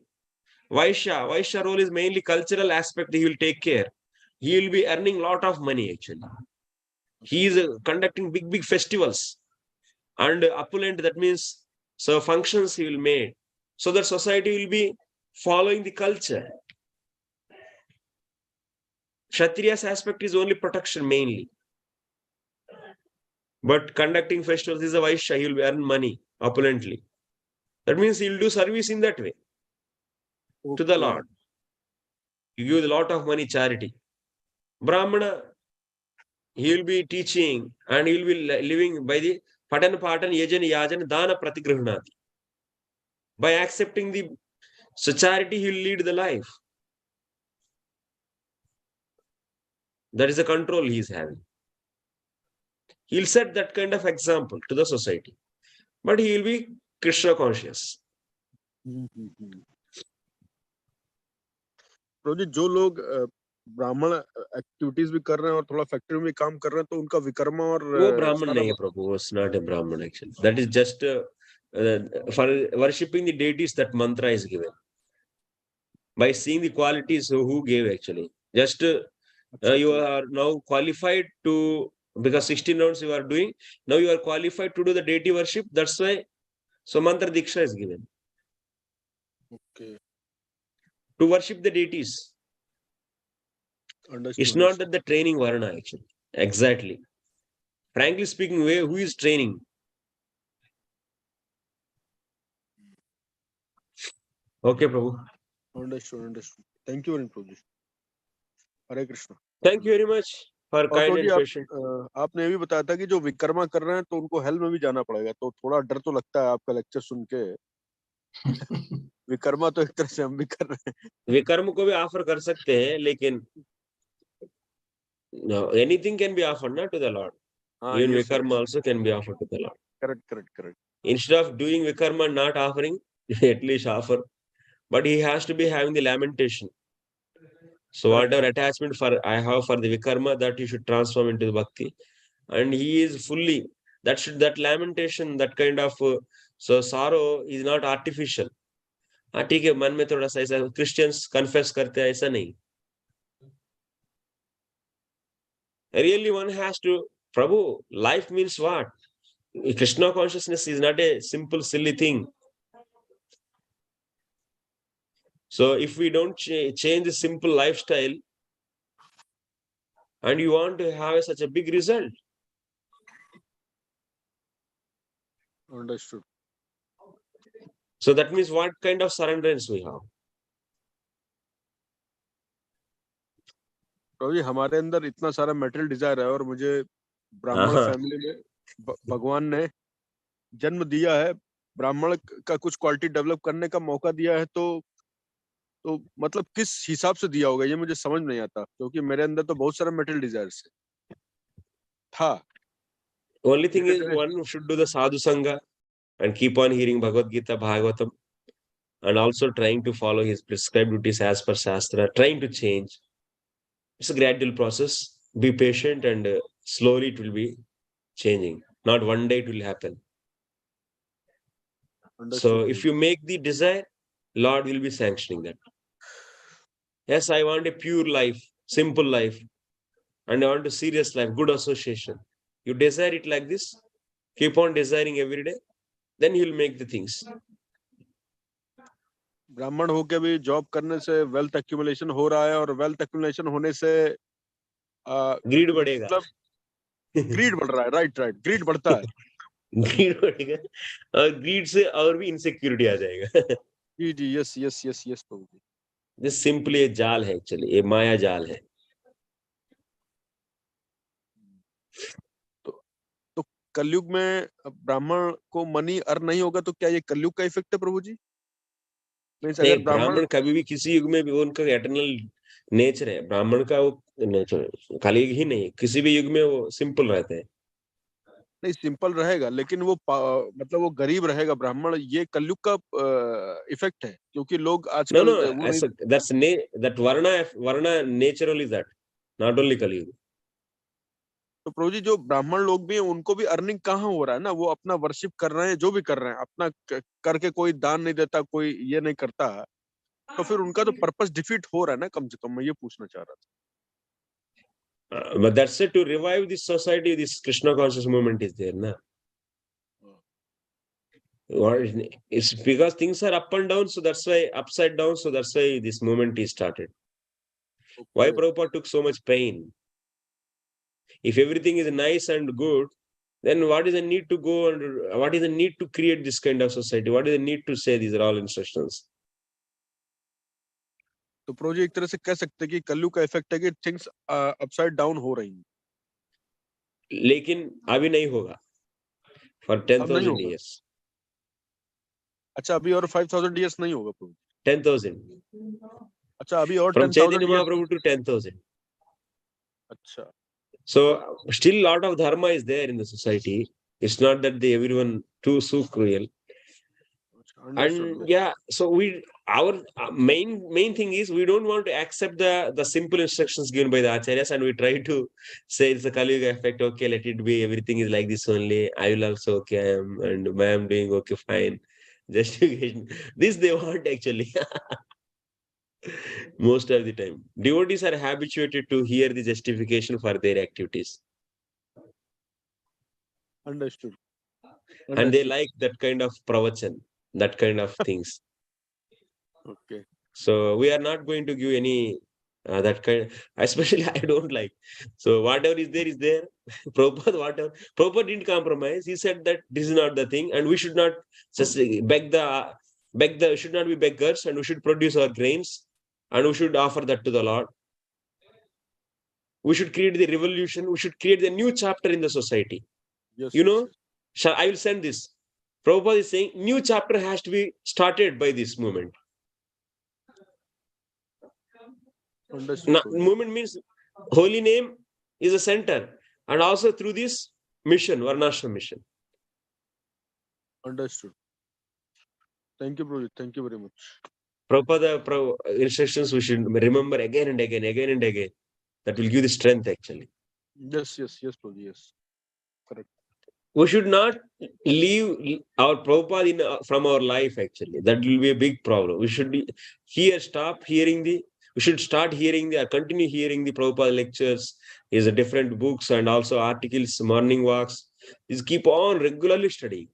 Vaishya. Vaishya role is mainly cultural aspect. He will take care. He will be earning a lot of money actually. He is conducting big festivals and opulent. That means so functions he will make. So that society will be following the culture. Kshatriya's aspect is only protection mainly. But conducting festivals is a Vaishya. He will earn money opulently. That means he will do service in that way to the Lord. You give a lot of money charity. Brahmana, he will be teaching and he will be living by the Patan Patan Yajan Yajan Dana Pratigrahanati. By accepting the charity, he will lead the life. That is the control he is having. He will set that kind of example to the society. But he will be Krishna conscious. प्रभु जी, जो लोग ब्राह्मण activities भी कर रहे हैं और थोड़ा factory में भी काम कर रहे हैं, तो उनका विकर्मा और वो ब्राह्मण नहीं है प्रभु. वो is not a Brahman actually. That is just for worshipping the deities. That mantra is given by seeing the qualities who gave actually. Just you are now qualified to, because 16 rounds you are doing. Now you are qualified to do the deity worship. That's why so mantra diksha is given. Okay. To worship the deities. Understood. It's not that the training varna actually. Exactly. Frankly speaking, who is training? Okay, Prabhu. Understood. Thank you very much, Prabhu. Hare Krishna. Thank you very much for kind and patient. आपने ये भी बताया था कि जो विकर्मा कर रहे हैं तो उनको हेल में भी जाना पड़ेगा, तो थोड़ा डर तो लगता है आपका लेक्चर सुन के. विकर्मा तो एक तरह से हम भी कर रहे हैं. विकर्म को भी ऑफर कर सकते हैं, लेकिन no, anything can be offered not to the Lord. Even yes, vikarma also can be offered to the Lord. Correct. Instead of doing vikarma and not offering, at least offer. But he has to be having the lamentation. So whatever attachment I have for the vikarma, that you should transform into the bhakti. And he is fully, that lamentation, that kind of so sorrow is not artificial. हाँ ठीक है, मन में थोड़ा सा ऐसा Christians confess करते हैं, ऐसा नहीं. Really one has to, Prabhu, life means what? Krishna consciousness is not a simple silly thing. So if we don't change the simple lifestyle and you want to have such a big result, Understood. So that means what kind of surrenderance we have? प्रभु जी हमारे अंदर इतना सारा material Dzire है और मुझे ब्राह्मण family में भगवान ने जन्म दिया है, ब्राह्मण का कुछ क्वालिटी डेवलप करने का मौका दिया है, तो मतलब किस हिसाब से दिया होगा ये मुझे समझ नहीं आता, क्योंकि मेरे अंदर तो बहुत सारा मेटेरियल डिजायर्स था. Only thing is one should do the sadhu sangha and keep on hearing Bhagavad Gita, Bhagavatam, and also trying to follow his prescribed duties as per Shastra, trying to change. It's a gradual process. Be patient and slowly it will be changing. Not one day it will happen. So if you make the desire, Lord will be sanctioning that. Yes, I want a pure life, simple life, and I want a serious life, good association. You desire it like this, keep on desiring every day, then he will make the things. ब्राह्मण होके भी job करने से wealth accumulation हो रहा है, और wealth accumulation होने से ग्रीड बढ़ेगा, मतलब ग्रीड बढ़ रहा है. राइट, ग्रीड बढ़ता है. ग्रीड बढ़ेगा और ग्रीड से और भी इनसिक्योरिटी आ जाएगा. जी, yes Prabhu ji. This simply एक जाल है, एक्चुअली ये माया जाल है. तो कलयुग में ब्राह्मण को मनी अर्न नहीं होगा, तो क्या ये कलयुग का इफेक्ट है प्रभु जी? नहीं, ब्राह्मण कभी भी किसी युग में भी उनका एटर्नल नेचर है. ब्राह्मण का वो नेचर कलयुग ही नहीं, किसी भी युग में वो सिंपल रहते हैं. नहीं, सिंपल रहेगा, लेकिन वो मतलब वो गरीब रहेगा ब्राह्मण. ये कलयुग का इफेक्ट है, क्योंकि लोग आजकल that varna naturally that, not only कलयुग. तो प्रभु जी जो ब्राह्मण लोग भी हैं उनको भी अर्निंग कहाँ हो रहा है ना, वो अपना वर्शिप कर रहे हैं, जो भी कर रहे हैं अपना करके, कोई दान नहीं देता, कोई ये नहीं करता, तो फिर उनका तो पर्पस डिफीट हो रहा है ना, कम से कम मैं ये पूछना चाह रहा था. But that's it, to revive this society, this Krishna conscious movement is there, na? It's because things are up and down, so that's why upside down, so that's why this movement is started. Okay. Why Prabhupada took so much pain? If everything is nice and good, then what is the need to go and what is the need to create this kind of society? What is the need to say these are all instructions? तो प्रभु जी एक तरह से कह सकते हैं कि कलयुग का इफेक्ट है कि थिंग्स अपसाइड डाउन हो रही हैं, लेकिन अभी नहीं होगा for 10,000 years. अच्छा, अभी और 5,000 years नहीं होगा प्रभु? 10,000. अच्छा, अभी और from 10,000 Chaitanya Mahaprabhu to 10,000. अच्छा. So still a lot of dharma is there in the society. It's not that everyone too so cruel. And yeah, so our main thing is we don't want to accept the simple instructions given by the acharyas, and we try to say it's a Kali Yuga effect. Okay, let it be. Everything is like this only. I will also okay. I am, and I am doing okay, fine. Justification. This they want actually. Most of the time, devotees are habituated to hear the justification for their activities. Understood. And they like that kind of pravachan, that kind of things. Okay. So we are not going to give any that kind. Especially I don't like. So whatever is there. Prabhupada didn't compromise. He said that this is not the thing, and we should not just beg should not be beggars, and we should produce our grains, and we should offer that to the Lord. We should create the revolution. We should create the new chapter in the society. Yes, I will send this. Prabhupada is saying new chapter has to be started by this movement. Movement means holy name is a center, and also through this mission, varnās mission. Understood. Thank you, Prabhuji. Thank you very much. Prabhupada instructions we should remember again and again. That will give the strength actually. Yes, Prabhuji. Yes. Correct. We should not leave our Prabhupada from our life actually. That will be a big problem. We should we should start hearing or continue hearing the Prabhupada lectures, his different books and also articles, morning walks. Just keep on regularly studying.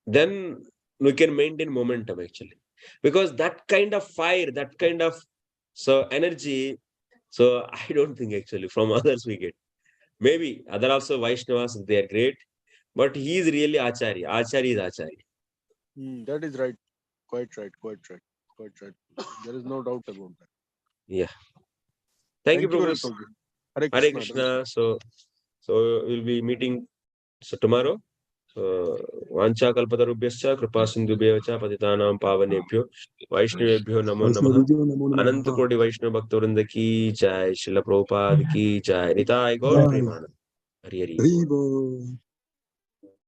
Then we can maintain momentum actually. Because that kind of fire, that kind of energy, so I don't think actually from others we get. Maybe other also Vaishnavas, they are great. but he is really Acharya. Acharya is Acharya. That is right. Quite right. There is no doubt about that. Yeah. Thank you, very Prabhu. much, Prabhuji. Hare Hare Krishna. Krishna. So we'll be meeting tomorrow. Vancha kalpatarubhyascha kripa sindhubhyevacha patitanam pavanebhyo vaishnavebhyo namo namaha. Anant Koti Vaishnava Bhakta ki jai. Srila Prabhupada ki jai. Nitai Gaur Premanand. Hari Hari.